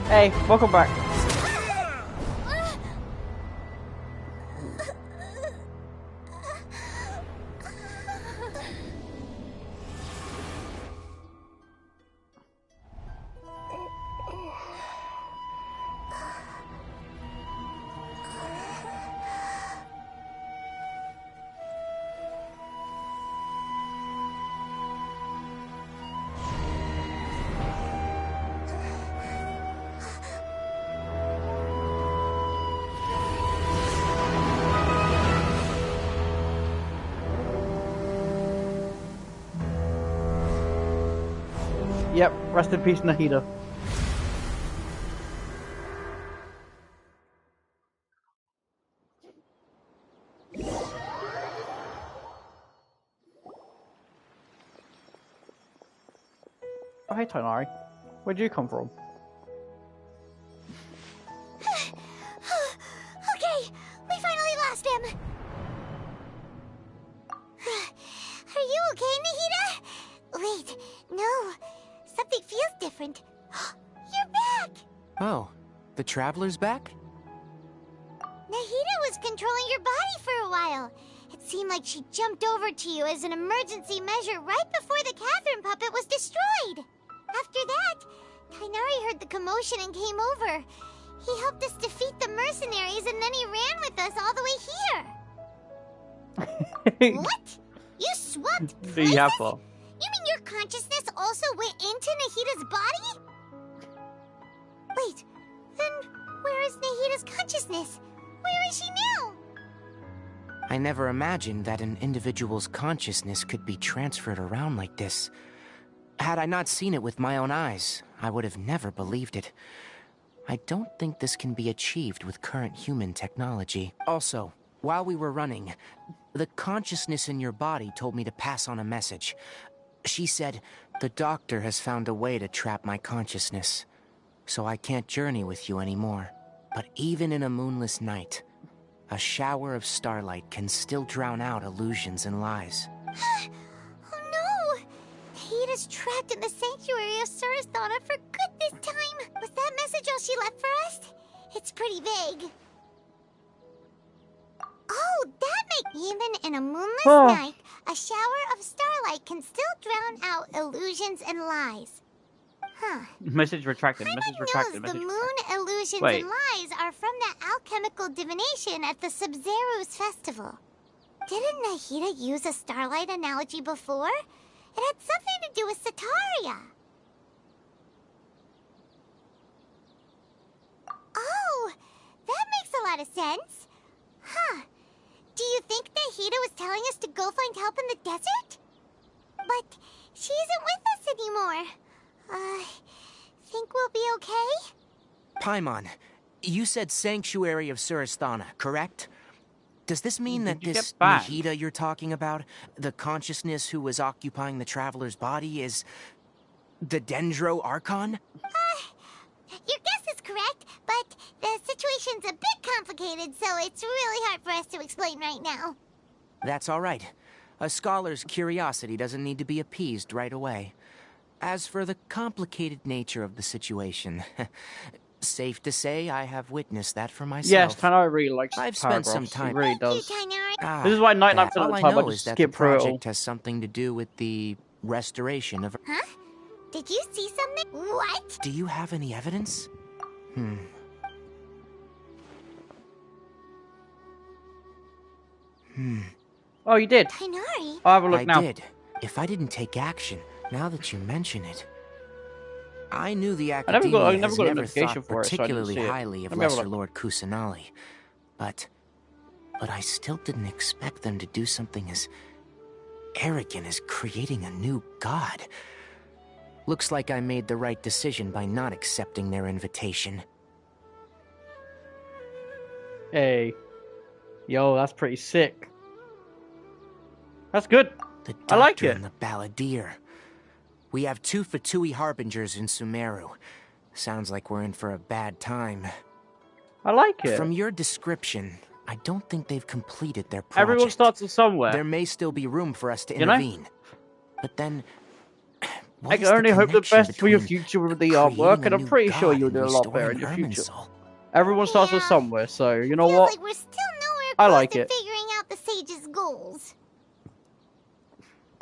Hey, welcome back. Yep, rest in peace, Nahida. Oh, hey, Tonari. Where'd you come from? Okay, we finally lost him. Are you okay, Nahida? Wait, no. Something feels different. You're back! Oh, the Traveler's back? Nahida was controlling your body for a while. It seemed like she jumped over to you as an emergency measure right before the Catherine puppet was destroyed. After that, Tighnari heard the commotion and came over. He helped us defeat the mercenaries and then he ran with us all the way here. What? You swapped places? You mean your consciousness also went into Nahida's body? Wait, then where is Nahida's consciousness? Where is she now? I never imagined that an individual's consciousness could be transferred around like this. Had I not seen it with my own eyes, I would have never believed it. I don't think this can be achieved with current human technology. Also, while we were running, the consciousness in your body told me to pass on a message. She said, the doctor has found a way to trap my consciousness, so I can't journey with you anymore. But even in a moonless night, a shower of starlight can still drown out illusions and lies. Oh no! Nahida's trapped in the sanctuary of SwordsOnly for good this time. Was that message all she left for us? It's pretty vague. Oh, that makes even in a moonless night, a shower of starlight can still drown out illusions and lies. Huh. Message retracted. Message retracted. The moon illusions and lies are from the alchemical divination at the Sub-Zero's festival. Didn't Nahida use a starlight analogy before? It had something to do with Sataria. Oh, that makes a lot of sense. Huh. Do you think Nahida was telling us to go find help in the desert? But she isn't with us anymore. Think we'll be okay? Paimon, you said Sanctuary of SwordsOnly, correct? Does this mean that this Nahida you're talking about, the consciousness who was occupying the Traveler's body, is the Dendro Archon? Your guess is correct, but the situation's a bit complicated, so it's really hard for us to explain right now. That's all right. A scholar's curiosity doesn't need to be appeased right away. As for the complicated nature of the situation, safe to say I have witnessed that for myself. Yes, Tonari really likes I've spent some paragraphs. time. He really does. This is why 99% of all the I time I know just is that skip the through it all. project has something to do with the restoration of. Huh? Did you see something? What? Do you have any evidence? Oh, you did? Tighnari? I'll have a look now. I did. If I didn't take action, now that you mention it. I knew the Academia I never got a never notification thought for it, so I didn't particularly see it. highly of Let me have a Lesser look. Lord Kusanali. But I still didn't expect them to do something as arrogant as creating a new god. Looks like I made the right decision by not accepting their invitation. Hey. Yo, that's pretty sick. That's good. The I like Doctor it. and the Balladeer. We have 2 Fatui Harbingers in Sumeru. Sounds like we're in for a bad time. I like it. From your description, I don't think they've completed their project. Everyone starts with somewhere. There may still be room for us to You know? intervene. But then, I can only hope the best for your future with the artwork, and I'm pretty sure you'll do a lot better in your future. Everyone starts with somewhere, so you know what? Like we're still nowhere I close like to it. figuring out the sage's goals.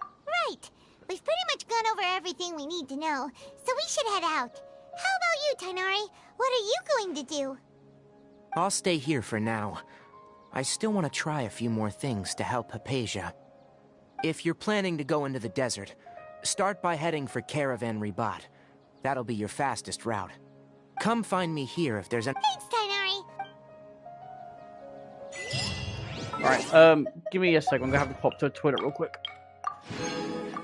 Right. We've pretty much gone over everything we need to know, so we should head out. How about you, Tighnari? What are you going to do? I'll stay here for now. I still want to try a few more things to help Hypatia. If you're planning to go into the desert, start by heading for Caravan Ribat. That'll be your fastest route. Come find me here if there's Thanks, Tighnari. Alright, give me a second. I'm gonna have to pop to Twitter real quick.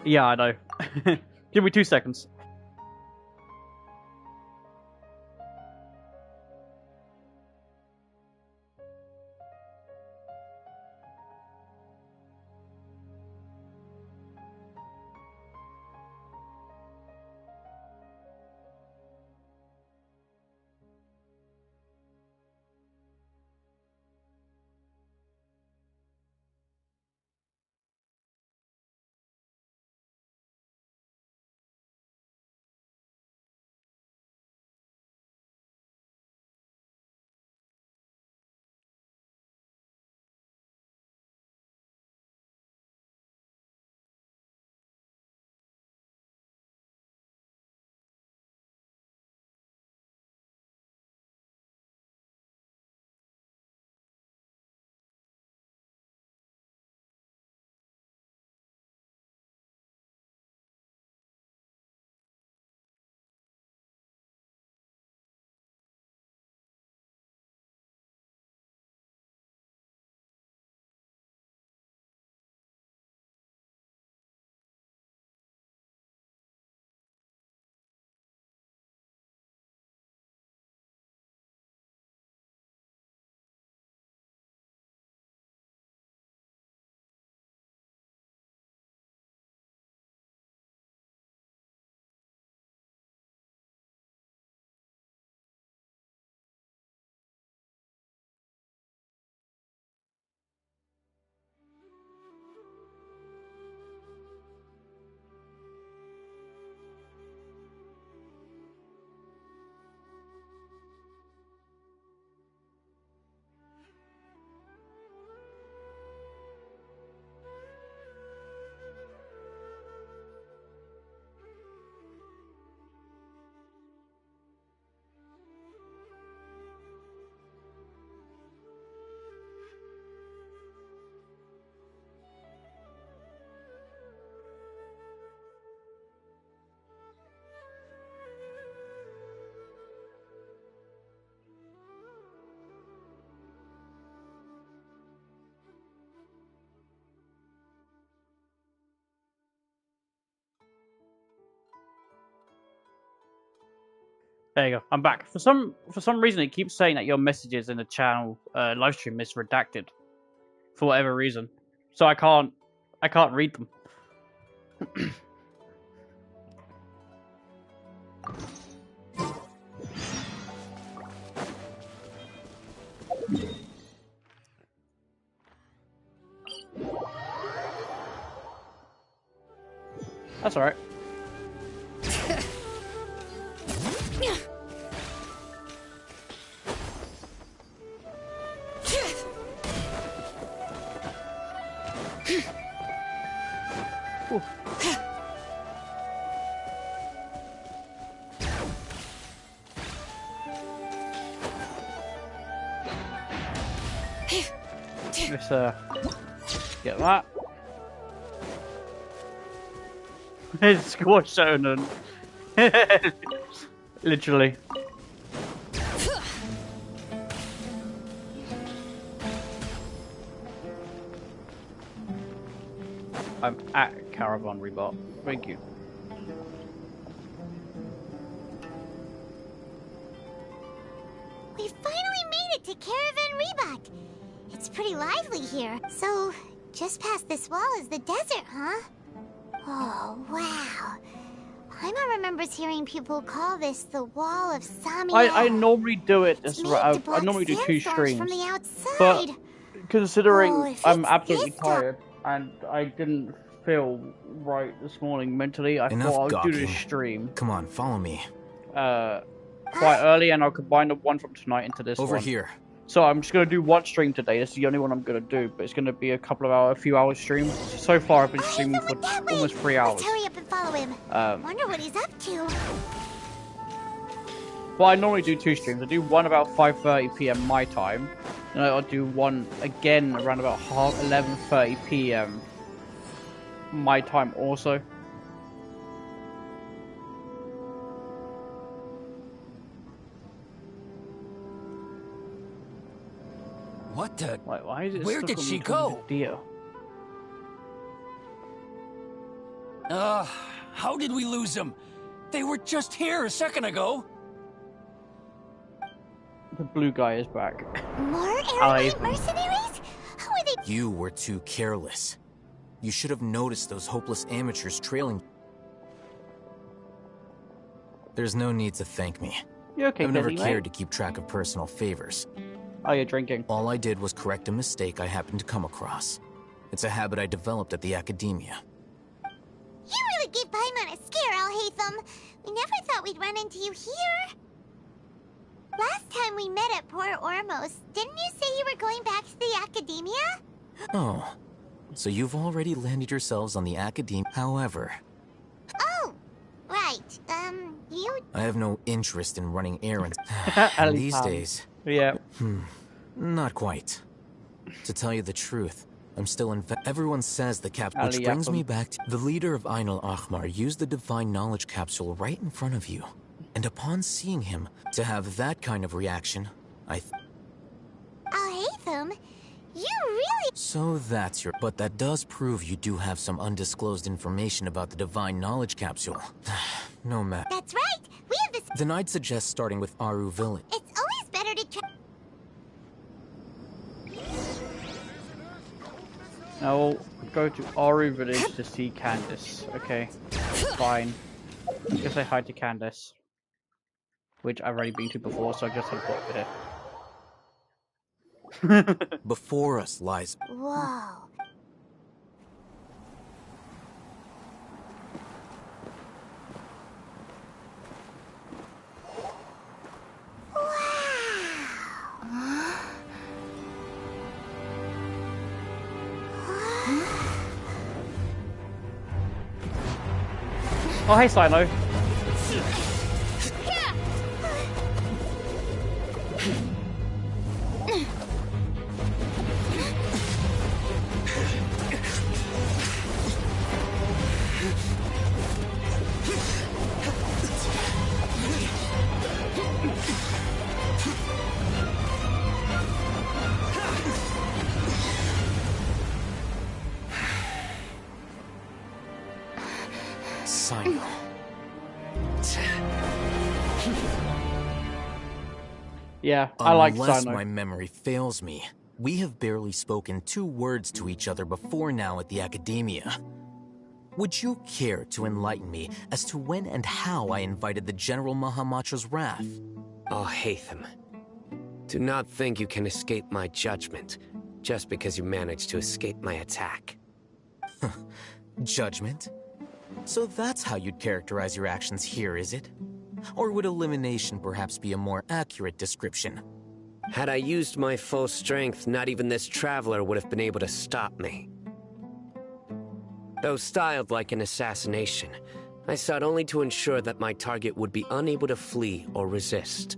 Yeah, I know. Give me 2 seconds. There you go. I'm back. For some reason, it keeps saying that your messages in the channel live stream is redacted, for whatever reason. So I can't read them. That's alright. Let's get that. It's squash Shonen. Literally. I'm at Caravan Ribat. Thank you. We finally made it, to Caravan Reebok. It's pretty lively here. So, just past this wall is the desert, huh? Oh, wow. Paimon remembers hearing people call this the Wall of Samia. I normally do it this I normally do 2 streams, from the outside. but considering if I'm it's absolutely this time- tired and I didn't feel right this morning mentally, I Enough thought I would do gawking. this stream Come on, follow me. quite early, and I'll combine the one from tonight into this Over one. here. So I'm just gonna do 1 stream today. This is the only one I'm gonna do, but it's gonna be a few hours stream. So far, I've been streaming for almost 3 hours. Let's hurry up and follow him. Wonder what he's up to. Well, I normally do 2 streams. I do one about 5:30 p.m. my time, and I'll do one again around about 11:30 p.m. my time also. What the? Why is it Where stuck did on she me go? Deer? How did we lose them? They were just here a second ago. The blue guy is back. More Eremite mercenaries? How are they? You were too careless. You should have noticed those hopeless amateurs trailing. There's no need to thank me. You okay, I've never busy, cared mate? to keep track of personal favors. Oh, you're drinking. All I did was correct a mistake I happened to come across. It's a habit I developed at the Academia. You really gave Paimon a scare, Alhaitham. We never thought we'd run into you here. Last time we met at Port Ormos, didn't you say you were going back to the Academia? Oh, so you've already landed yourselves on the Academia. However, Oh, right. You... I have no interest in running errands. These days. Yeah. Not quite. To tell you the truth, I'm still everyone says the cap, which Ali brings Yakum. me back to the leader of Ainul Ahmar used the divine knowledge capsule right in front of you. And upon seeing him, to have that kind of reaction, Alhaitham, you really... So that's your... But that does prove you do have some undisclosed information about the divine knowledge capsule. No matter. That's right. We have this... Then I'd suggest starting with Aru Village. It's always better to try... Now we'll go to Aru Village to see Candace. Okay, fine. Go say hi to Candace. Which I've already been to before, so I guess I'll go over here. Before us lies... Whoa. Oh, hey, Silo. Sino. Yeah, I like Unless Sino. my memory fails me, we have barely spoken 2 words to each other before now at the Academia. Would you care to enlighten me as to when and how I invited the General Mahamatra's wrath? Oh, Hatham. Do not think you can escape my judgment, just because you managed to escape my attack. Judgment? So that's how you'd characterize your actions here, is it? Or would elimination perhaps be a more accurate description? Had I used my full strength, not even this traveler would have been able to stop me. Though styled like an assassination, I sought only to ensure that my target would be unable to flee or resist.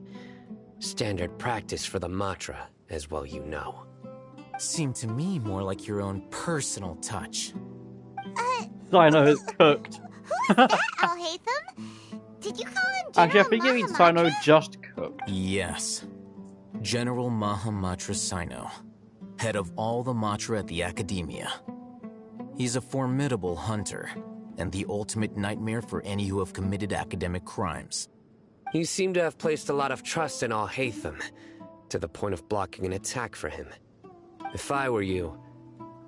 Standard practice for the Matra, as well you know. Seemed to me more like your own personal touch. Sino is cooked. Alhaitham? Did you call him General Actually, I think you mean Sino just cooked. Yes. General Mahamatra Sino, head of all the Matra at the Academia. He's a formidable hunter, and the ultimate nightmare for any who have committed academic crimes. You seem to have placed a lot of trust in Alhaitham. to the point of blocking an attack for him. If I were you,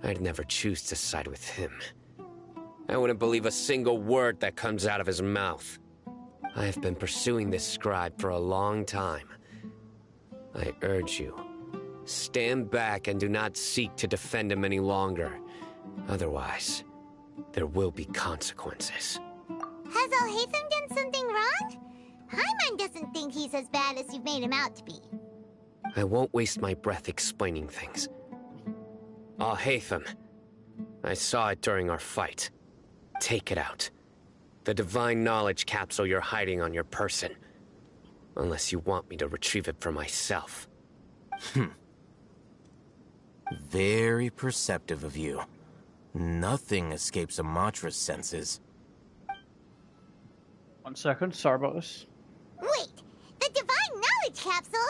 I'd never choose to side with him. I wouldn't believe a single word that comes out of his mouth. I have been pursuing this scribe for a long time. I urge you, stand back and do not seek to defend him any longer. Otherwise, there will be consequences. Has Alhaitham done something wrong? Paimon doesn't think he's as bad as you've made him out to be. I won't waste my breath explaining things. Alhaitham, I saw it during our fight. Take it out. The divine knowledge capsule you're hiding on your person. Unless you want me to retrieve it for myself. Very perceptive of you. Nothing escapes Amatra's senses. 1 second, sorry about this. Wait, the divine knowledge capsule?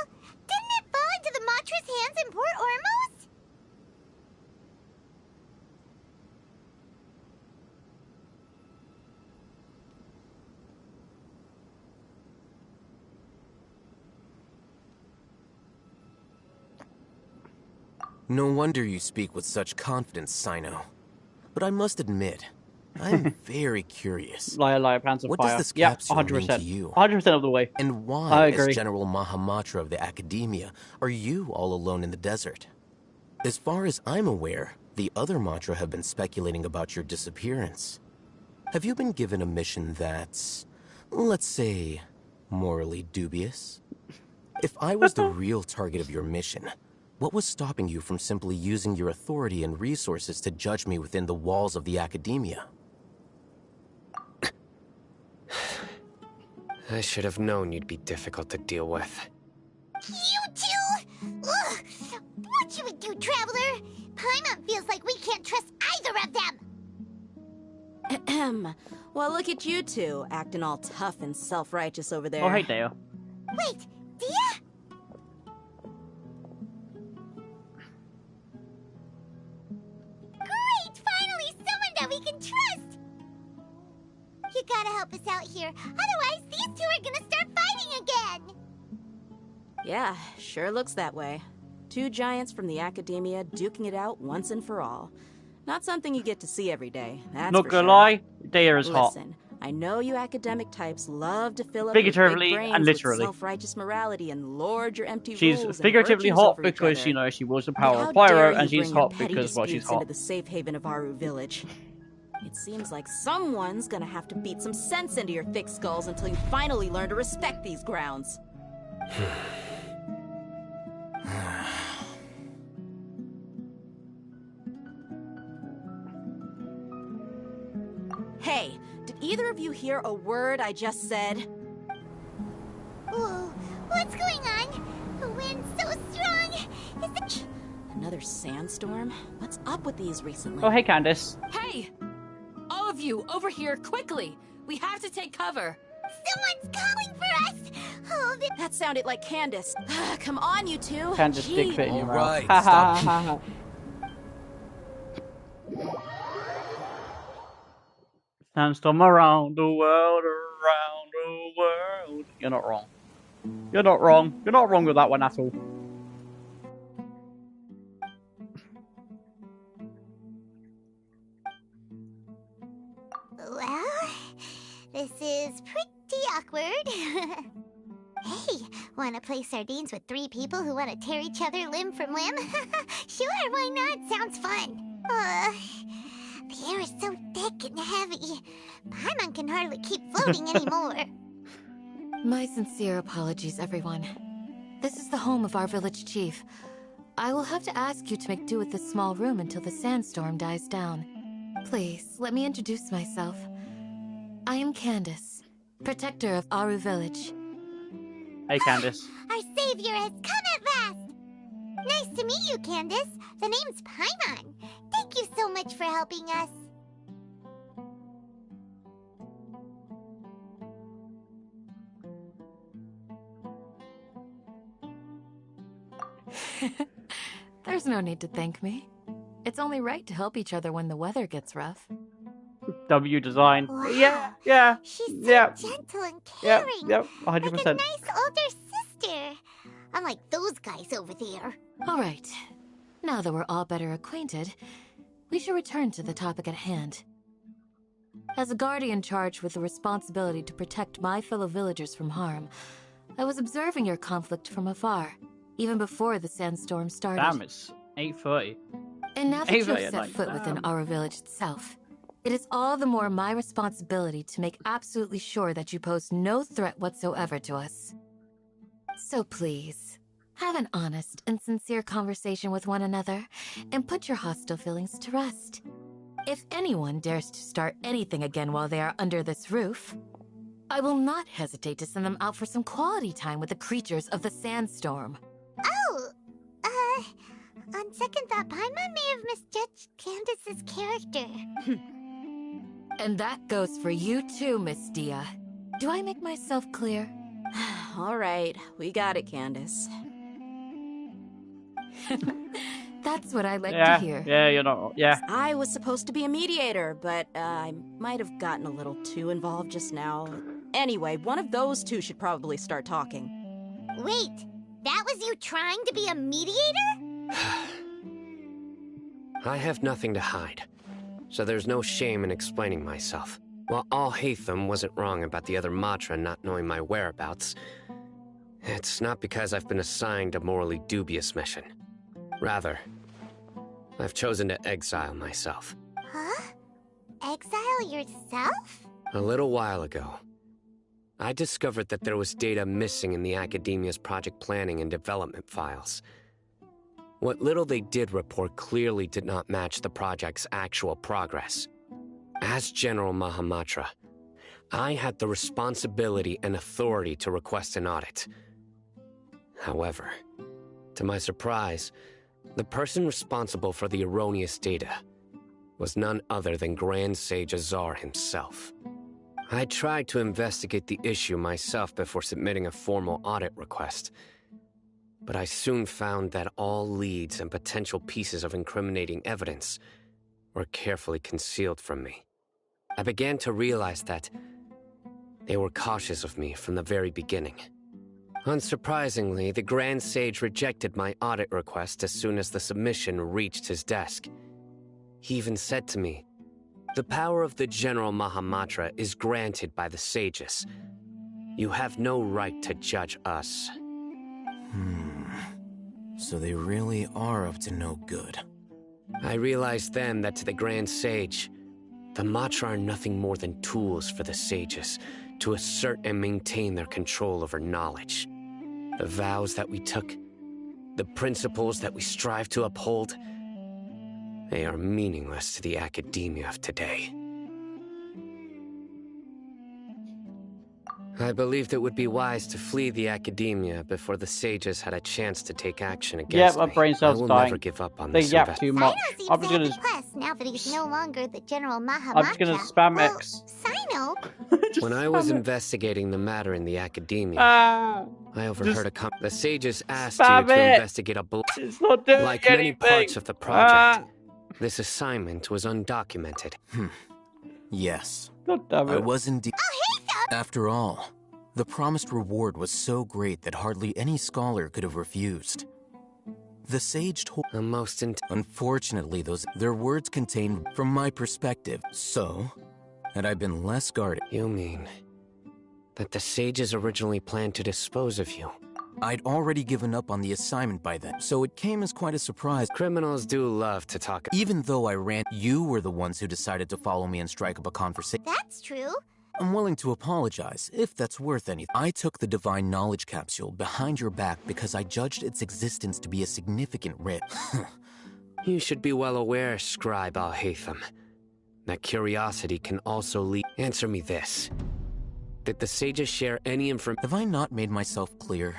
Didn't it fall into the Matra's hands in Port Ormos? No wonder you speak with such confidence, Sino. But I must admit, I'm very curious. Liar, pants of what fire. Does this Yeah, capsule 100%. mean to you? 100% of the way. And why, I agree. as General Mahamatra of the Academia, are you all alone in the desert? As far as I'm aware, the other Matra have been speculating about your disappearance. Have you been given a mission that's, let's say, morally dubious? If I was the real target of your mission, what was stopping you from simply using your authority and resources to judge me within the walls of the Academia? I should have known you'd be difficult to deal with. You two? Ugh. What you would do, Traveler? Paimon feels like we can't trust either of them. Ahem. Well, look at you two, acting all tough and self-righteous over there. Oh, hey, Deo. Wait, Dia? Great! Finally, someone that we can trust! You gotta help us out here, otherwise these two are gonna start fighting again! Yeah, sure looks that way. Two giants from the Academia duking it out once and for all. Not something you get to see every day, that's Not for gonna sure. lie, Deo is hot. Listen, I know you academic types love to fill up Figuratively your big brains and literally. with self-righteous morality and lord your empty She's rules figuratively and hot virtues over each because, other. you know, she was the But power how of Pyro, dare and you she's bring your hot petty because, well, she's disputes hot. into the safe haven of Aru Village. It seems like someone's gonna have to beat some sense into your thick skulls until you finally learn to respect these grounds. Hey, did either of you hear a word I just said? Whoa, what's going on? The wind's so strong! Is it... Another sandstorm? What's up with these recently? Oh, hey, Candace. Hey! All of you, over here, quickly! We have to take cover! Someone's calling for us! Oh, that sounded like Candace. Come on, you two! Candace dick fit in your mouth. Alright, stop. Sandstorm around the world, around the world. You're not wrong. You're not wrong. You're not wrong with that one at all. Well, this is pretty awkward. Hey, wanna play sardines with 3 people who wanna tear each other limb from limb? Sure, why not? Sounds fun. The air is so thick and heavy. Paimon can hardly keep floating anymore. My sincere apologies, everyone. This is the home of our village chief. I will have to ask you to make do with this small room until the sandstorm dies down. Please, let me introduce myself. I am Candace, protector of Aru Village. Hey, Candace. Our savior has come at last! Nice to meet you, Candace. The name's Paimon. Thank you so much for helping us. There's no need to thank me. It's only right to help each other when the weather gets rough. W design. Wow. Yeah. She's so gentle and caring. Yeah, 100%. Like a nice older sister. Unlike those guys over there. All right. Now that we're all better acquainted, we should return to the topic at hand. As a guardian charged with the responsibility to protect my fellow villagers from harm, I was observing your conflict from afar, even before the sandstorm started. Damn, it's 8:30. And now that you have set foot within our village itself, it is all the more my responsibility to make absolutely sure that you pose no threat whatsoever to us. So please, have an honest and sincere conversation with one another, and put your hostile feelings to rest. If anyone dares to start anything again while they are under this roof, I will not hesitate to send them out for some quality time with the creatures of the sandstorm. Oh, on second thought, Paimon may have misjudged Candace's character. And that goes for you too, Miss Dia. Do I make myself clear? All right, we got it, Candace. That's what I like to hear. Yeah, you're not. Yeah. I was supposed to be a mediator, but I might have gotten a little too involved just now. Anyway, one of those two should probably start talking. Wait, that was you trying to be a mediator? I have nothing to hide, so there's no shame in explaining myself. While Al-Haytham wasn't wrong about the other Matra not knowing my whereabouts, it's not because I've been assigned a morally dubious mission. Rather, I've chosen to exile myself. Huh? Exile yourself? A little while ago, I discovered that there was data missing in the Academia's project planning and development files. What little they did report clearly did not match the project's actual progress. As General Mahamatra, I had the responsibility and authority to request an audit. However, to my surprise, the person responsible for the erroneous data was none other than Grand Sage Azar himself. I tried to investigate the issue myself before submitting a formal audit request, but I soon found that all leads and potential pieces of incriminating evidence were carefully concealed from me. I began to realize that they were cautious of me from the very beginning. Unsurprisingly, the Grand Sage rejected my audit request as soon as the submission reached his desk. He even said to me, "The power of the General Mahamatra is granted by the sages. You have no right to judge us." So they really are up to no good. I realized then that to the Grand Sage, the Matra are nothing more than tools for the sages to assert and maintain their control over knowledge. The vows that we took, the principles that we strive to uphold, they are meaningless to the academia of today. I believed it would be wise to flee the academia before the sages had a chance to take action against me. Yeah, my brain cells I will dying. never give up on They this yap too much. I'm just gonna. Depressed now that he's no longer the General Mahamatra. I'm just gonna spam X. Sino? When I was investigating the matter in the academia, I overheard the sages asked you to investigate a It's not doing like anything. many parts of the project. This assignment was undocumented. Yes. God damn it. I was indeed. After all, the promised reward was so great that hardly any scholar could have refused. The sage told unfortunately, their words contained from my perspective. So, had I been less guarded. You mean that the sages originally planned to dispose of you? I'd already given up on the assignment by then, so it came as quite a surprise. Criminals do love to talk. Even though I ran, you were the ones who decided to follow me and strike up a conversation. That's true. I'm willing to apologize, if that's worth anything. I took the Divine Knowledge Capsule behind your back because I judged its existence to be a significant risk. You should be well aware, Scribe Al-Haytham, that curiosity can also lead... Answer me this. Did the sages share any information? Have I not made myself clear?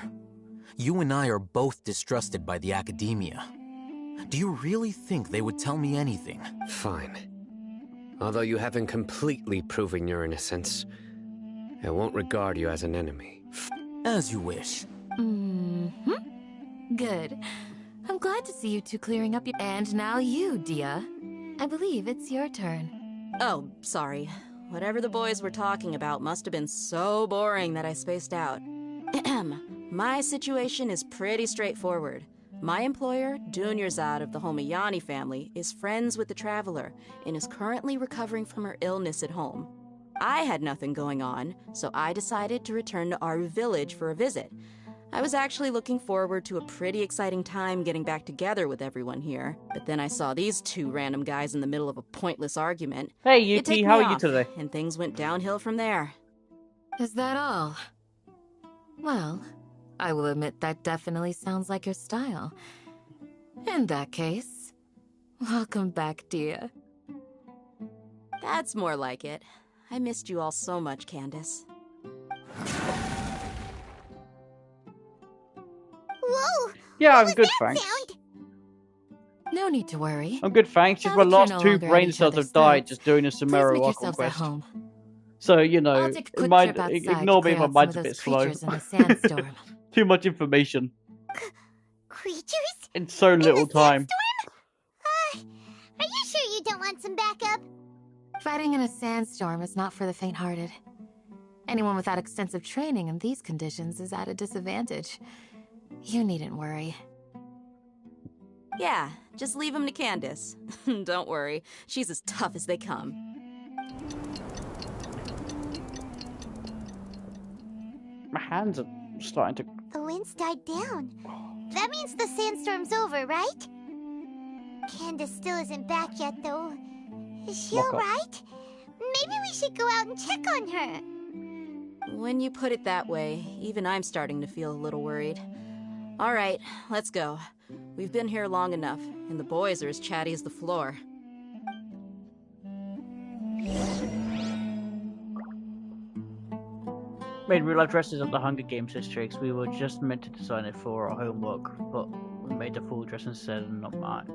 You and I are both distrusted by the academia. Do you really think they would tell me anything? Fine. Although you haven't completely proven your innocence, I won't regard you as an enemy. As you wish. Good. I'm glad to see you two clearing up your... And now you, Dia. I believe it's your turn. Oh, sorry. Whatever the boys were talking about must have been so boring that I spaced out. My situation is pretty straightforward. My employer, Dunyarzad of the Homayani family, is friends with the Traveler and is currently recovering from her illness at home. I had nothing going on, so I decided to return to Aru village for a visit. I was actually looking forward to a pretty exciting time getting back together with everyone here, but then I saw these two random guys in the middle of a pointless argument. Hey, Yuki, how are you today? And things went downhill from there. Is that all? Well, I will admit that definitely sounds like your style. In that case, welcome back, dear. That's more like it. I missed you all so much, Candace. Whoa! Yeah, I'm good, thanks. No need to worry. I'm good, thanks. Just my last two brain cells have died just doing a Sumeru Archon quest. So, you know, ignore me if my mind's a bit slow. Too much information. Creatures? In so little time. Are you sure you don't want some backup? Fighting in a sandstorm is not for the faint-hearted. Anyone without extensive training in these conditions is at a disadvantage. You needn't worry. Yeah, just leave him to Candace. Don't worry, she's as tough as they come. My hands are starting to... The wind's died down. That means the sandstorm's over, right? Candace still isn't back yet, though. Is she alright? Maybe we should go out and check on her. When you put it that way, even I'm starting to feel a little worried. Alright, let's go. We've been here long enough, and the boys are as chatty as the floor. Made real-life dresses of the Hunger Games districts. We were just meant to design it for our homework, but we made the full dress instead and not mine.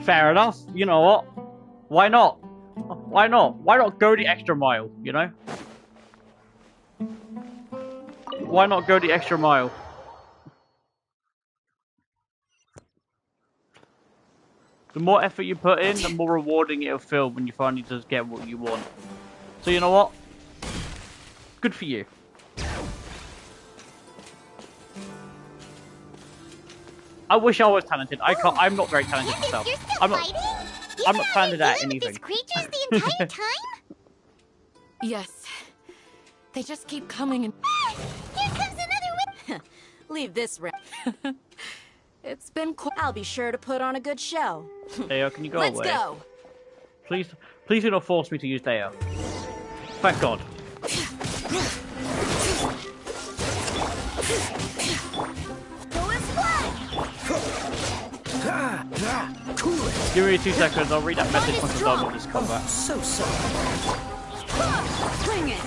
Fair enough. You know what? Why not? Why not? Why not go the extra mile, you know? Why not go the extra mile? The more effort you put in, the more rewarding it'll feel when you finally just get what you want. So you know what? Good for you. I wish I was talented. I'm not very talented myself. I'm not talented at anything. Creatures the entire time? Yes. They just keep coming and... Here comes another one! Leave this It's been I'll be sure to put on a good show. Deo, can you go Let's away? Go! Please do not force me to use Deo. Thank God. Give me 2 seconds, I'll read that message once I'm done with this combat. So sorry. Bring it!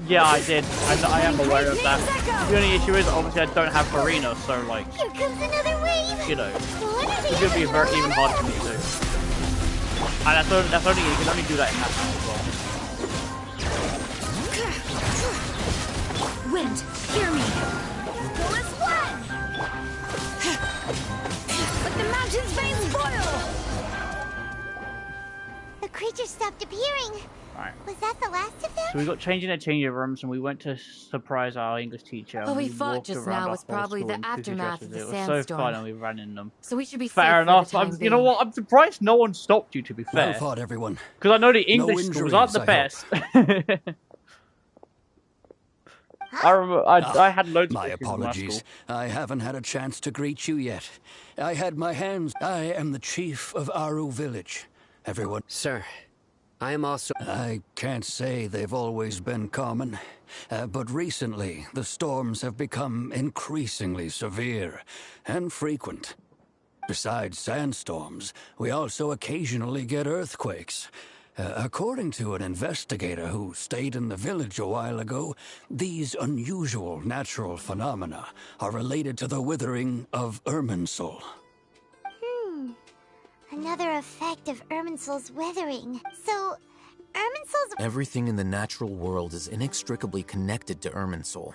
Yeah, I did. I am aware of that. The only issue is, obviously, I don't have Farina, so, like... Here comes another wave! You know, it's gonna be even harder for me to do. And that's only, you can only do that in that as well. Wind, hear me! Go as one! Let the mountain's veins boil! The creatures stopped appearing. Right. Was that the last of them? So we got changing the changing rooms, and we went to surprise our English teacher. What we fought just now was probably the aftermath of the sandstorm. It was so fun, and we ran in them. So we should be fair enough. You know what? I'm surprised no one stopped you. To be fair, well fought, everyone. Because I know the English schools aren't the best. I remember I had loads of my apologies. I haven't had a chance to greet you yet. I am the chief of Aru village. Everyone. Sir, I am also... I can't say they've always been common, but recently the storms have become increasingly severe and frequent. Besides sandstorms, we also occasionally get earthquakes. According to an investigator who stayed in the village a while ago, these unusual natural phenomena are related to the withering of Irminsul. Another effect of Irminsul's weathering. So, Irminsul's... Everything in the natural world is inextricably connected to Irminsul.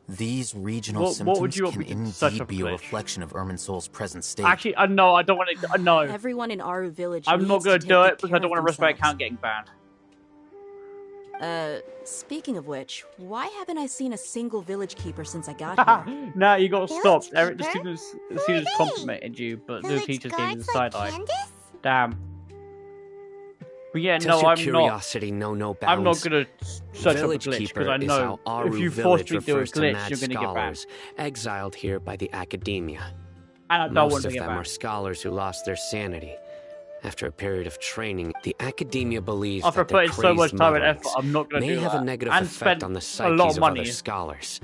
These regional symptoms can indeed be a reflection of Irminsul's present state. Actually, no, I don't want to. No. Everyone in Aru Village. I'm not going to do it because I don't want to risk my account getting banned. Speaking of which, why haven't I seen a single village keeper since I got here? Nah, you got stopped. The students complimented you, but the teachers gave you the side eye. Damn. But yeah, Does no, your I'm curiosity know no bounds? I'm not gonna search up a Village glitch Keeper because I is know how Aru if you Village force me to do a refers to glitch, mad you're gonna get banned. scholars exiled here by the academia. And I don't Most want to of get them banned. are scholars who lost their sanity. After a period of training, the academia believes After that their putting so much crazy time and mutterings effort, I'm not gonna may do have that. a negative And effect spend on the a psyches lot of of money. other scholars.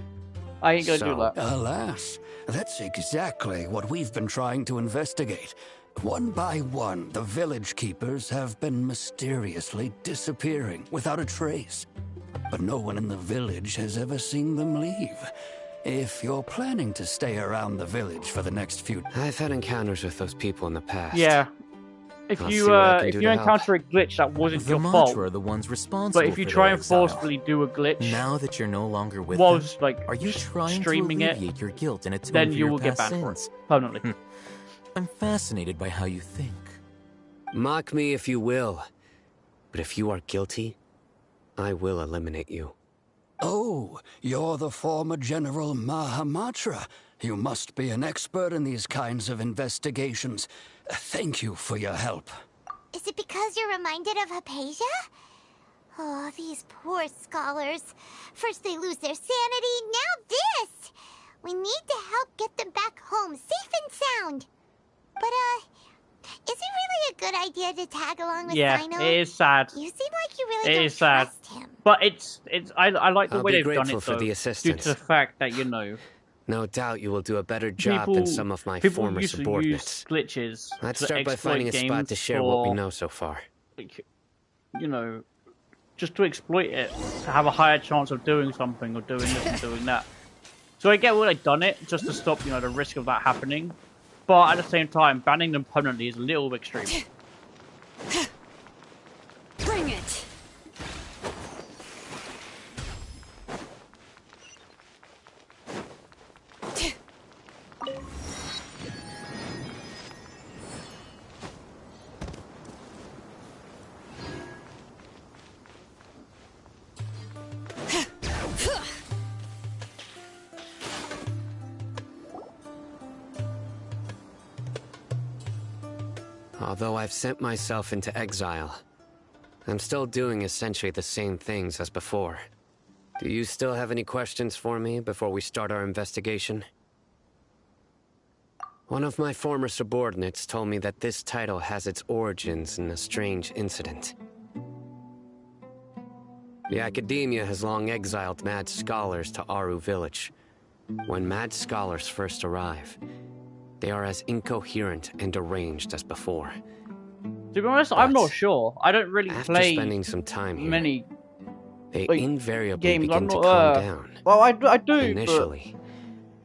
I ain't gonna do that. Alas, that's exactly what we've been trying to investigate. One by one, the village keepers have been mysteriously disappearing without a trace. But no one in the village has ever seen them leave. If you're planning to stay around the village for the next few... I've had encounters with those people in the past. Yeah. If I'll you see what I can do to encounter a glitch that wasn't The your Matra fault, are the ones responsible but if you for try their and exile. forcefully do a glitch, Now that you're no longer with was them, like are you trying to streaming it, alleviate your guilt and atone then for you your will get past banned for it sins? permanently. I'm fascinated by how you think. Mock me if you will, but if you are guilty, I will eliminate you. Oh, you're the former General Mahamatra. You must be an expert in these kinds of investigations. Thank you for your help. Is it because you're reminded of Hypatia? Oh, these poor scholars. First they lose their sanity, now this! We need to help get them back home, safe and sound. But, is it really a good idea to tag along with Sino? It is sad. You seem like you really It don't is sad. trust him. But I like the I'll way be they've done grateful it, for though, the due assistance. to the fact that, you know... No doubt you will do a better job than some of my former used subordinates. To use glitches Let's to start by exploit finding a spot games to share what we for, know so far. like, you know, just to exploit it, to have a higher chance of doing something or doing this and doing that. So I get why they've done it, just to stop, you know, the risk of that happening. But at the same time, banning them permanently is a little extreme. Bring it! Although I've sent myself into exile, I'm still doing essentially the same things as before. Do you still have any questions for me before we start our investigation? One of my former subordinates told me that this title has its origins in a strange incident. The academia has long exiled mad scholars to Aru Village. When mad scholars first arrive, they are as incoherent and deranged as before. To be honest, I'm not sure. I don't really After play spending some time here, many they like, invariably games. begin I'm to not, calm down. Well, I do, Initially,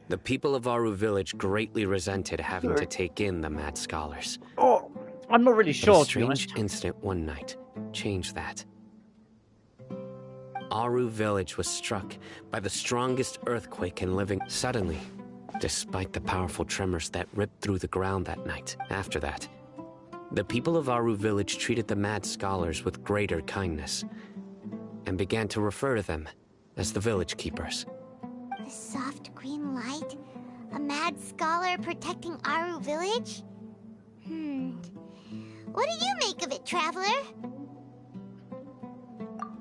the people of Aru Village greatly resented having to take in the mad scholars. Oh, I'm not really But sure, a to be honest. strange incident one night changed that. Aru Village was struck by the strongest earthquake in living. Suddenly, despite the powerful tremors that ripped through the ground that night, after that, the people of Aru Village treated the mad scholars with greater kindness, and began to refer to them as the village keepers. The soft green light? A mad scholar protecting Aru Village? What do you make of it, Traveler?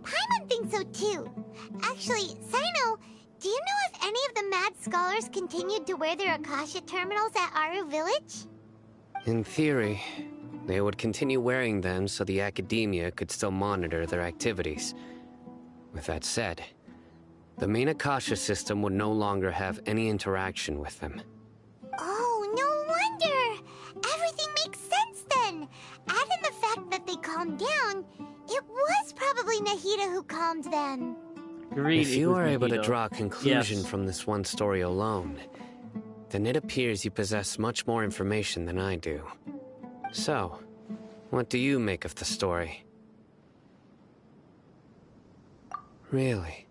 Paimon thinks so too. Actually, Sino, do you know if any of the mad scholars continued to wear their Akasha terminals at Aru Village? In theory, they would continue wearing them so the academia could still monitor their activities. With that said, the main Akasha system would no longer have any interaction with them. Oh, no wonder! Everything makes sense then! Add in the fact that they calmed down, it was probably Nahida who calmed them. If you are able to draw a conclusion Yes. from this one story alone, then it appears you possess much more information than I do. So, what do you make of the story? Really?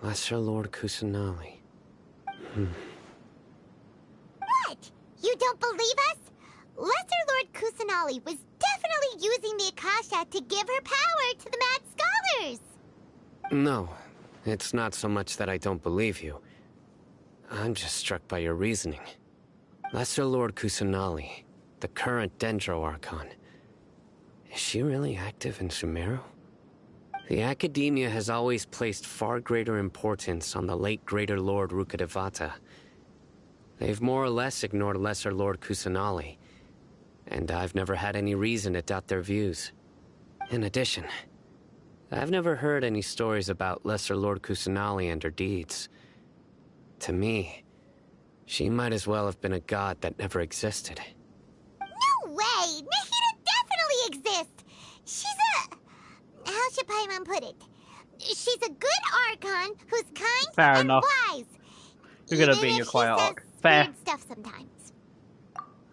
Lesser Lord Kusanali. What? You don't believe us? Lesser Lord Kusanali was definitely using the Akasha to give her power to the Mad Scholars! No, it's not so much that I don't believe you. I'm just struck by your reasoning. Lesser Lord Kusanali, the current Dendro Archon. Is she really active in Sumeru? The Academia has always placed far greater importance on the late Greater Lord Rukkhadevata. They've more or less ignored Lesser Lord Kusanali, and I've never had any reason to doubt their views. In addition, I've never heard any stories about Lesser Lord Kusanali and her deeds. To me, she might as well have been a god that never existed. No way! Nahida definitely exists! She's a... How should Paimon put it? She's a good Archon who's kind Fair and enough. wise. You're gonna be in your quiet arc. Fair. Weird stuff sometimes.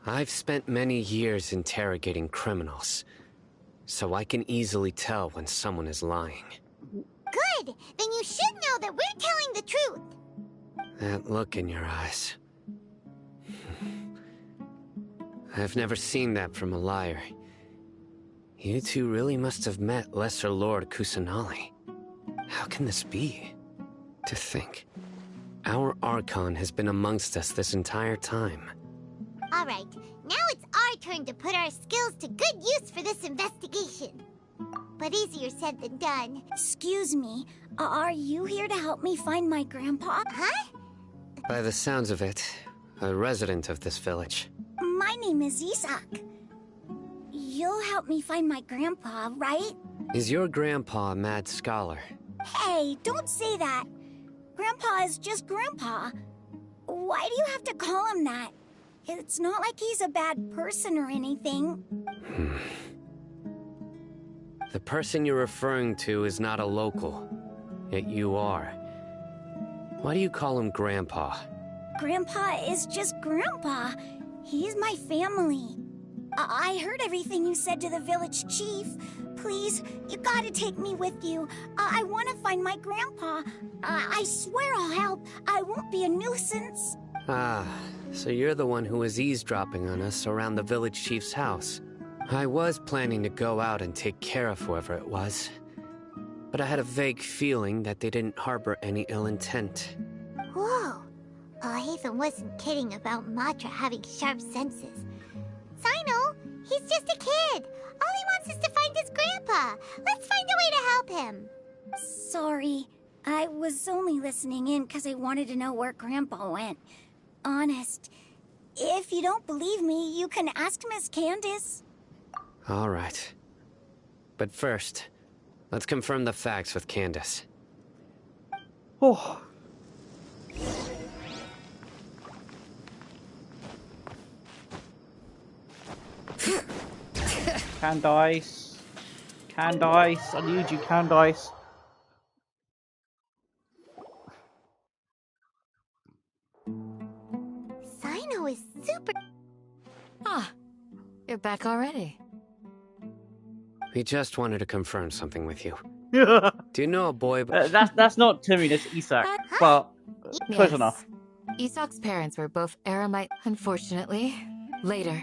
I've spent many years interrogating criminals, so I can easily tell when someone is lying. Good! Then you should know that we're telling the truth. That look in your eyes. I've never seen that from a liar. You two really must have met Lesser Lord Kusanali. How can this be? To think, our Archon has been amongst us this entire time. Alright, now it's our turn to put our skills to good use for this investigation. But easier said than done. Excuse me, are you here to help me find my grandpa? Huh? By the sounds of it, a resident of this village. My name is Isak. You'll help me find my grandpa, right? Is your grandpa a mad scholar? Hey, don't say that. Grandpa is just Grandpa. Why do you have to call him that? It's not like he's a bad person or anything. The person you're referring to is not a local, yet you are. Why do you call him Grandpa? Grandpa is just Grandpa. He's my family. I heard everything you said to the village chief. Please, you gotta take me with you. I want to find my grandpa. I swear I'll help. I won't be a nuisance. Ah, so you're the one who was eavesdropping on us around the village chief's house. I was planning to go out and take care of whoever it was, but I had a vague feeling that they didn't harbor any ill intent. Whoa. Haven wasn't kidding about Matra having sharp senses. Sino, he's just a kid. All he wants is to find his grandpa. Let's find a way to help him. Sorry. I was only listening in because I wanted to know where Grandpa went. Honest. If you don't believe me, you can ask Miss Candace. All right. But first, let's confirm the facts with Candace. Oh. Candice. Candice, I need you, Candice. Sino is super... Ah, you're back already. We just wanted to confirm something with you. Do you know a boy... That's not Timmy, that's Isak. But, close Yes. enough. Isak's parents were both Aramite, unfortunately. Later.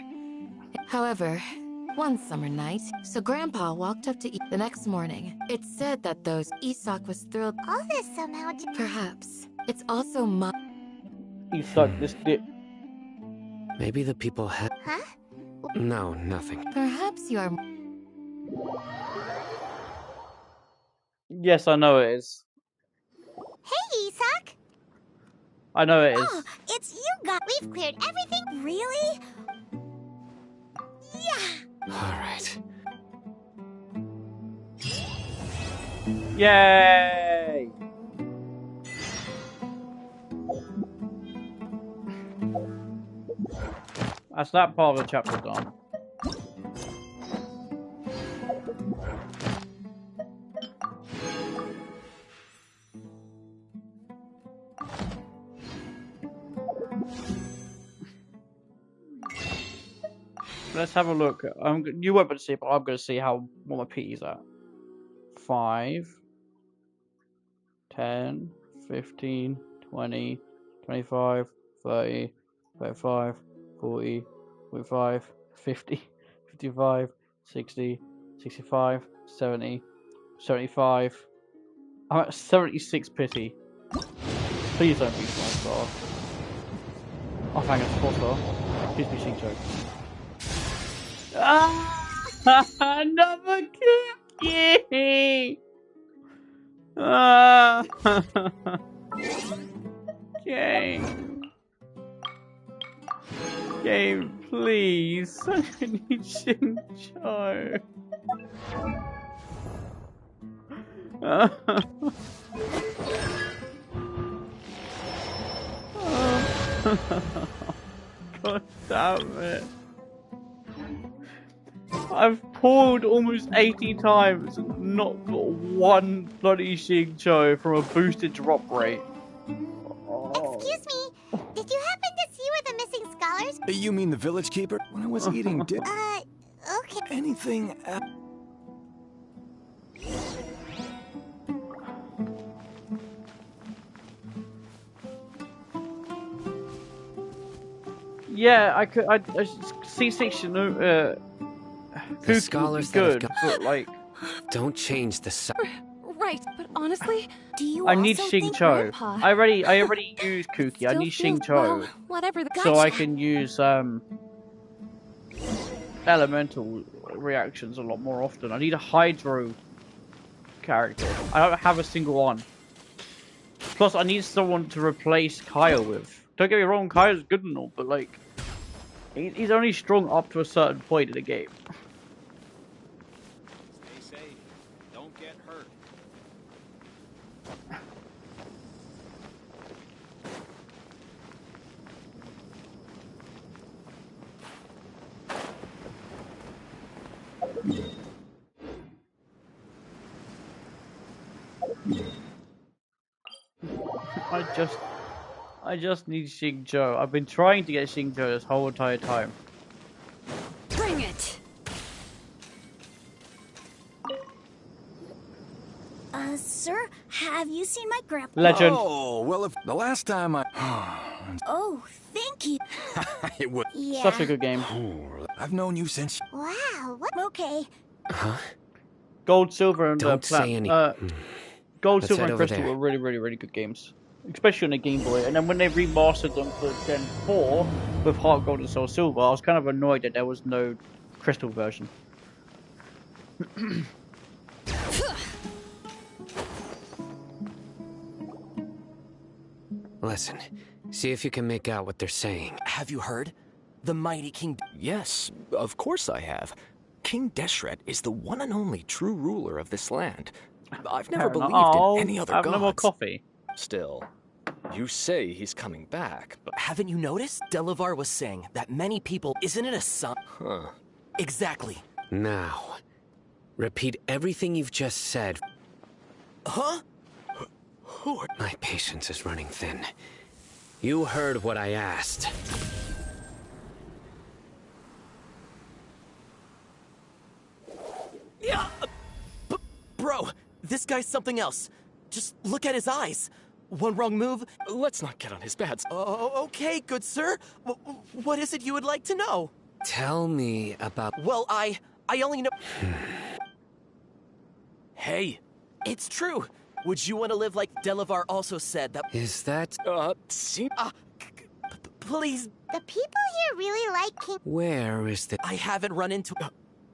However, one summer night, so Grandpa walked up to the next morning. It's said that those Isak was thrilled. All this somehow... Perhaps. It's also Isak, this dip. Maybe the people had... Huh? No, nothing. Perhaps you are... Yes, I know it is. Hey, Isak! I know it is. Oh, it's you guys. We've cleared everything. Really? Yeah. All right. Yay! That's that part of the chapter done. Let's have a look. You won't be able to see it, but I'm going to see how what my P is at. 5, 10, 15, 20, 25, 30, 35, 40, 45, 50, 55, 60, 65, 70, 75. I'm at 76 pity. Please don't be 5 star. Oh, hang on, 4 star. Please be Shincho. Ah! Another cookie! Ah! Game. Game, please. I need Shincho. God damn it. I've pulled almost 80 times and not got one bloody Shincho from a boosted drop rate. Excuse me, did you happen to see where the missing scholars? You mean the village keeper? When I was eating dinner. Okay. Anything Yeah, I could. I C-section. The scholars good, that but like. Don't change the. Right, but honestly, do you I need also think Xingqiu. Grandpa I already used Kuki. I still need feels, Xingqiu. well, whatever the So I can use elemental reactions a lot more often. I need a Hydro character. I don't have a single one. Plus, I need someone to replace Kyle with. Don't get me wrong, Kyle's good and all, but like, he's only strong up to a certain point in the game. Stay safe. Don't get hurt. I just need Xingqiu. I've been trying to get Xingqiu this whole entire time. Bring it. Sir, have you seen my grandpa? Legend. Oh, well, if the last time I... Oh, thank you. It would... Yeah. Such a good game. I've known you since... Wow, what? Okay. Huh? Gold, silver, and Don't say any. Gold, Let's silver, head and over crystal there. were really, really, really good games, especially on the Game Boy. And then when they remastered them for Gen 4 with Heart Gold and Soul Silver, I was kind of annoyed that there was no crystal version. Listen, see if you can make out what they're saying. Have you heard? The mighty King... Yes, of course I have. King Deshret is the one and only true ruler of this land. I've never believed in any other have gods. no more coffee. Still, you say he's coming back, but... Haven't you noticed? Delavar was saying that many people... Isn't it a sign? Huh. Exactly. Now, repeat everything you've just said. Huh? My patience is running thin. You heard what I asked. Yeah, bro, this guy's something else. Just look at his eyes. One wrong move. Let's not get on his bad side. Oh, okay, good sir. What is it you would like to know? Tell me about... Well, I only know... Hey. It's true. Would you want to live like Delavar also said that... Is that... see... please... The people here really like King... Where is the... I haven't run into...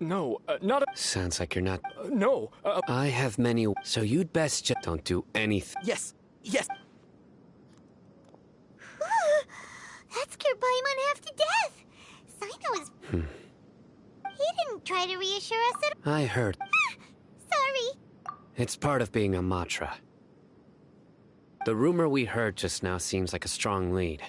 no, not a... Sounds like you're not... no, I have many... So you'd best just... Don't do anything. Yes, yes. That scared Paimon half to death. Sino is... He didn't try to reassure us at all. I heard. Sorry. It's part of being a Matra. The rumor we heard just now seems like a strong lead.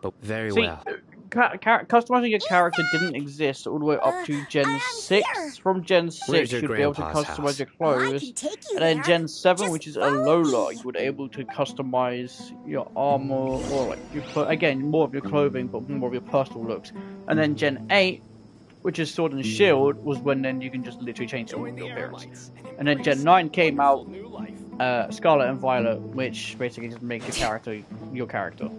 But very well. Customizing a character didn't exist all the way up to Gen 6. From Gen 6, you'd be able to customize your clothes. And then Gen 7, which is a Lola, you would be able to customize your armor, or like your again, more of your clothing, but more of your personal looks. And then Gen 8, which is Sword and Shield, was when then you can just literally change your appearance. And then Gen 9 came out Scarlet and Violet, which basically just makes your character your character.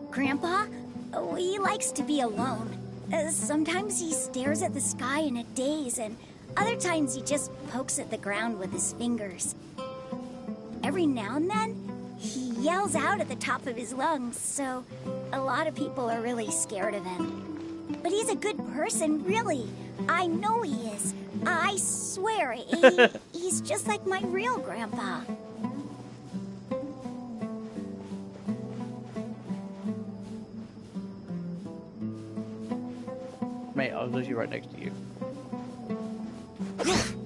Grandpa, he likes to be alone. Sometimes he stares at the sky in a daze, and other times he just pokes at the ground with his fingers. Every now and then, he yells out at the top of his lungs, so a lot of people are really scared of him. But he's a good person, really. I know he is. I swear, he's just like my real grandpa. Mate, I was literally right next to you.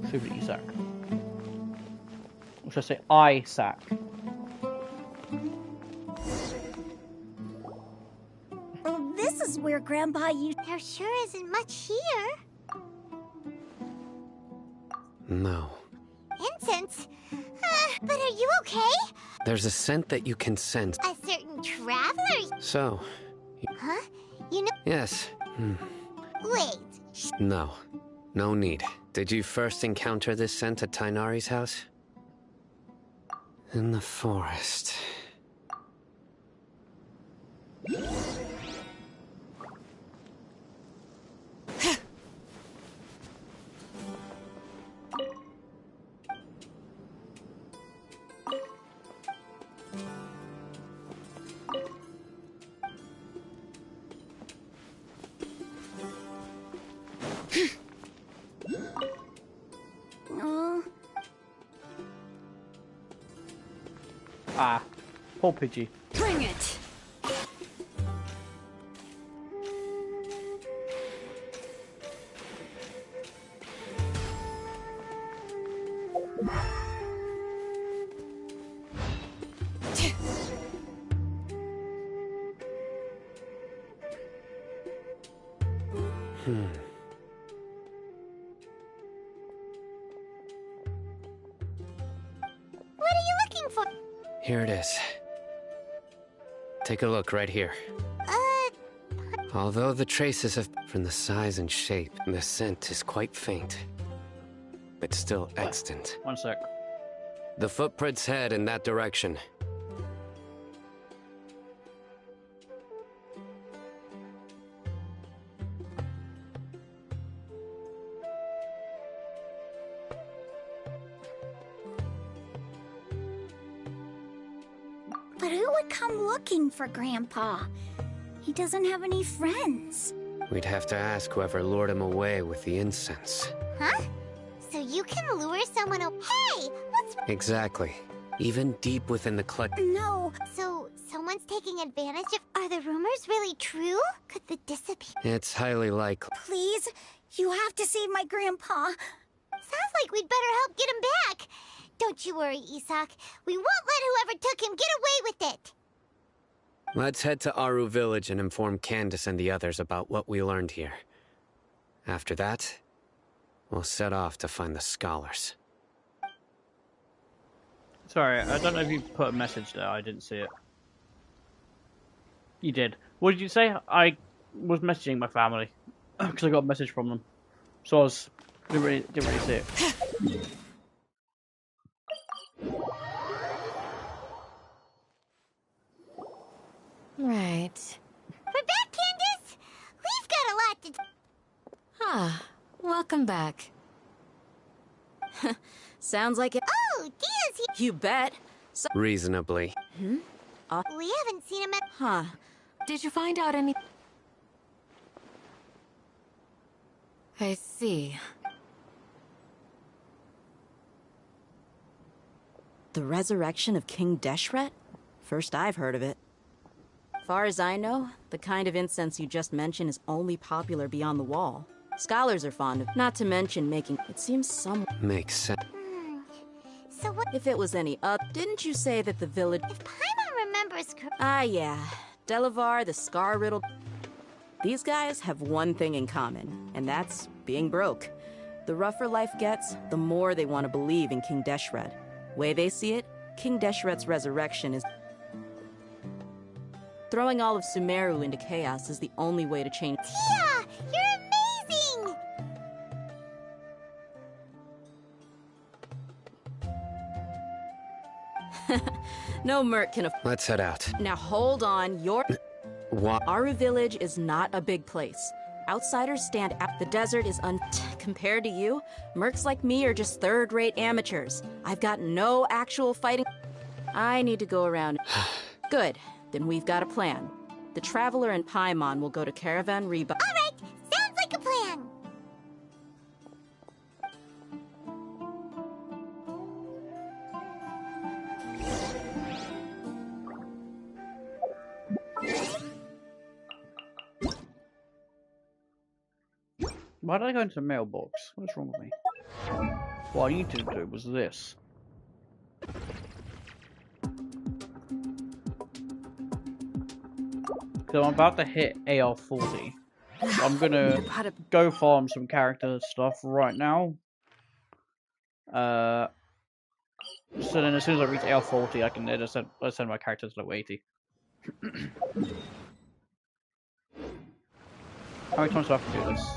Super Isak. Or should I say Isaac? Well, this is where Grandpa used. There sure isn't much here. No. Incense? But are you okay? There's a scent that you can sense. A certain traveler? So. Huh? You know. Yes. Wait. No. No need. Did you first encounter this scent at Tainari's house? In the forest. Ah, poor Pidgey. Bring it! What are you looking for? Here it is. Take a look right here. Although the traces have from the size and shape, the scent is quite faint, but still extant. One sec. The footprints head in that direction. But who would come looking for Grandpa? He doesn't have any friends. We'd have to ask whoever lured him away with the incense. Huh? So you can lure someone Hey! What's... Exactly. Even deep within the No. So, someone's taking advantage of... Are the rumors really true? Could the disappear... It's highly likely. Please, you have to save my Grandpa. Sounds like we'd better help get him back. Don't you worry, Isak. We won't let whoever took him get away with it. Let's head to Aru Village and inform Candace and the others about what we learned here. After that, we'll set off to find the scholars. Sorry, I don't know if you put a message there. I didn't see it. You did. What did you say? I was messaging my family because I got a message from them. So I was didn't really see it. Right. We're back, Candace! We've got a lot to... Ah, welcome back. Sounds like it. Oh, Dia's here! You bet. Reasonably. We haven't seen him at... Huh. Did you find out any... I see. The resurrection of King Deshret? First I've heard of it. Far as I know, the kind of incense you just mentioned is only popular beyond the wall. Scholars are fond of, not to mention making... It seems some... Makes sense. So what... If it was any didn't you say that the village... If Paimon remembers... Ah, yeah. Delavar, the scar-riddled... These guys have one thing in common, and that's being broke. The rougher life gets, the more they want to believe in King Deshret. Way they see it, King Deshret's resurrection is... Throwing all of Sumeru into chaos is the only way to change. Tia, you're amazing! No merc can Let's head out. Now hold on, What? Aru Village is not a big place. Outsiders stand out. The desert is compared to you, mercs like me are just third-rate amateurs. I've got no actual fighting. I need to go around. Good, then we've got a plan. The Traveler and Paimon will go to Caravan Reba. Alright, sounds like a plan! Why did I go into the mailbox? What's wrong with me? What I needed to do was this. So I'm about to hit AR40. I'm gonna go farm some character stuff right now. So then as soon as I reach AR40, I can just send my character to level 80. How many times do I have to do this?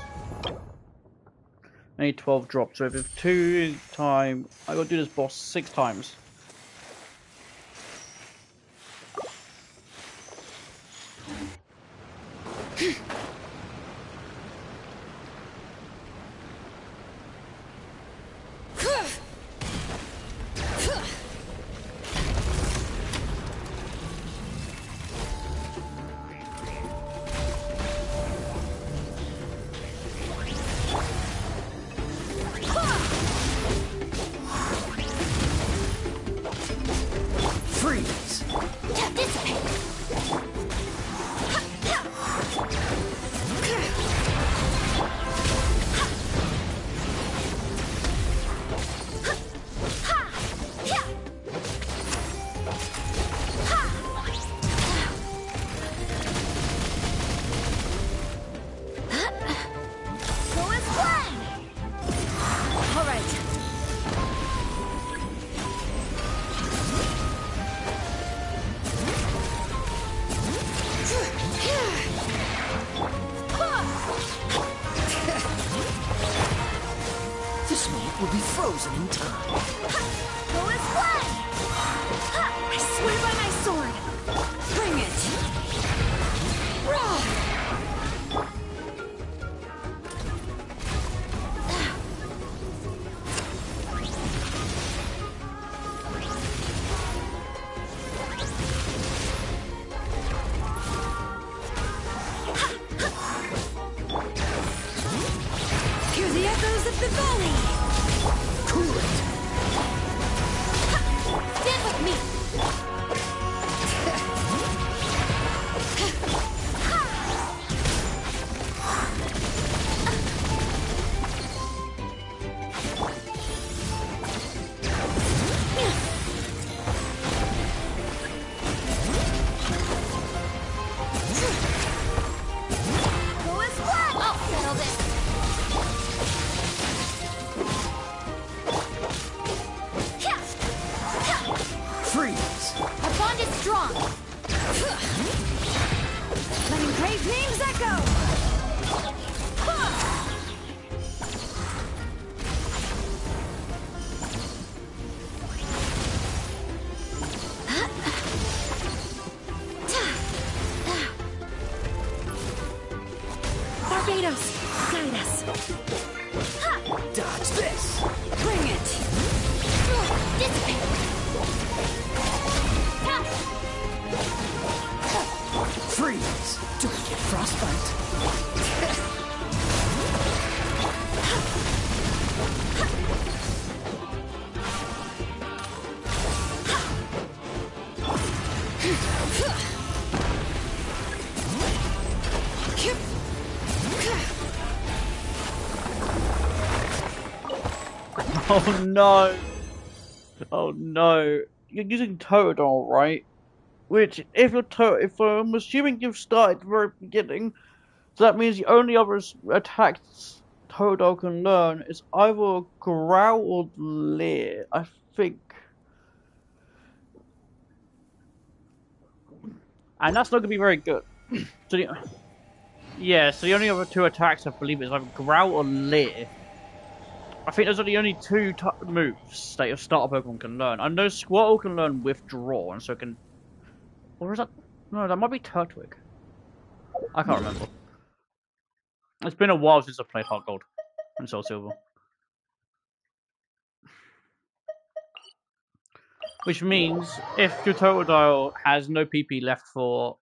I need 12 drops, so if it's 2 times, I gotta do this boss 6 times. Freeze! Will be frozen in time. Go as one! I swear by my sword! Bring it! Hear the echoes of the valley! Cool it! Stand with me! Go as one! I'll settle this! Freeze! Our bond is strong! Letting brave names echo! Barbados, guide us. Dodge this! Bring it! Dissipate! Freeze! Don't get frostbite. Oh no! Oh no! You're using Totodile, right? Which, if I'm assuming you've started at the very beginning, so that means the only other attack Totodile can learn is either Growl or Leer, I think. And that's not going to be very good. So yeah, so the only other two attacks I believe is either Growl or Leer. I think those are the only two moves that your starter Pokemon can learn. I know Squirtle can learn Withdraw, and so can... Or is that... No, that might be Turtwig. I can't remember. It's been a while since I've played Heart Gold and Soul Silver. Which means, if your Totodile has no PP left for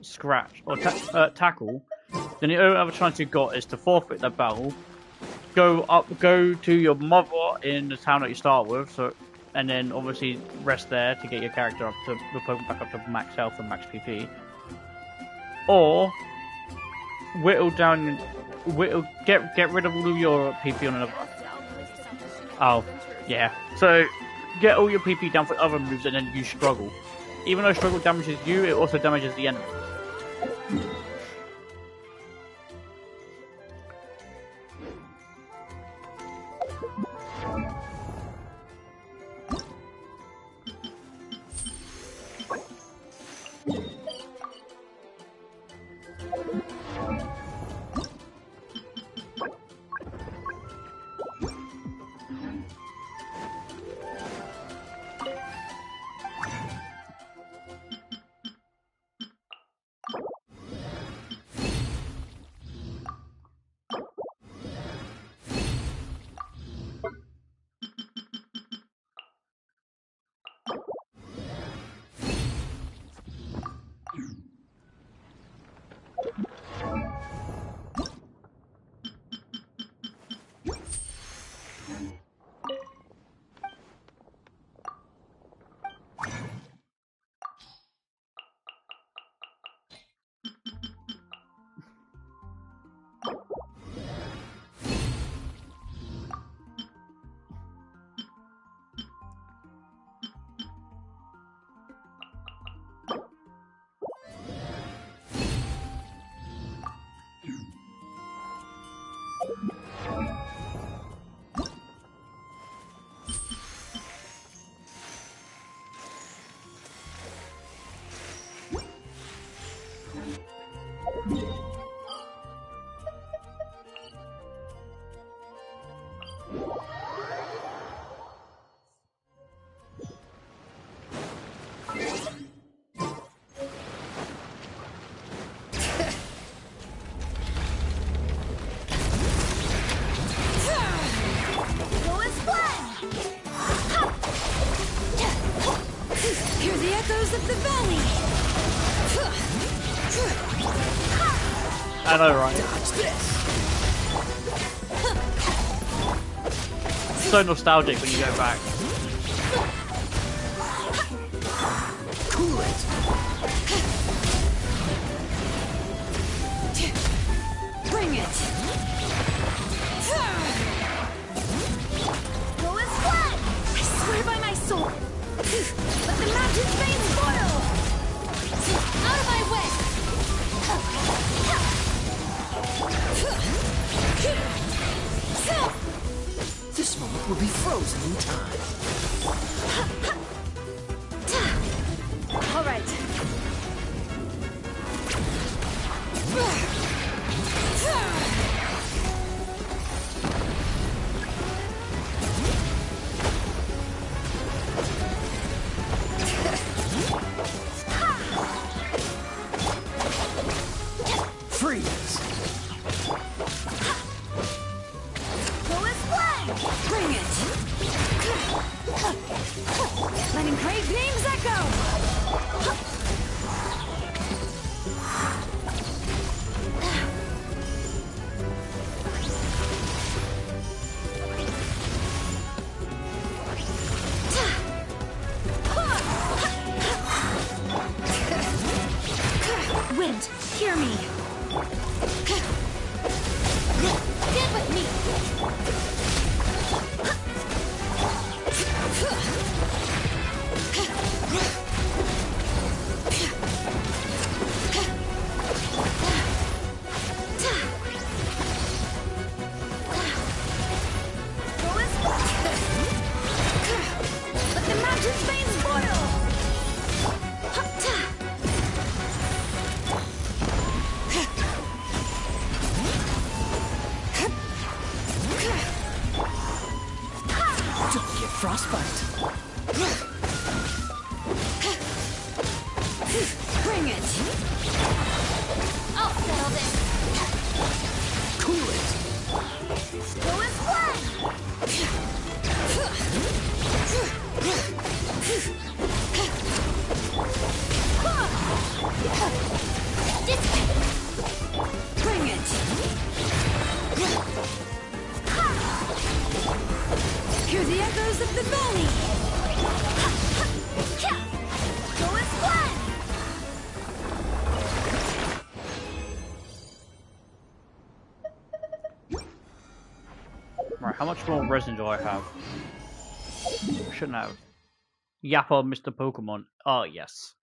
Scratch or Tackle, then the only other chance you've got is to forfeit that battle, go to your mother in the town that you start with, and then obviously rest there to get your character up to the Pokemon back up to max health and max PP, or get rid of all of your PP on another. Oh, yeah. So get all your PP down for other moves, and then use Struggle. Even though Struggle damages you, it also damages the enemy. I know, right? So nostalgic when you go back. Cool it. Bring it. Go as flat. I swear by my soul. Let the mountain's veins boil. Out of my way. This moment will be frozen in time. All right. Freeze. Go as flat. Bring it. Letting great names echo. Wind, hear me. Stand with me. Let the mountain's veins boil. Right, how much more resin do I have? I shouldn't have. Yappa, Mr. Pokemon. Oh, yes.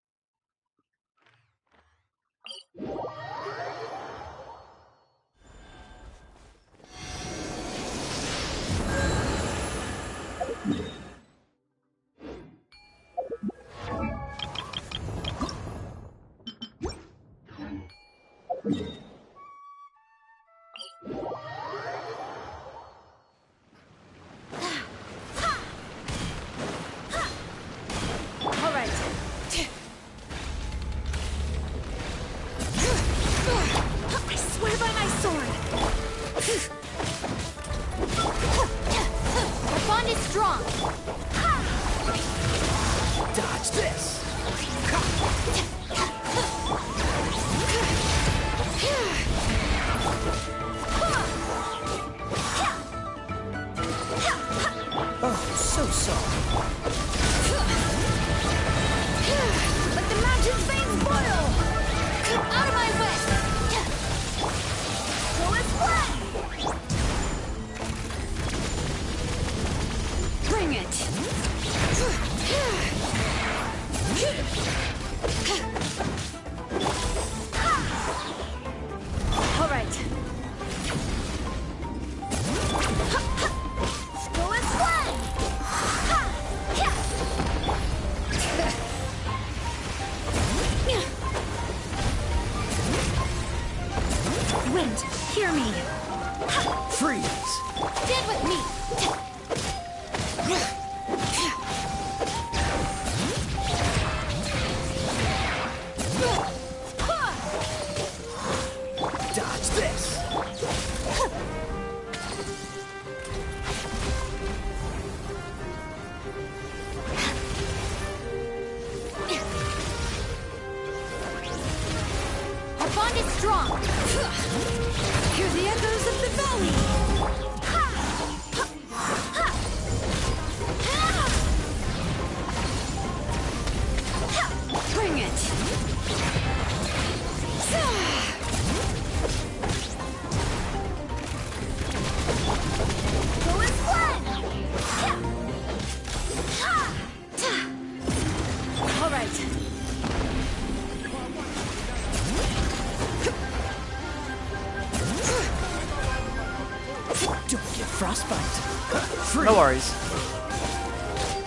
No worries.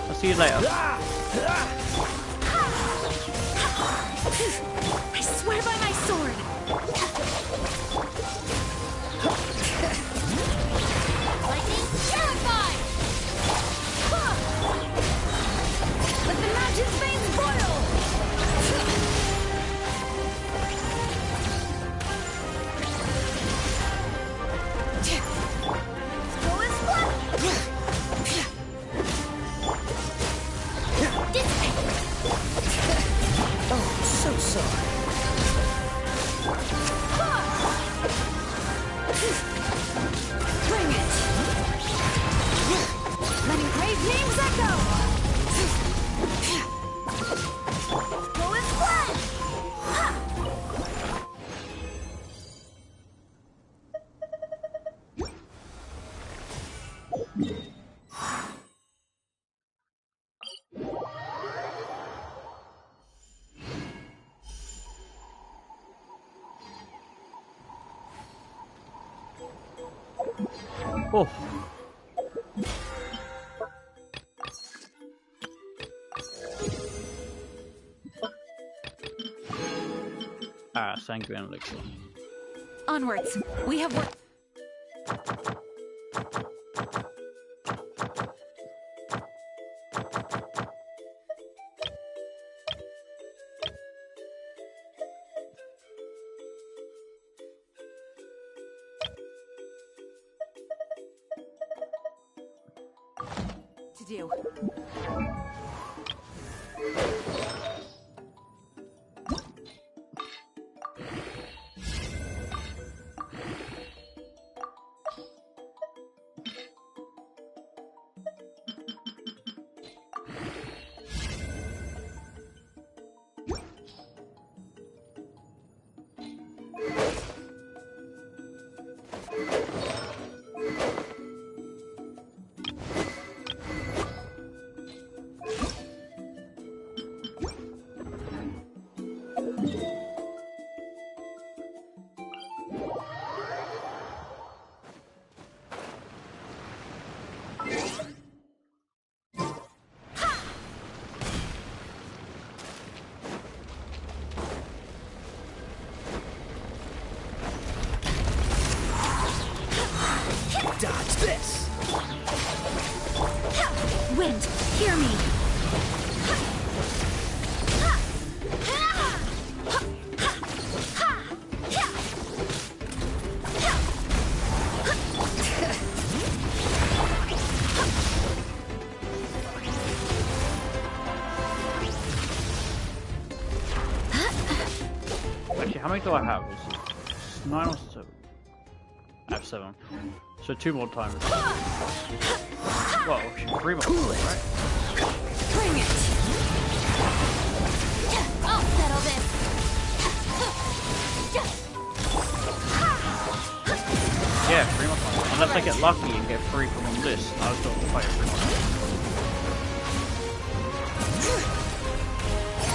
I'll see you later. I swear by my sword. Lightning terrified. Let the mountain's veins boil. Oh. Ah, sanguine elixir. Onwards. We have work. To do. this! Wind, hear me! Actually, how many do I have? Is it 9 or 7? I have 7. So 2 more times. Well, 3 more times, right? Bring it! I'll settle this! Yeah, 3 more times. Unless I get lucky and get 3 from this, I'll still fight 3 more times.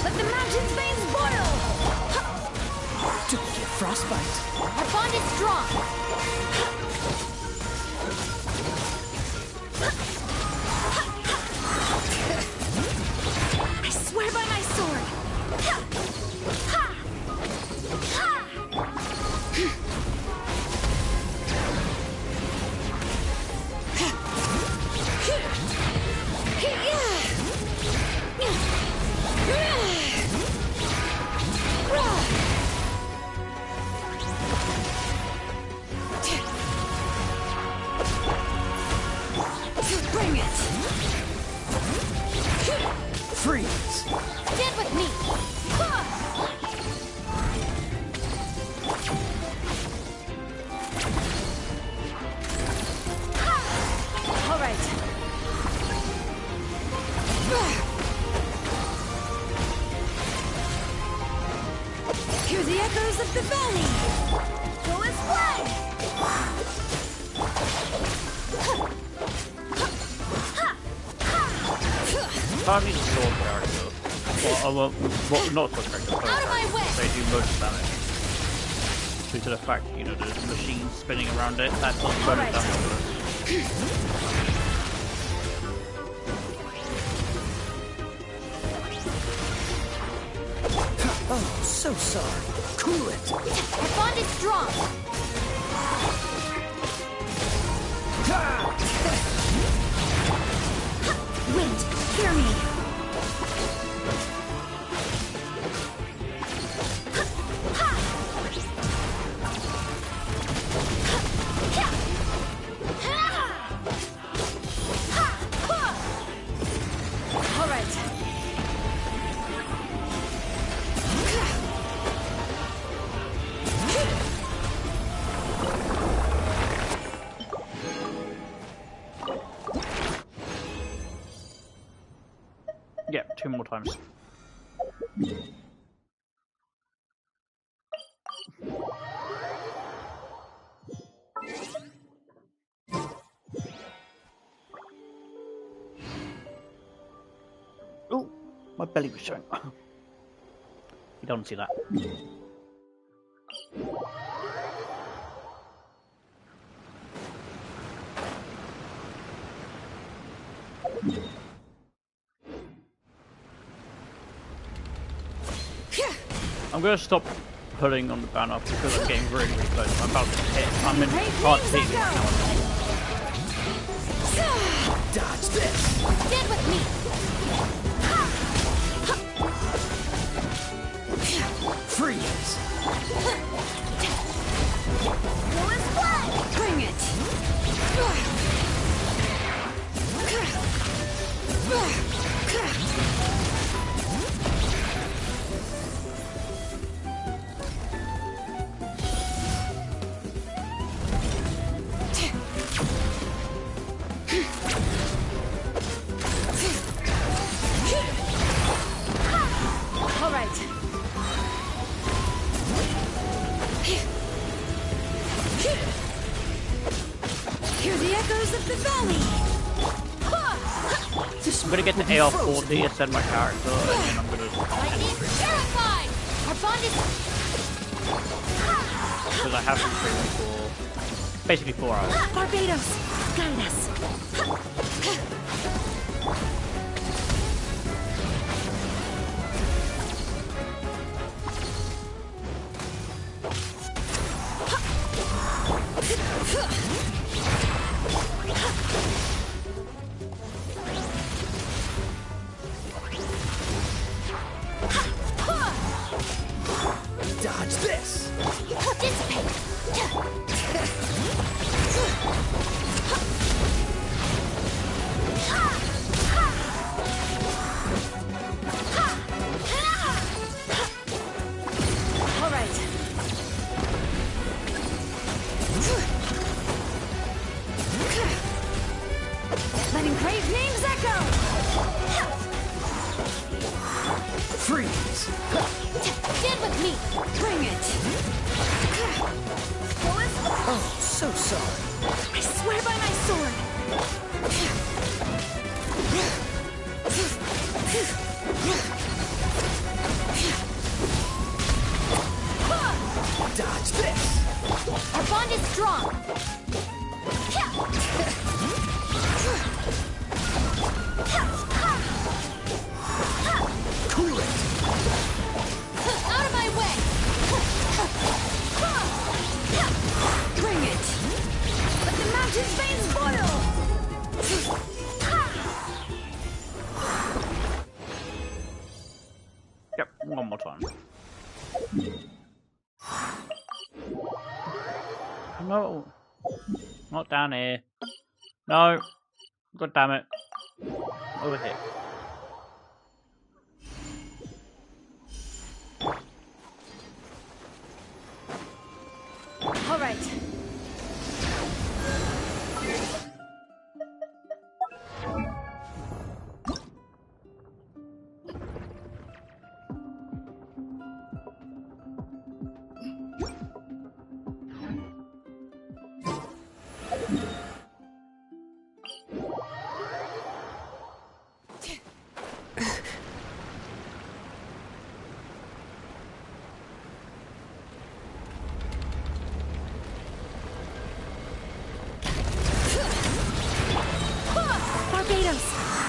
Let the mountain's veins boil! Don't get frostbite. Our bond is strong! I swear by my sword! Bring it! Freeze! Stand with me! All right. Hear the echoes of the valley! Go as planned! Can't need a sword character. Well, not sword character, but they do most damage. Due to the fact, you know, there's machines spinning around it, that doesn't burn it down. Oh, so sorry. Cool it. Our bond is strong! Wind, hear me! All right. Yeah, 2 more times. Oh, my belly was showing. You don't see that. I'm gonna stop putting on the banner because I'm getting really, really close. I'm about to hit. I'm in hard to hit right now. Dodge this! Stand with me! Freeze! Go as planned! Bring it! All right. Hear the echoes of the valley. I'm gonna get the AR-40 and send my character, and then I'm gonna. Terrified. Our bond is. Because I have been training for basically 4 hours. Barbados, guide us. Dodge this! Dissipate! All right. Letting brave names echo! Freeze! Stand with me! Bring it! Oh, so sorry. I swear by my sword! Dodge this! Our bond is strong! Cool it! Out of my way! Bring it! Let the mountain's veins boil! Yep, one more time. No, not down here. No, god damn it. Over here. All right.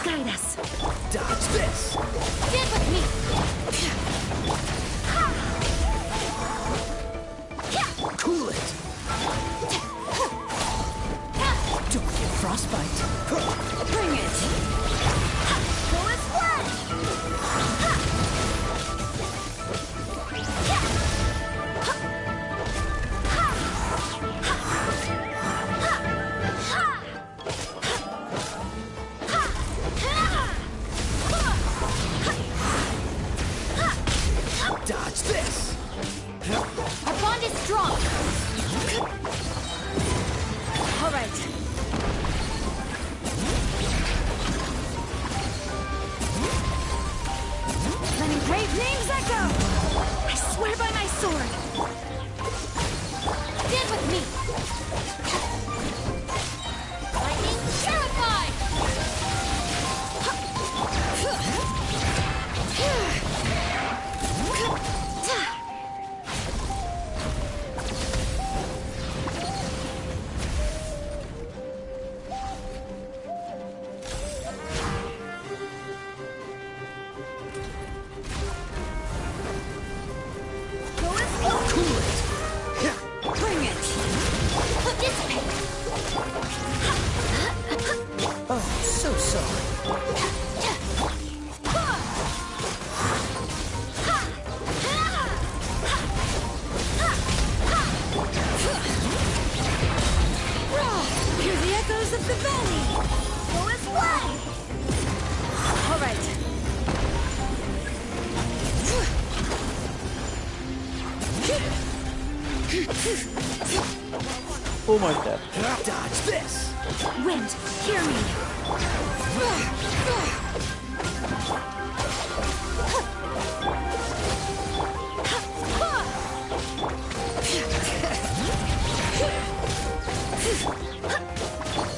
Guide us! Dodge this! Stand with me! Cool it! Don't get frostbite! Bring it! Go as flash! Dodge this! Our bond is strong! All right. Letting brave names echo! I swear by my sword! Stand with me! Lightning terrified! Bring it! Dissipate! Oh, so sorry. Hear the echoes of the valley! Go as fly! All right. Almost dead. Dodge this! Wind, hear me!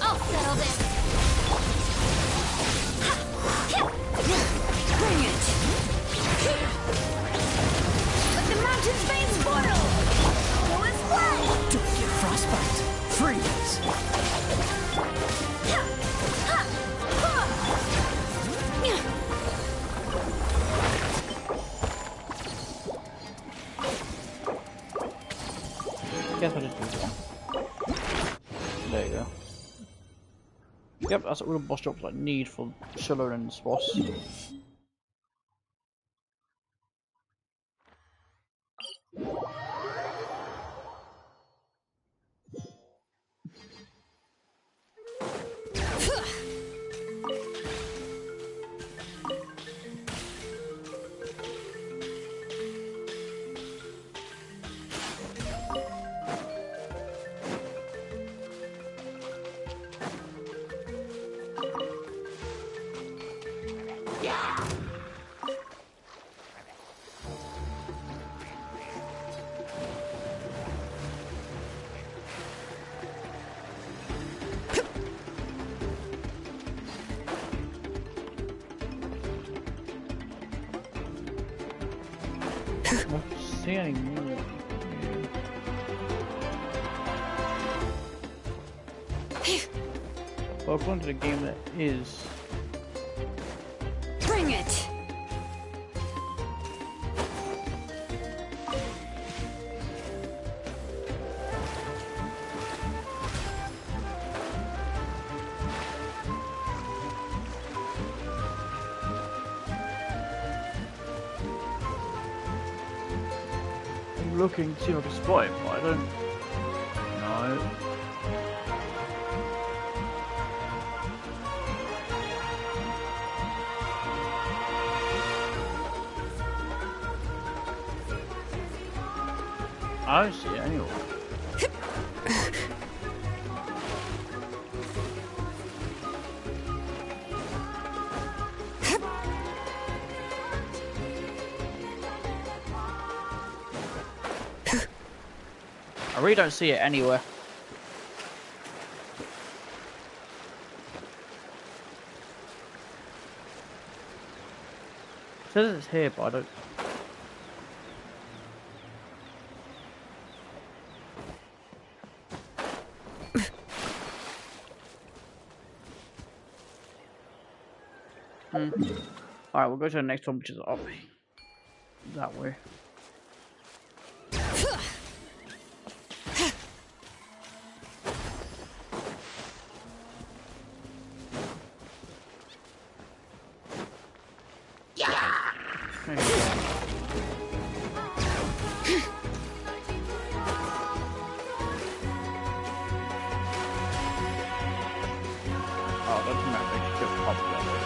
I'll settle this! Bring it! Let the mountain's veins boil! Go as fly! Don't get frostbite! Freeze! Guess what it is. There you go. Yep, that's all the boss drops I need for Scylla and this boss. any more. Well, according to the game, that is. Bring it! I'm looking to see if I can spot him, but I don't. No. I don't see it anyway. I really don't see it anywhere. It says it's here, but I don't. Alright, we'll go to the next one, which is up that way. Oh, that's not actually just up that way.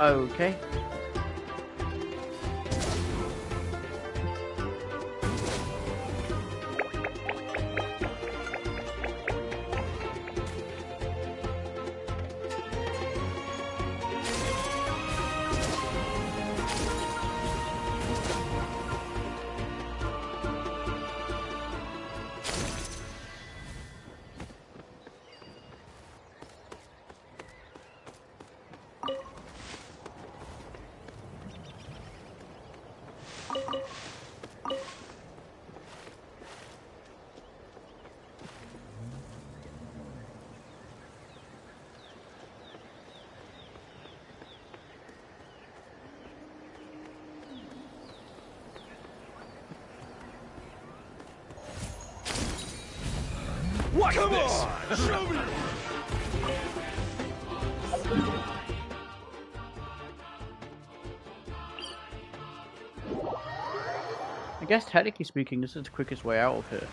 Okay. Watch Come this! on! Show me! I guess technically speaking, this is the quickest way out of here.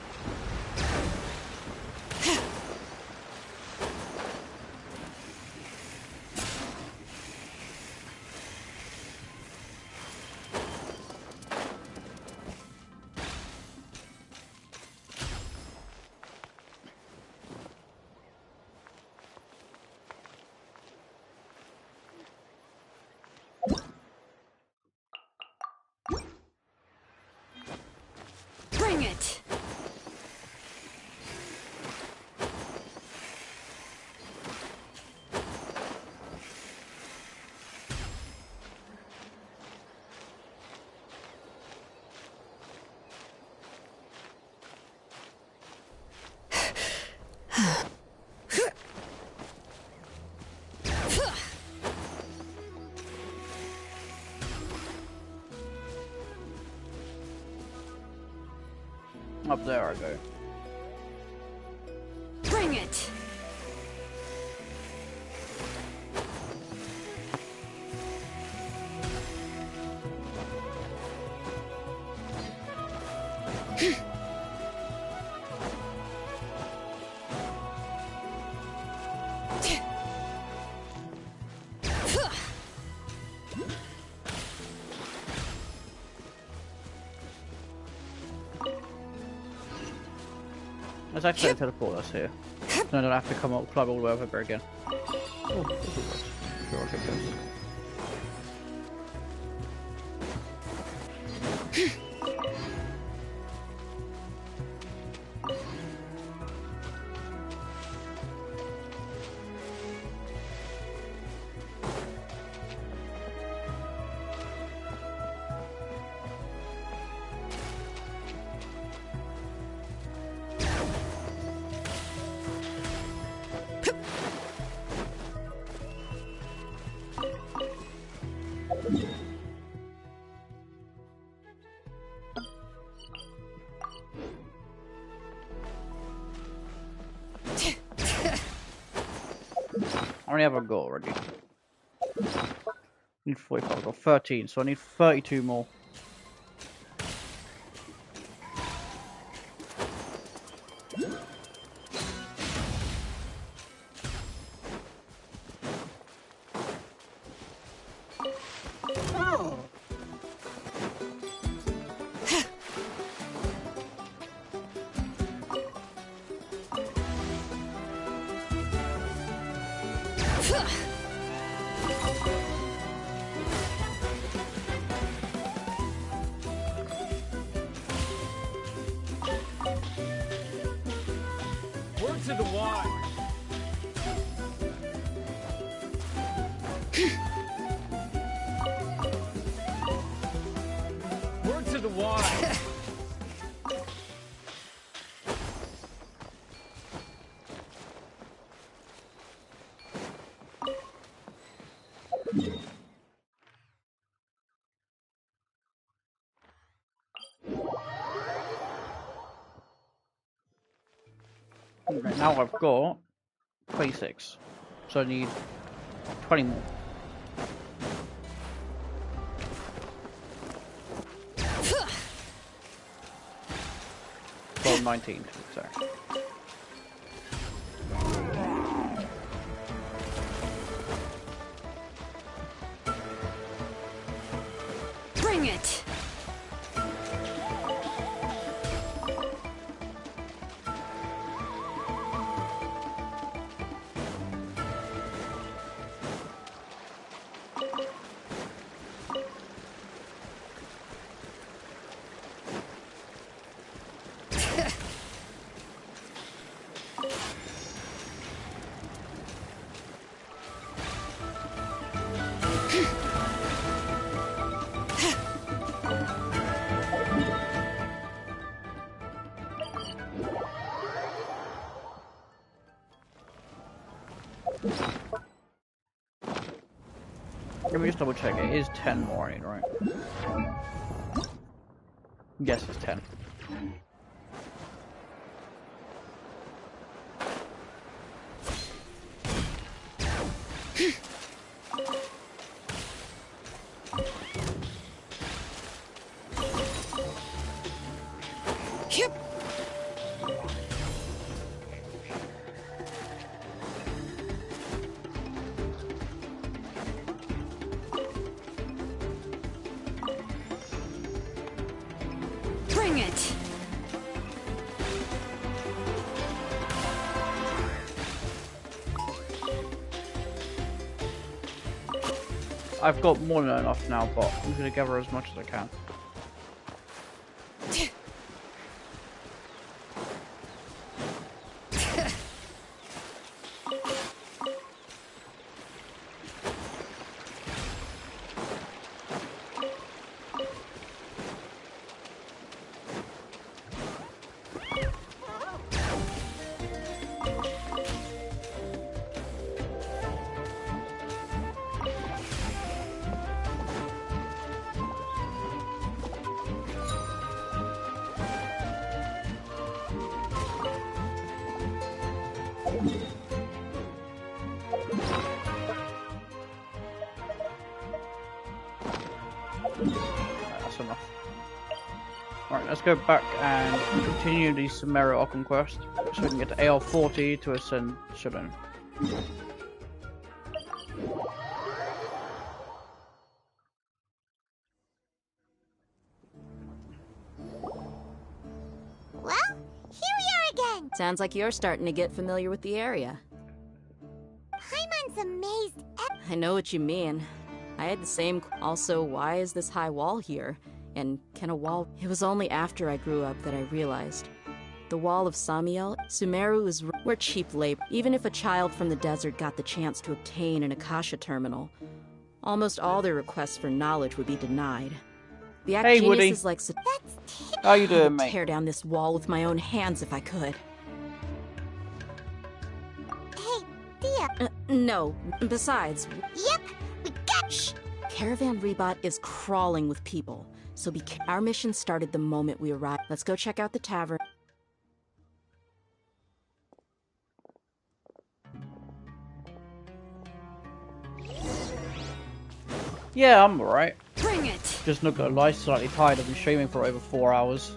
Bring it! Up there I go. Bring it! Let's actually teleport us here. So I don't have to come up, climb all the way over again. Oh, this is worse. Sure, I'll take this. I only have a goal already. Need 45, I've got 13, so I need 32 more. Word to the wise. Word to the wise. Okay, now I've got 26, so I need 20 more. Well, 19, sorry. Bring it! Let me just double check. It is 10 more, right? Yes, it's 10. Yep. Bring it! I've got more than enough now, but I'm gonna gather as much as I can. That's enough. Alright, let's go back and continue the Sumeru Archon quest so we can get to AL40 to ascend Shulin. Well, here we are again. Sounds like you're starting to get familiar with the area. Paimon's amazed. I know what you mean. I had the same. Also, why is this high wall here? And can a wall... It was only after I grew up that I realized. The wall of Samiel, Sumeru is... We're cheap labor. Even if a child from the desert got the chance to obtain an Akasha terminal, almost all their requests for knowledge would be denied. The Hey, Woody. is like... How you doing, I would mate? tear down this wall with my own hands if I could. Hey, Dia. No. Besides... Yep, we got... Shh. Caravan Rebot is crawling with people, so our mission started the moment we arrived. Let's go check out the tavern. Yeah, I'm alright. Bring it! Just not gonna lie, slightly tired. I've been streaming for over 4 hours.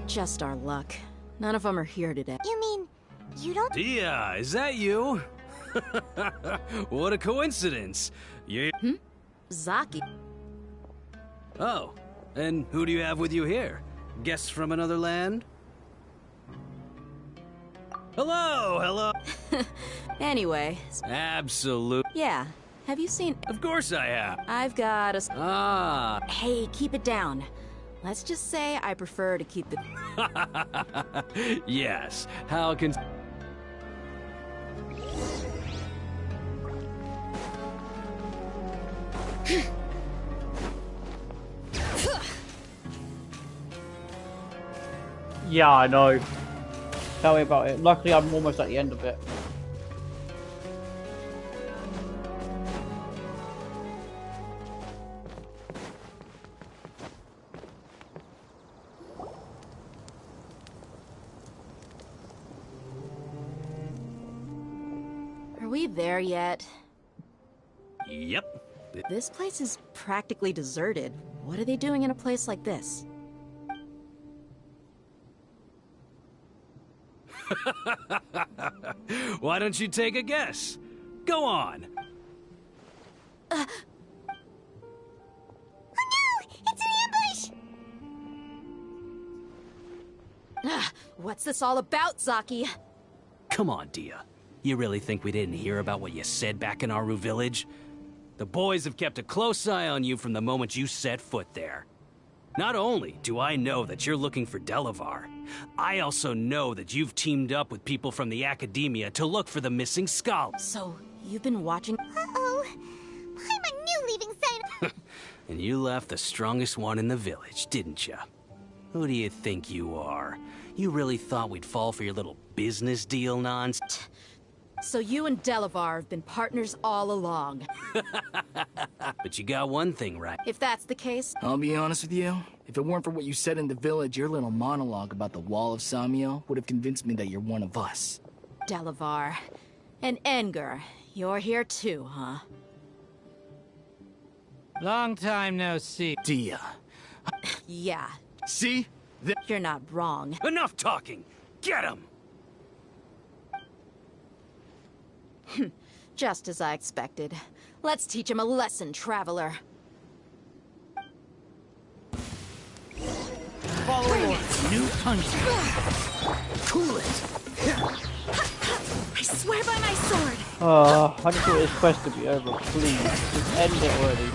Just our luck. None of them are here today. You mean, you don't... Dia, is that you? What a coincidence. You... Zaki. Oh, and who do you have with you here? Guests from another land? Hello, hello. Anyway. Absolute. Yeah. Have you seen... Of course I have. I've got a... Ah. Hey, keep it down. Let's just say I prefer to keep the... Yes. How can... Yeah, I know. Tell me about it. Luckily, I'm almost at the end of it. Are we there yet? Yep. This place is practically deserted. What are they doing in a place like this? Why don't you take a guess? Go on. Oh no! It's an ambush! What's this all about, Zaki? Come on, Dia. You really think we didn't hear about what you said back in Aru village? The boys have kept a close eye on you from the moment you set foot there. Not only do I know that you're looking for Delavar, I also know that you've teamed up with people from the Academia to look for the missing scholar. So, you've been watching... Uh-oh. Paimon knew leaving sign... And you left the strongest one in the village, didn't you? Who do you think you are? You really thought we'd fall for your little business deal nonsense? So you and Delavar have been partners all along. But you got one thing right. If that's the case... I'll be honest with you. If it weren't for what you said in the village, your little monologue about the Wall of Samiel would have convinced me that you're one of us. Delavar. And Enger. You're here too, huh? Long time no see. Dia. Yeah. See? You're not wrong. Enough talking! Get him! Just as I expected. Let's teach him a lesson, traveler. Following new country. Cool it. I swear by my sword. I just want this quest to be over, please. Just end it already.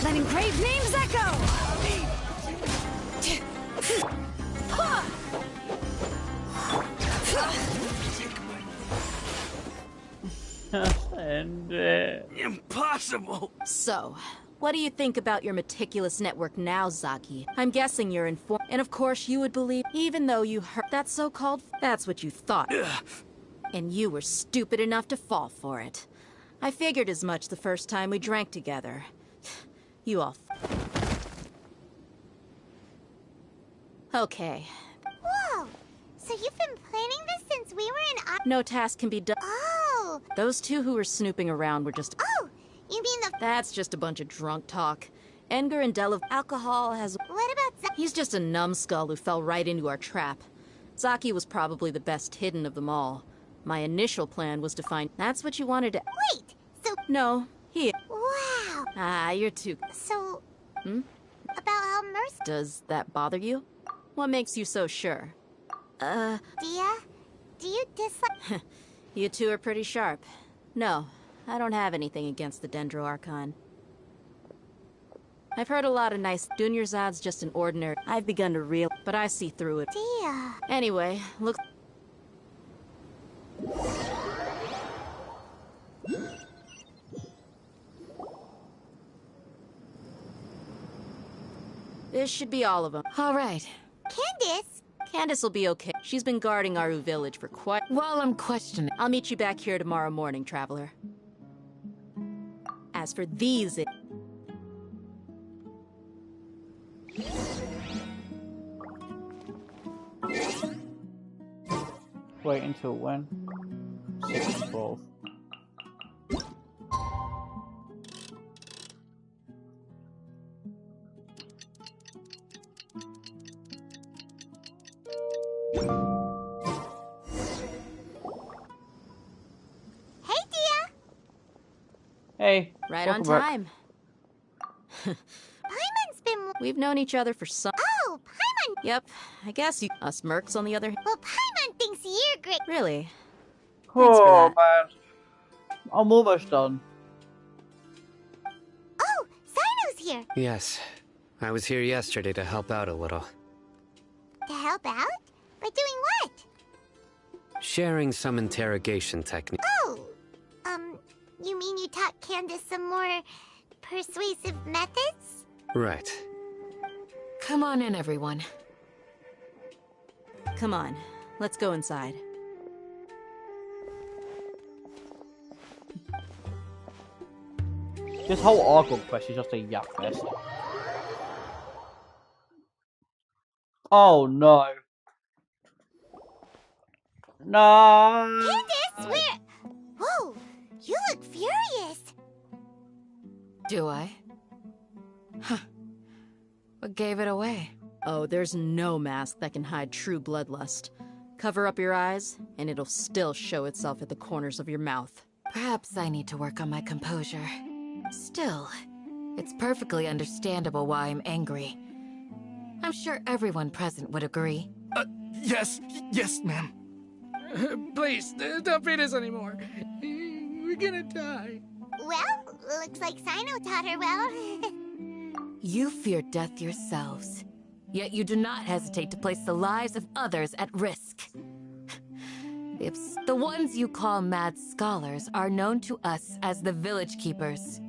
Let engraved names echo. End it. Impossible! So, what do you think about your meticulous network now, Zaki? I'm guessing you're informed. And of course you would believe, even though you heard that so-called... That's what you thought. And you were stupid enough to fall for it. I figured as much the first time we drank together. You all... Okay. Whoa! So you've been planning this since we were in... No task can be done. Oh! Those two who were snooping around were just... Oh! You mean the... That's just a bunch of drunk talk. Enger and Delav... Alcohol has... What about... He's just a numbskull who fell right into our trap. Zaki was probably the best hidden of them all. My initial plan was to find... That's what you wanted to... Wait! So... No, he... Wow! Ah, you're too... So... Hmm? About how mercy... Does that bother you? What makes you so sure? Dia, do you dislike... You two are pretty sharp. No, I don't have anything against the Dendro Archon. I've heard a lot of nice... Dunyarzad's just an ordinary... I've begun to real... but I see through it. Dia... Anyway, look... This should be all of them. All right. Candace? Candace will be okay. She's been guarding Aru Village for quite... While I'm questioning... I'll meet you back here tomorrow morning, Traveler. As for these... Wait until when? 6 and 12. Hey, Dia! Hey. Right on time. Paimon's been... We've known each other for some... Oh, Paimon! Yep, I guess you... Us Mercs, on the other hand... Well, Paimon thinks you're great. Really? Oh, man. I'm almost done. Oh, Sino's here. Yes. I was here yesterday to help out a little. To help out? By doing what? Sharing some interrogation technique. Oh, you mean you taught Candace some more persuasive methods? Right. Come on in, everyone. Come on, let's go inside. This whole Archon quest is just a yap fest. Oh no. No. Candace, where? Whoa, you look furious. Do I? Huh. What gave it away? Oh, there's no mask that can hide true bloodlust. Cover up your eyes, and it'll still show itself at the corners of your mouth. Perhaps I need to work on my composure. Still, it's perfectly understandable why I'm angry. I'm sure everyone present would agree. Yes, ma'am. Please, don't beat us anymore. We're gonna die. Well, looks like Sino taught her well. You fear death yourselves, yet you do not hesitate to place the lives of others at risk. The ones you call mad scholars are known to us as the Village Keepers.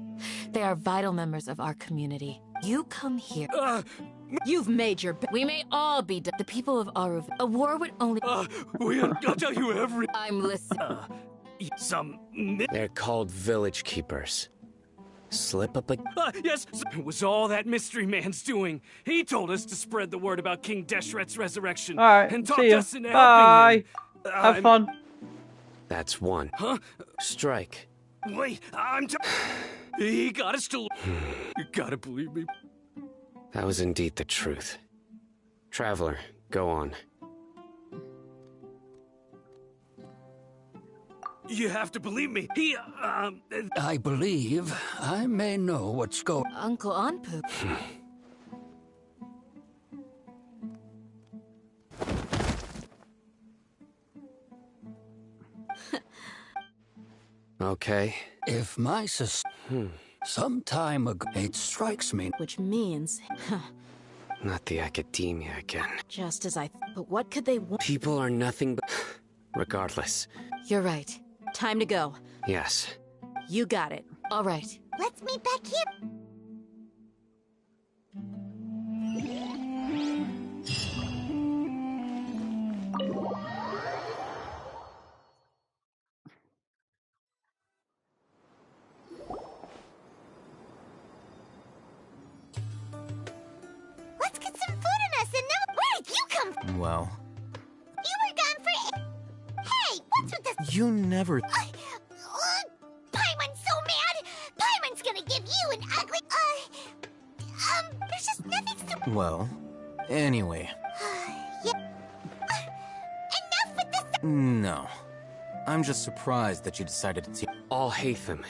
They are vital members of our community. You come here. You've made your... We may all be the people of Aru. A war would only... I'll tell you every... I'm listening. They're called Village Keepers. Slip up a... yes, it was all that mystery man's doing. He told us to spread the word about King Deshret's resurrection. Alright, and talked see ya. us into Bye. helping him. Have fun. That's one. Huh? Strike. Wait, he got us to... You gotta believe me. That was indeed the truth. Traveler, go on. You have to believe me. He, I believe I may know what's going... Uncle Anpu. Okay. If my some time ago, it strikes me... Which means... Not the academia again. Just as I... But what could they want? People are nothing but... Regardless. You're right. Time to go. Yes. You got it. All right. Let's meet back here. Let's get some food in us and now... Where did you come from? Well... You were gone for... Hey, what's with this... You never... Paimon's so mad! Paimon's gonna give you an ugly... there's just nothing so... Well, anyway... yeah. Enough with this... No. I'm just surprised that you decided to... All Hatham.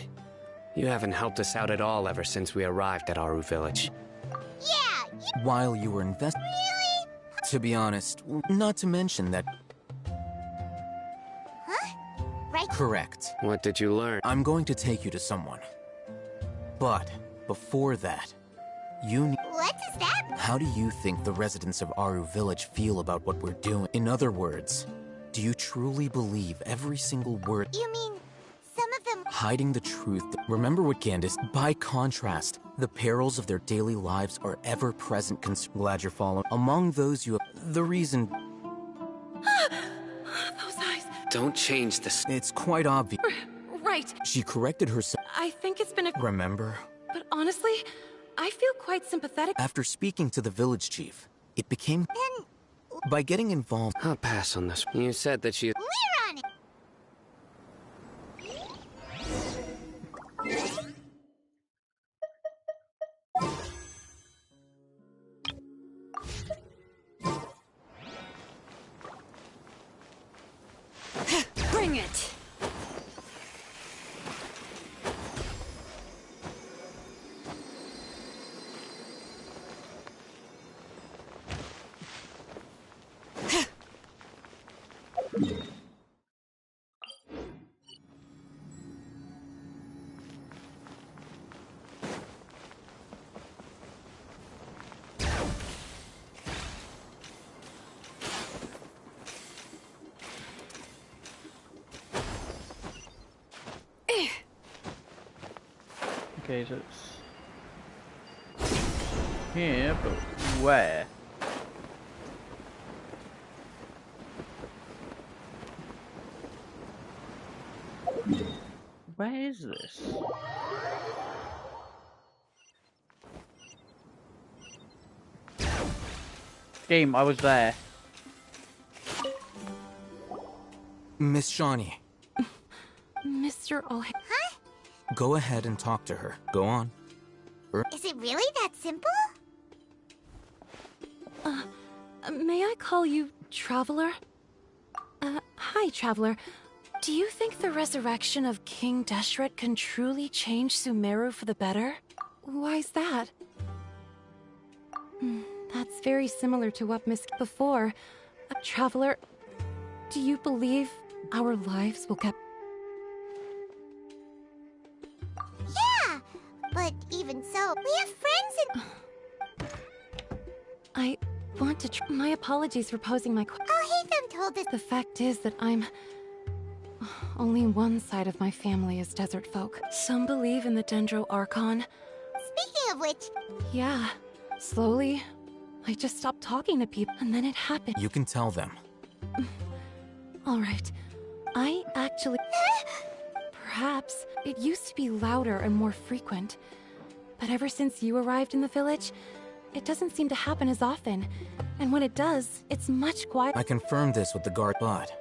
You haven't helped us out at all ever since we arrived at Aru Village. Yeah, While you were Really? To be honest, not to mention that... Huh? Right? Correct. What did you learn? I'm going to take you to someone. But, before that, you need... What is that? How do you think the residents of Aru Village feel about what we're doing? In other words, do you truly believe every single word? You mean, some of them... Hiding the truth. Remember what Gandis... By contrast, the perils of their daily lives are ever-present Glad you're following. Among those you have... The reason... Those eyes. Don't change this. It's quite obvious. Right. She corrected herself. I think it's been a... Remember? But honestly, I feel quite sympathetic. After speaking to the village chief, it became... Then... By getting involved... I'll pass on this. You said that she... We're on it! Bring it! Okay, so it's here, but where? Where is this? Game, I was there. Miss Shawnee. Mr. O'Hare. Huh? Go ahead and talk to her. Go on. Is it really that simple? May I call you Traveler? Hi, Traveler. Do you think the resurrection of King Deshret can truly change Sumeru for the better? Why's that? That's very similar to what Miss... Before. Traveler, do you believe our lives will get... Yeah! But even so, we have friends in... I want to My apologies for posing my question. Oh, Hatham told us... The fact is that I'm... Only one side of my family is desert folk. Some believe in the Dendro Archon. Speaking of which... Yeah. Slowly, I just stopped talking to people, and then it happened. You can tell them. Alright. I actually... Perhaps it used to be louder and more frequent. But ever since you arrived in the village, it doesn't seem to happen as often. And when it does, it's much quieter. I confirmed this with the guard, but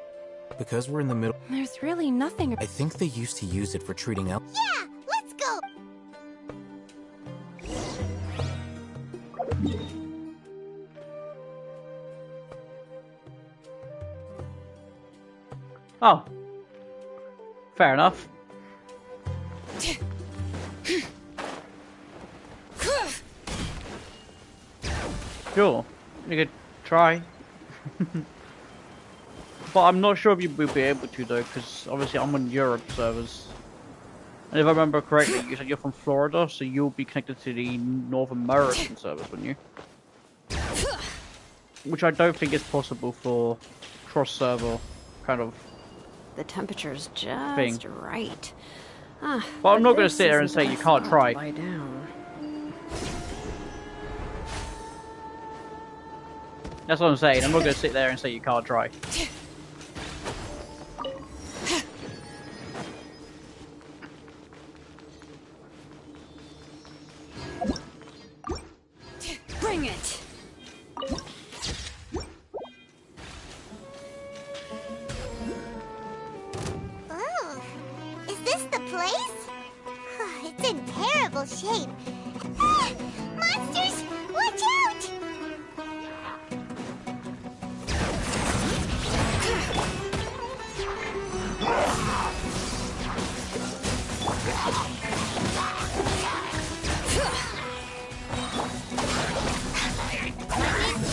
because we're in the middle... There's really nothing... I think they used to use it for treating out... Yeah! Let's go! Oh. Fair enough. Sure, you could try. But I'm not sure if you would be able to though, because obviously I'm on Europe servers. And if I remember correctly, you said you're from Florida, so you'll be connected to the North American servers, wouldn't you? Which I don't think is possible for cross-server kind of The temperature's just thing. right. But I'm not going to sit there and say you can't try. Lie down. That's what I'm saying. I'm not going to sit there and say you can't try. Bring it! Oh, is this the place? It's in terrible shape. Ah, monsters, watch out!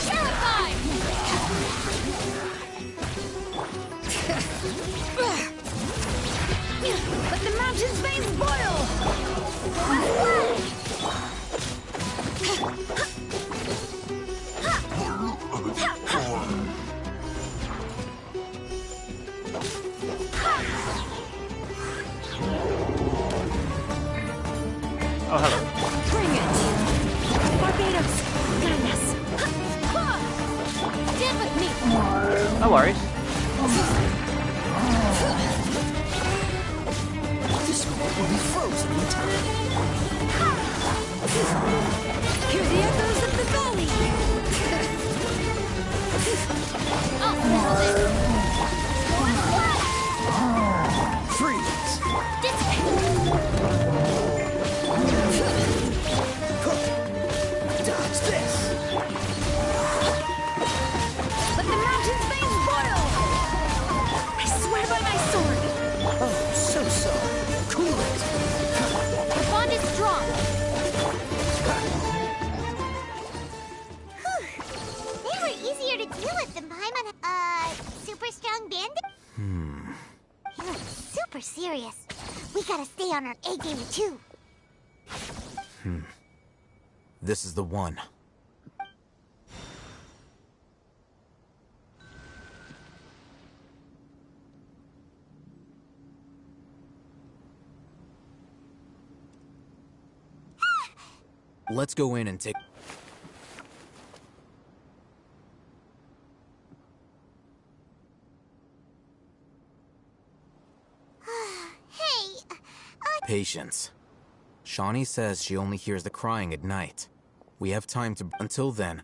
Terrified! Let the mountain's veins boil! Oh, hello. Bring it! Barbados, guide us! Stand with me! No worries. This one will be frozen in time. Hear the echoes of the valley! I'll settle this! Freeze! Dodge this! Let the mountain's veins boil! I swear by my sword! Oh, so sorry. Cool it. The bond is strong! They were easier to deal with than Paimon. Super strong bandit? He looks super serious. We gotta stay on our A game too. This is the one. Let's go in and take... Hey, Patience. Shawnee says she only hears the crying at night. We have time to... Until then...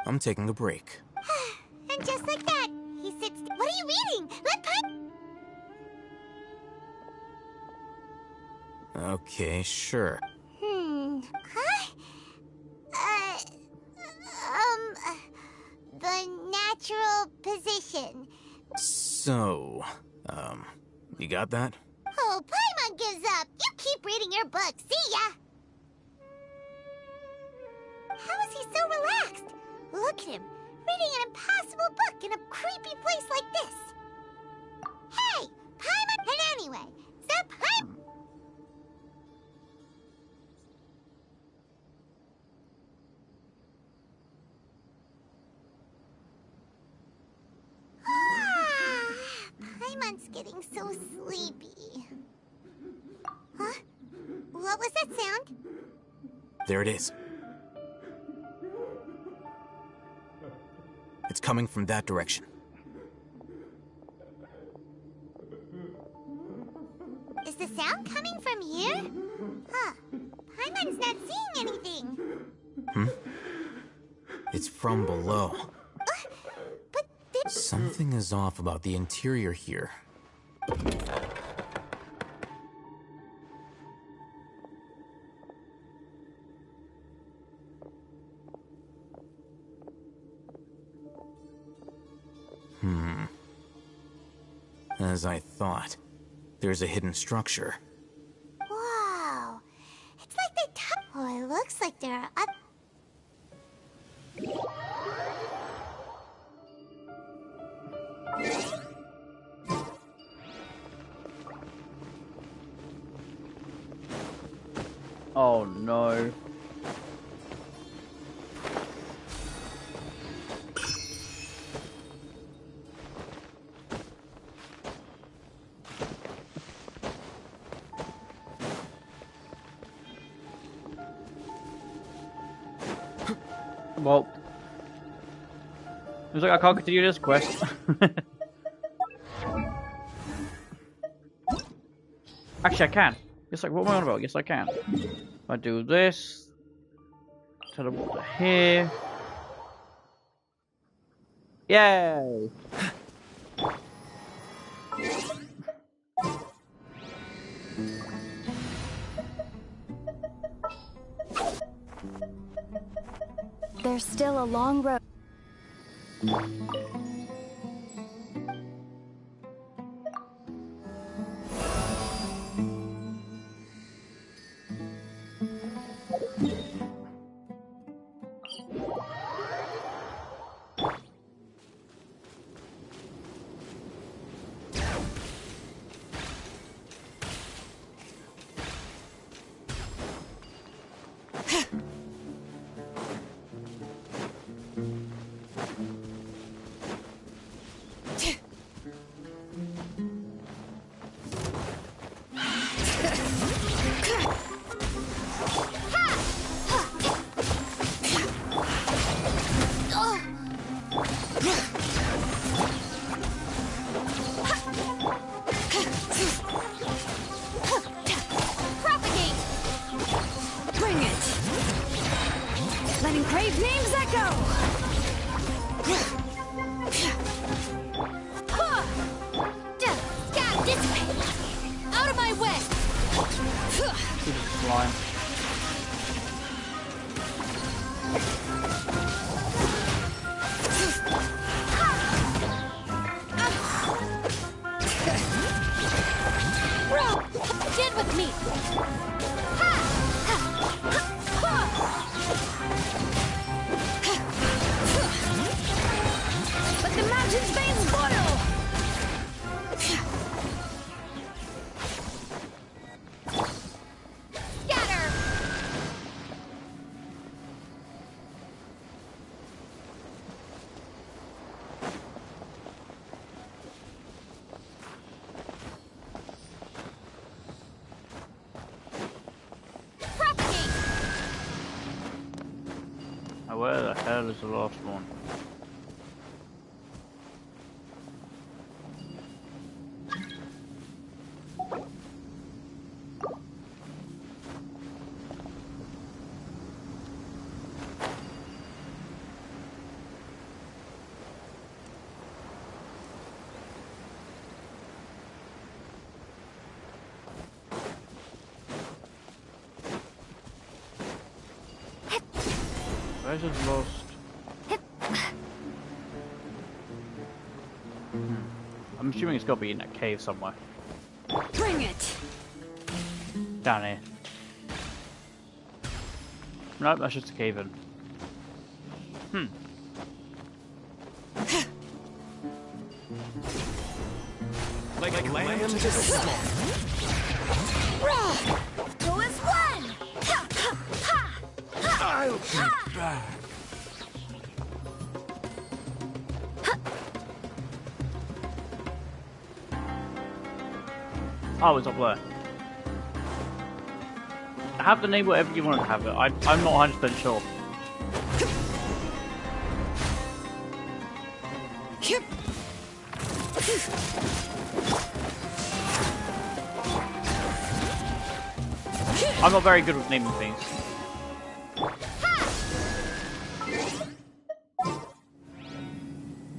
I'm taking a break. and just like that, he sits. What are you reading? Let Okay, sure. Huh? The natural position. So, you got that? Oh, Paimon gives up. You keep reading your book. See ya. How is he so relaxed? Look at him, reading an impossible book in a creepy place like this. Hey, Paimon. And anyway, the Paimon. Paimon's getting so sleepy. Huh? What was that sound? There it is. It's coming from that direction. Is the sound coming from here? Huh. Paimon's not seeing anything. It's from below. Something is off about the interior here. As I thought, there's a hidden structure. Wow. It's like they Oh, it looks like there are Oh no. Well, looks like I can't continue this quest. Actually, I can. Yes, like, what am I on about? Yes, I can. If I do this, teleport to here. Yay! There's still a long road. hell is the last one? Where's his lost? I'm assuming it's got to be in that cave somewhere. Bring it! Down here. Nope, that's just a cave in. Like lamb to the slaughter. Two is one! Ha, ha, ha, ha, I'll be back. Oh, it's up there. Have the name whatever you want to have it. I'm not 100% sure. I'm not very good with naming things.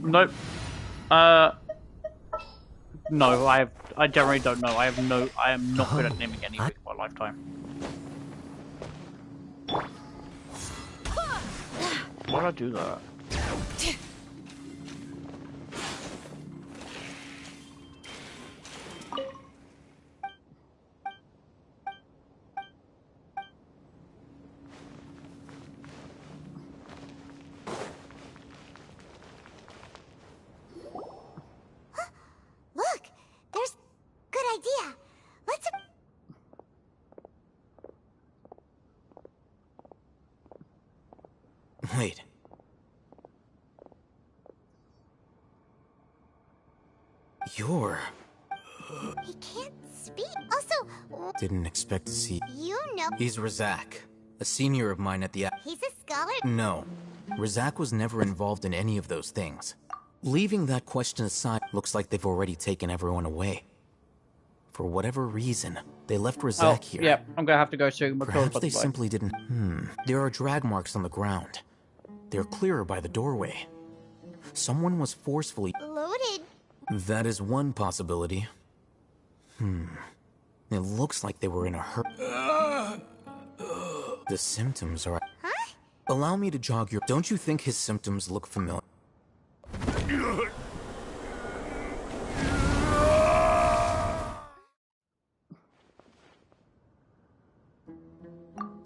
Nope. No, I generally don't know. I am not good at naming anything in my lifetime. Why did I do that? Look, there's good idea. Let's. Wait. You're... He can't speak. Also, Didn't expect to see... you know. He's Razak, a senior of mine at the... He's a scholar. No. Razak was never involved in any of those things. Leaving that question aside, looks like they've already taken everyone away. For whatever reason, they left Razak here. Yeah, I'm gonna have to go to my Perhaps they simply didn't... There are drag marks on the ground. They're clearer by the doorway. Someone was forcefully... Loaded. That is one possibility. It looks like they were in a hurry. The symptoms are... Huh? Allow me to jog your... Don't you think his symptoms look familiar?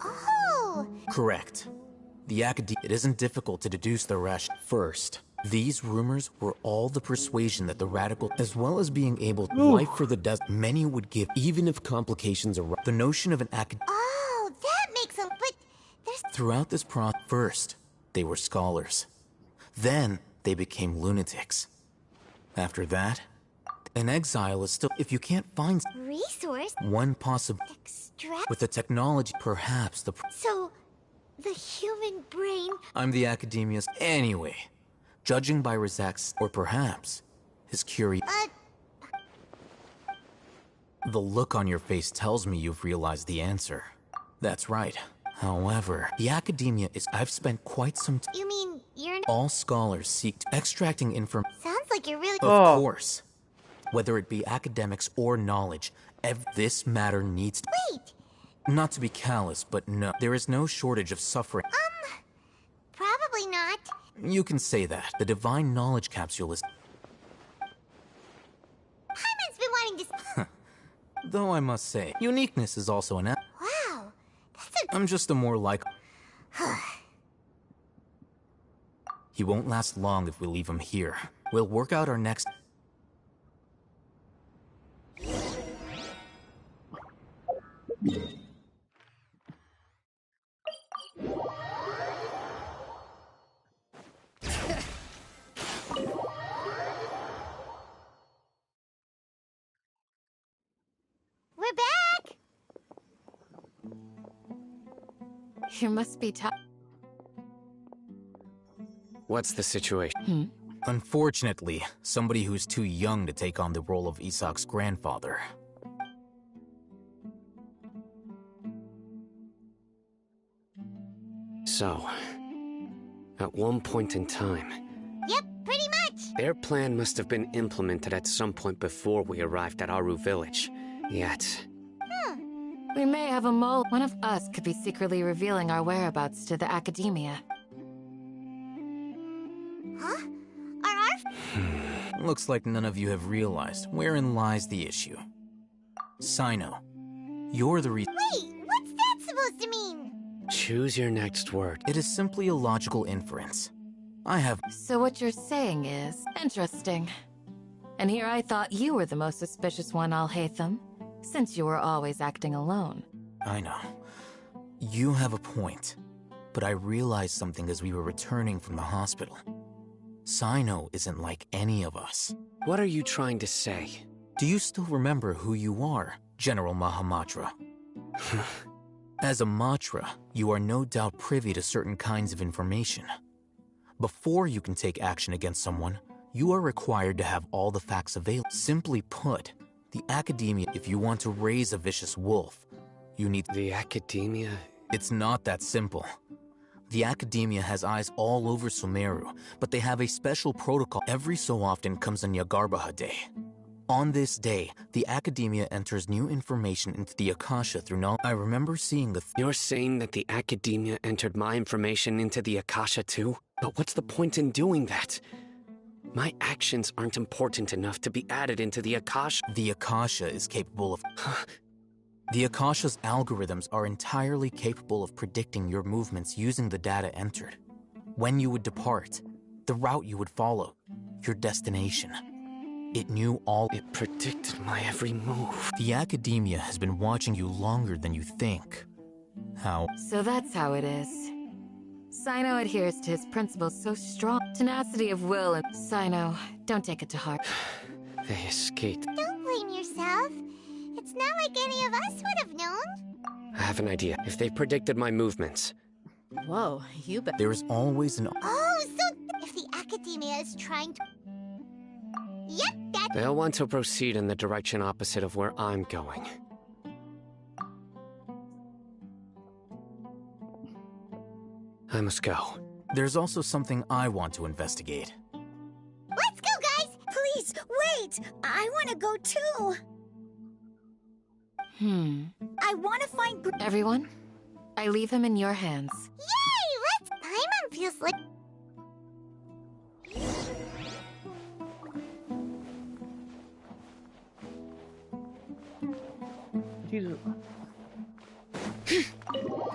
Oh! Correct. The It isn't difficult to deduce the rash. First, these rumors were all the persuasion that the radical, as well as being able to life for the death, many would give, even if complications arise. The notion of an Oh, that makes them. But there's. Throughout this first, they were scholars. Then, they became lunatics. After that, an exile is still... If you can't find... Resource? One possible... Extract? With the technology, perhaps the... So, the human brain... I'm the academia's... Anyway, judging by Razak's... Or perhaps, his curiosity... The look on your face tells me you've realized the answer. That's right. However, the academia is... I've spent quite some time... You mean, you're... All scholars seek extracting information... Sounds like you're really... Of course. Whether it be academics or knowledge, this matter needs... Wait! Not to be callous, but no. There is no shortage of suffering. Probably not. You can say that. The divine knowledge capsule is... Paimon's been wanting to... Though I must say, uniqueness is also an... Wow. That's a... I'm just a more like... He won't last long if we leave him here. We'll work out our next... We're back! You must be tired. What's the situation? Unfortunately, somebody who's too young to take on the role of Isak's grandfather. So, at one point in time... Yep, pretty much! Their plan must have been implemented at some point before we arrived at Aru Village. Yet... We may have a mole. One of us could be secretly revealing our whereabouts to the Academia. Huh? Looks like none of you have realized wherein lies the issue. Sino, you're the reason. Wait, what's that supposed to mean? Choose your next word. It is simply a logical inference. I have... So what you're saying is... Interesting. And here I thought you were the most suspicious one, Alhaitham, since you were always acting alone. I know. You have a point. But I realized something as we were returning from the hospital. Sino isn't like any of us. What are you trying to say? Do you still remember who you are, General Mahamatra? As a Matra, you are no doubt privy to certain kinds of information. Before you can take action against someone, you are required to have all the facts available. Simply put, the Academia, if you want to raise a vicious wolf, you need... The Academia? It's not that simple. The Academia has eyes all over Sumeru, but they have a special protocol. Every so often comes a Nyagarbaha Day. On this day, the Academia enters new information into the Akasha through knowledge. I remember seeing the... You're saying that the Academia entered my information into the Akasha too? But what's the point in doing that? My actions aren't important enough to be added into the Akasha. The Akasha is capable of... The Akasha's algorithms are entirely capable of predicting your movements using the data entered. When you would depart, the route you would follow, your destination. It knew all... It predicted my every move. The Academia has been watching you longer than you think. How? So that's how it is. Sino adheres to his principles so strong. Tenacity of will and... Sino, don't take it to heart. They escaped. Don't blame yourself. It's not like any of us would have known. I have an idea. If they predicted my movements... Whoa, you bet. There is always an... Oh, so if the Academia is trying to... Yep, that's... They'll want to proceed in the direction opposite of where I'm going. I must go. There's also something I want to investigate. Let's go, guys! Please, wait! I want to go too! I want to find... Everyone, I leave him in your hands. Yay! Let's... Paimon feels like... Jesus.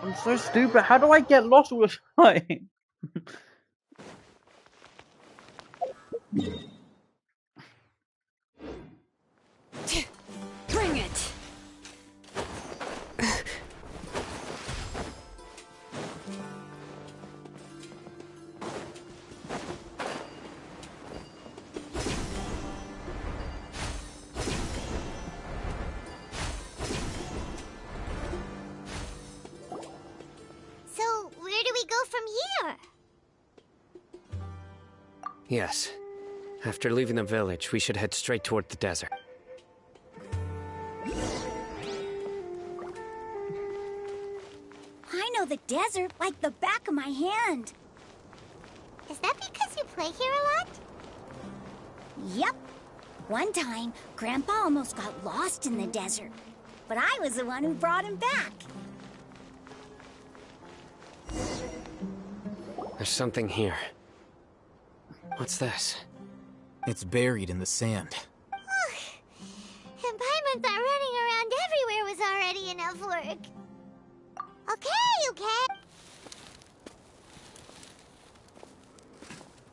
I'm so stupid. How do I get lost all the time? Bring it! So, where do we go from here? Yes. After leaving the village, we should head straight toward the desert. I know the desert like the back of my hand. Is that because you play here a lot? Yep. One time, Grandpa almost got lost in the desert, but I was the one who brought him back. There's something here. What's this? It's buried in the sand. And Paimon thought running around everywhere was already enough work. Okay.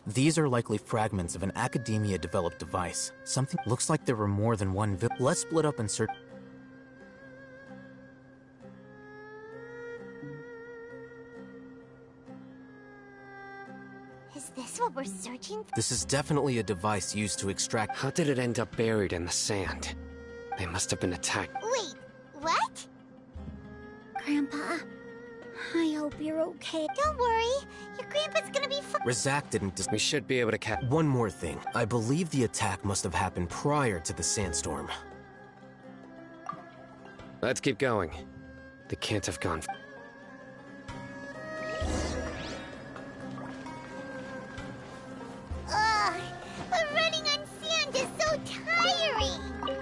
These are likely fragments of an Academia-developed device. Something looks like there were more than one Let's split up and search. Is this what we're searching for? This is definitely a device used to extract... How did it end up buried in the sand? They must have been attacked. Wait, what? Grandpa, I hope you're okay. Don't worry. Your grandpa's gonna be fine. Razak didn't We should be able to catch... One more thing. I believe the attack must have happened prior to the sandstorm. Let's keep going. They can't have gone... Ugh, but running on sand is so tiring.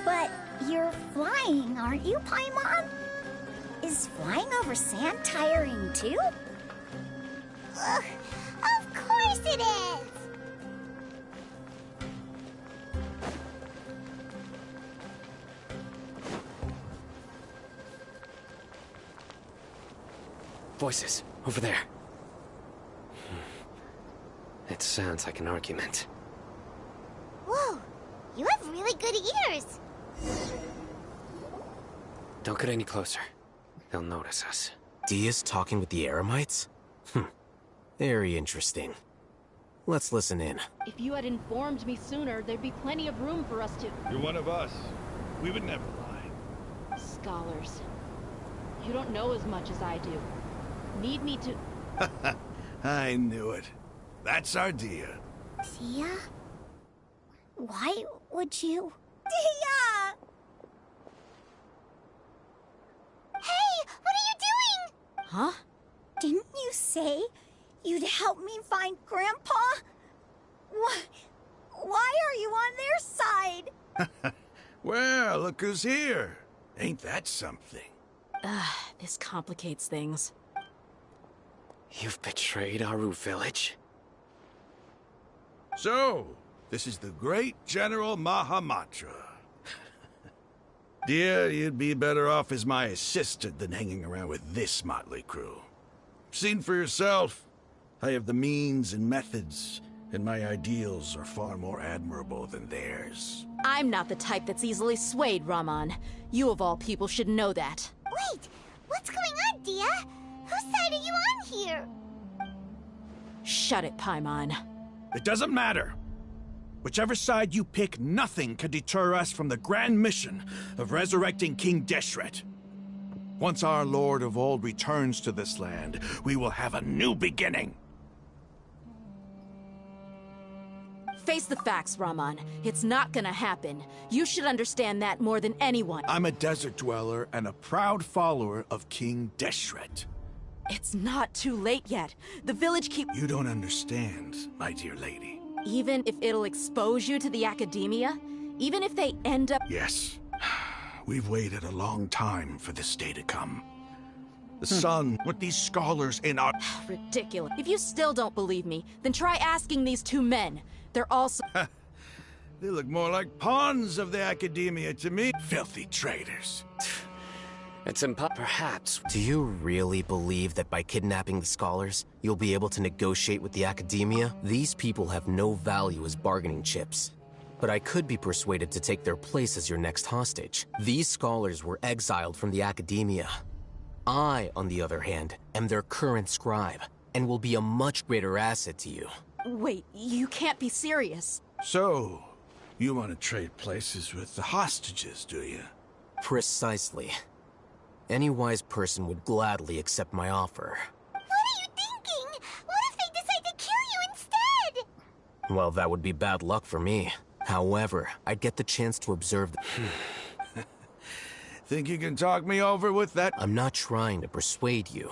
But you're flying, aren't you, Paimon? Is flying over sand tiring too? Ugh, of course it is. Voices, over there. It sounds like an argument. Whoa, you have really good ears. Don't get any closer. They'll notice us. Dia's talking with the Eremites? Very interesting. Let's listen in. If you had informed me sooner, there'd be plenty of room for us to... You're one of us. We would never lie. Scholars. You don't know as much as I do. Need me to... I knew it. That's our Dia. Dia? Why would you... Dia! Hey, what are you doing? Huh? Didn't you say you'd help me find Grandpa? Why are you on their side? Well, look who's here. Ain't that something? This complicates things. You've betrayed Aru village? So, this is the great General Mahamatra. Dear, you'd be better off as my assistant than hanging around with this motley crew. Seen for yourself, I have the means and methods, and my ideals are far more admirable than theirs. I'm not the type that's easily swayed, Raman. You of all people should know that. Wait, what's going on, Dia? Whose side are you on here? Shut it, Paimon. It doesn't matter. Whichever side you pick, nothing can deter us from the grand mission of resurrecting King Deshret. Once our Lord of Old returns to this land, we will have a new beginning. Face the facts, Raman. It's not gonna happen. You should understand that more than anyone. I'm a desert dweller and a proud follower of King Deshret. It's not too late yet. The village keep... You don't understand, my dear lady. Even if it'll expose you to the academia? Even if they end up... Yes. We've waited a long time for this day to come. The sun, with these scholars in our... Ridiculous. If you still don't believe me, then try asking these two men. They're also... They look more like pawns of the academia to me. Filthy traitors. It's perhaps. Do you really believe that by kidnapping the scholars, you'll be able to negotiate with the academia? These people have no value as bargaining chips. But I could be persuaded to take their place as your next hostage. These scholars were exiled from the academia. I, on the other hand, am their current scribe, and will be a much greater asset to you. Wait, you can't be serious. So, you want to trade places with the hostages, do you? Precisely. Any wise person would gladly accept my offer. What are you thinking? What if they decide to kill you instead? Well, that would be bad luck for me. However, I'd get the chance to observe the... Think you can talk me over with that? I'm not trying to persuade you.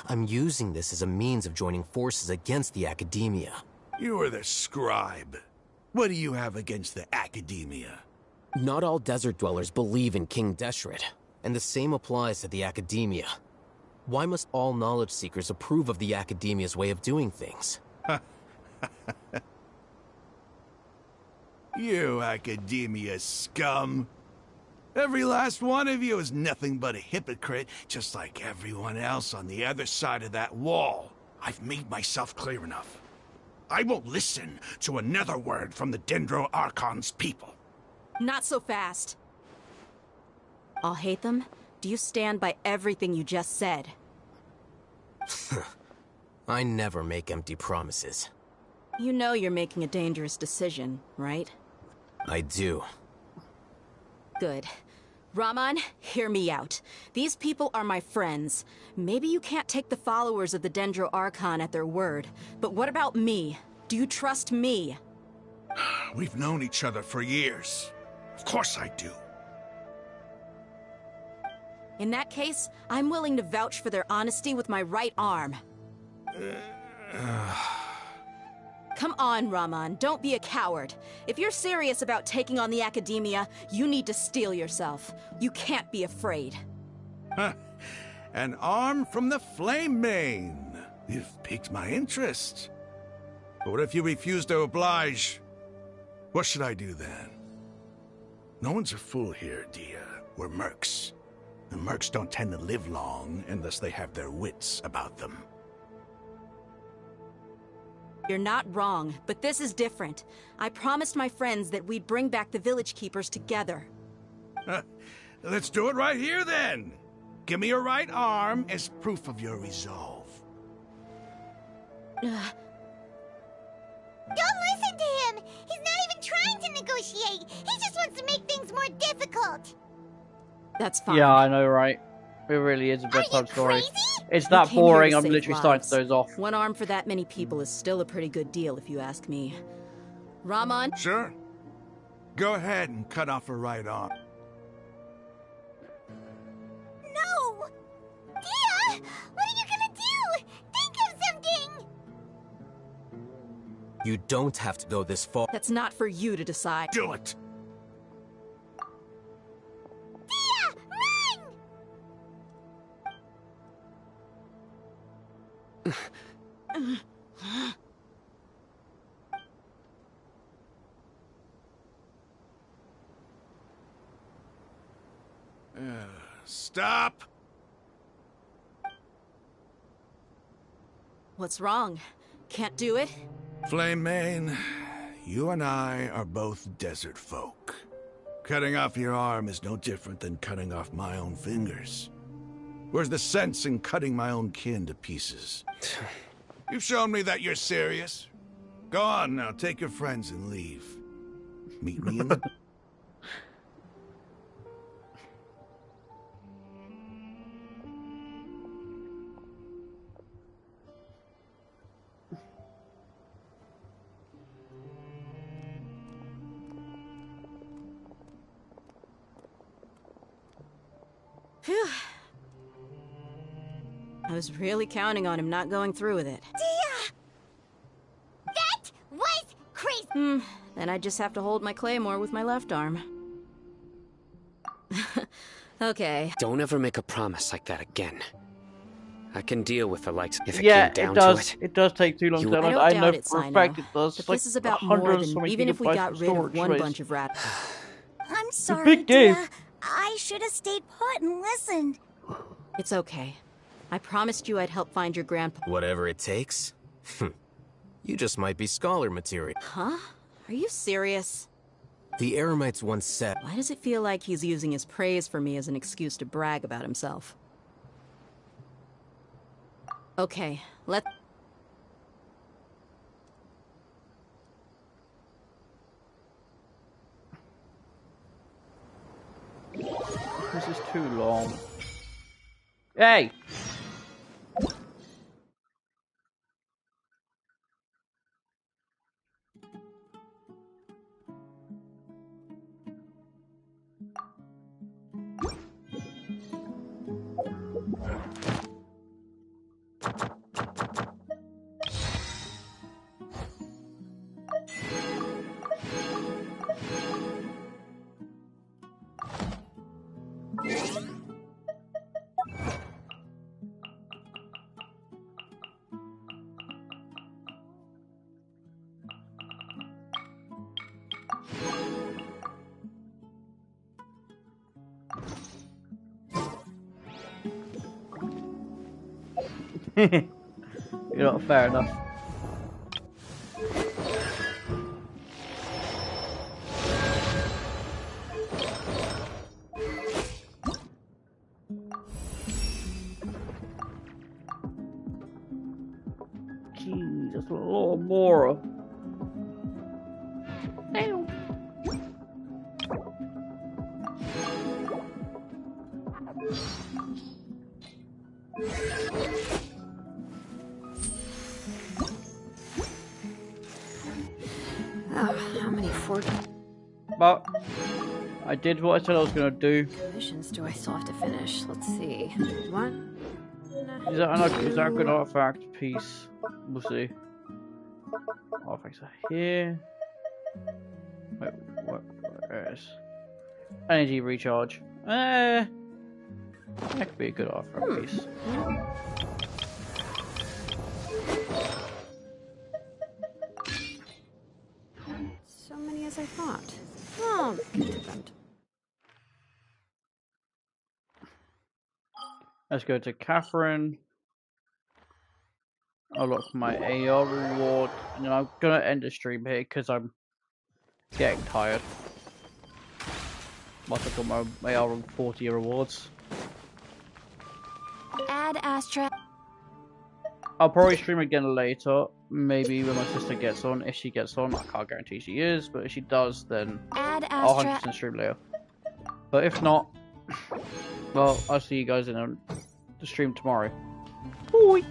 I'm using this as a means of joining forces against the academia. You are the scribe. What do you have against the academia? Not all desert dwellers believe in King Deshret, and the same applies to the academia. Why must all knowledge seekers approve of the academia's way of doing things? You academia scum. Every last one of you is nothing but a hypocrite, just like everyone else on the other side of that wall. I've made myself clear enough. I won't listen to another word from the Dendro Archon's people. Not so fast. I'll hate them. Do you stand by everything you just said? I never make empty promises. You know you're making a dangerous decision, right? I do. Good. Rahman, hear me out. These people are my friends. Maybe you can't take the followers of the Dendro Archon at their word, but what about me? Do you trust me? We've known each other for years. Of course I do. In that case, I'm willing to vouch for their honesty with my right arm. Come on, Rahman, don't be a coward. If you're serious about taking on the Academia, you need to steel yourself. You can't be afraid. An arm from the Flame Mane. You've piqued my interest. But what if you refuse to oblige? What should I do then? No one's a fool here, Dia. We're mercs. And mercs don't tend to live long unless they have their wits about them. You're not wrong, but this is different. I promised my friends that we'd bring back the Village Keepers together. Let's do it right here, then. Give me your right arm as proof of your resolve. Don't listen to him! He's not even trying to negotiate! He just wants to make things more difficult! That's fine. Yeah, I know, right? It really is a bedtime story. Crazy? It's that boring, I'm literally starting to doze off. One arm for that many people is still a pretty good deal, if you ask me. Rahman? Sure. Go ahead and cut off her right arm. No! Dia! What are you gonna do? Think of something! You don't have to go this far. That's not for you to decide. Do it! Dia! Run! Stop! What's wrong? Can't do it? Flame Mane, you and I are both desert folk. Cutting off your arm is no different than cutting off my own fingers. Where's the sense in cutting my own kin to pieces? You've shown me that you're serious. Go on now, take your friends and leave. Meet me in the... Phew. I was really counting on him not going through with it. Dia! That was crazy! Then I just have to hold my claymore with my left arm. Okay. Don't ever make a promise like that again. I can deal with the likes if it Yeah, came down it does. to it. It does take too long to I download. don't I doubt know it, for a Sino. fact it does. But It's like this is about 100 more and than something even if we gigabytes got of rid of storage one space. bunch of rat. I'm sorry, big game. Dia. I should have stayed put and listened. It's okay. I promised you I'd help find your grandpa. Whatever it takes? You just might be scholar material. Huh? Are you serious? The Eremites once said... Why does it feel like he's using his praise for me as an excuse to brag about himself? Okay, This is too long. Hey! You're not fair enough. Jeez, that's a lot more. Oh, how many But I did what I said I was going to do. missions do I still have to finish? Let's see. One. Is that a good artifact piece? We'll see. Artifacts are here. Wait, where is energy recharge? That could be a good artifact piece. So many as I thought. Oh, get to them. Let's go to Catherine. I'll look for my AR reward, and then I'm gonna end the stream here because I'm getting tired. Once I got my AR 40 rewards. Add Astra. I'll probably stream again later, maybe when my sister gets on. If she gets on, I can't guarantee she is, but if she does, then Add I'll Astra. 100% stream later. But if not, well, I'll see you guys in the stream tomorrow. Bye.